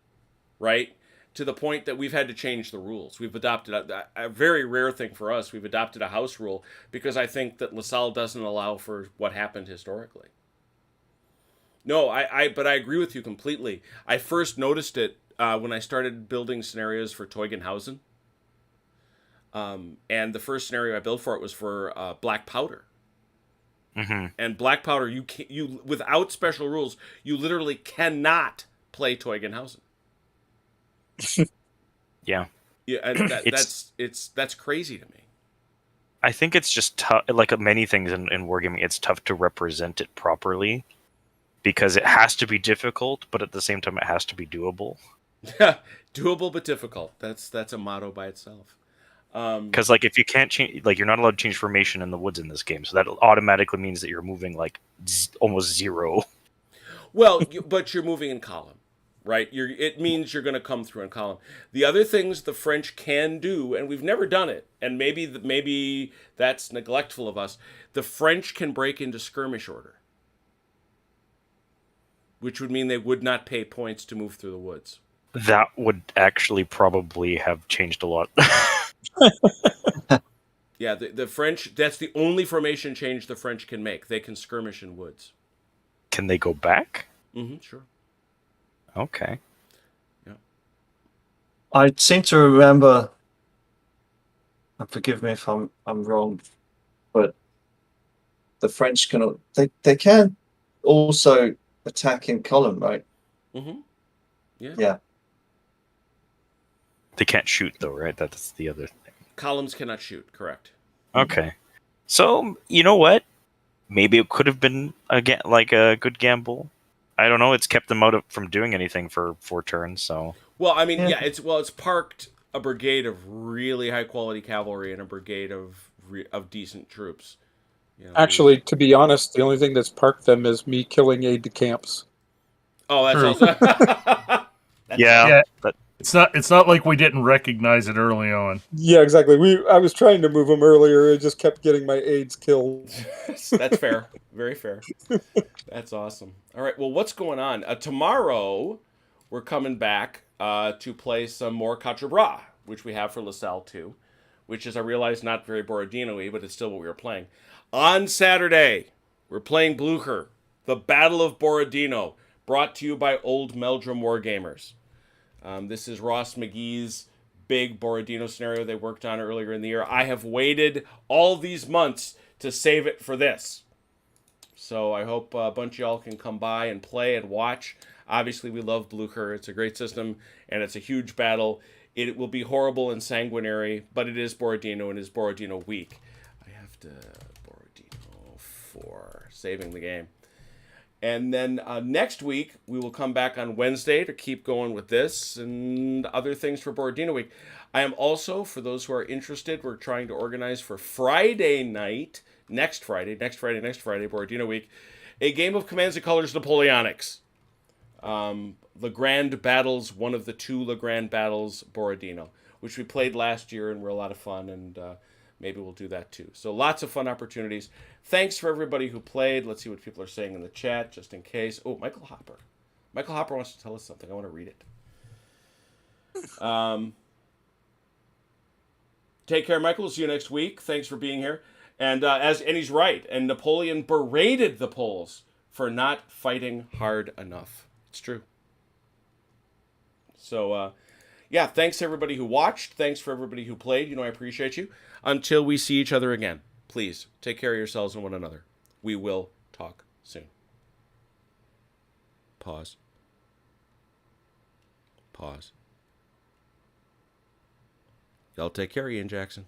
right? To the point that we've had to change the rules. We've adopted a very rare thing for us. We've adopted a house rule because I think that LaSalle doesn't allow for what happened historically. No, but I agree with you completely. I first noticed it when I started building scenarios for Teugenhausen. And the first scenario I built for it was for black powder. Mm-hmm. And black powder, you without special rules, you literally cannot play Teugenhausen. Yeah. Yeah, and that's crazy to me. I think it's just tough. Like many things in wargaming, it's tough to represent it properly because it has to be difficult, but at the same time, it has to be doable. Doable but difficult. That's a motto by itself. Because like if you can't change, like you're not allowed to change formation in the woods in this game, so that automatically means that you're moving like almost zero. Well, but you're moving in column, right? It means you're going to come through in column. The other things the French can do, and we've never done it, and maybe that's neglectful of us. The French can break into skirmish order, which would mean they would not pay points to move through the woods. That would actually probably have changed a lot. Yeah, the French, that's the only formation change the French can make. They can skirmish in woods. Can they go back? Mm-hmm, sure. Okay. Yeah. I seem to remember, and forgive me if I'm wrong, but the French they can also attack in column, right? Mm-hmm. Yeah. Yeah. They can't shoot though, right? That's the other thing. Columns cannot shoot, correct. Okay. So, you know what? Maybe it could have been a good gamble. I don't know. It's kept them from doing anything for 4 turns, so. Well, I mean, yeah, it's parked a brigade of really high quality cavalry and a brigade of decent troops. You know, Actually, to be honest, the only thing that's parked them is me killing aide-de-camps. Oh, that's True. also. Yeah. It's not like we didn't recognize it early on. Yeah, exactly. I was trying to move them earlier. I just kept getting my aides killed. That's fair. Very fair. That's awesome. All right. Well, what's going on? Tomorrow, we're coming back to play some more Quatre Bras, which we have for LaSalle 2, which is, I realize, not very Borodino-y, but it's still what we were playing. On Saturday, we're playing Blucher, the Battle of Borodino, brought to you by Old Meldrum Wargamers. This is Ross McGee's big Borodino scenario they worked on earlier in the year. I have waited all these months to save it for this. So I hope a bunch of y'all can come by and play and watch. Obviously, we love Blucher. It's a great system, and it's a huge battle. It will be horrible and sanguinary, but it is Borodino, and it is Borodino week. I have to Borodino for saving the game. And then next week, we will come back on Wednesday to keep going with this and other things for Borodino Week. I am also, for those who are interested, we're trying to organize for Friday night, next Friday, Borodino Week, a game of Commands and Colors Napoleonics. Legrand Battles, one of the 2 Legrand Battles Borodino, which we played last year and were a lot of fun, and maybe we'll do that too. So lots of fun opportunities. Thanks for everybody who played. Let's see what people are saying in the chat, just in case. Oh, Michael Hopper. Michael Hopper wants to tell us something. I want to read it. Take care, Michael. We'll see you next week. Thanks for being here. And he's right. And Napoleon berated the Poles for not fighting hard enough. It's true. So, yeah, thanks to everybody who watched. Thanks for everybody who played. You know, I appreciate you. Until we see each other again, please take care of yourselves and one another. We will talk soon. Pause. Y'all take care, Ian Jackson.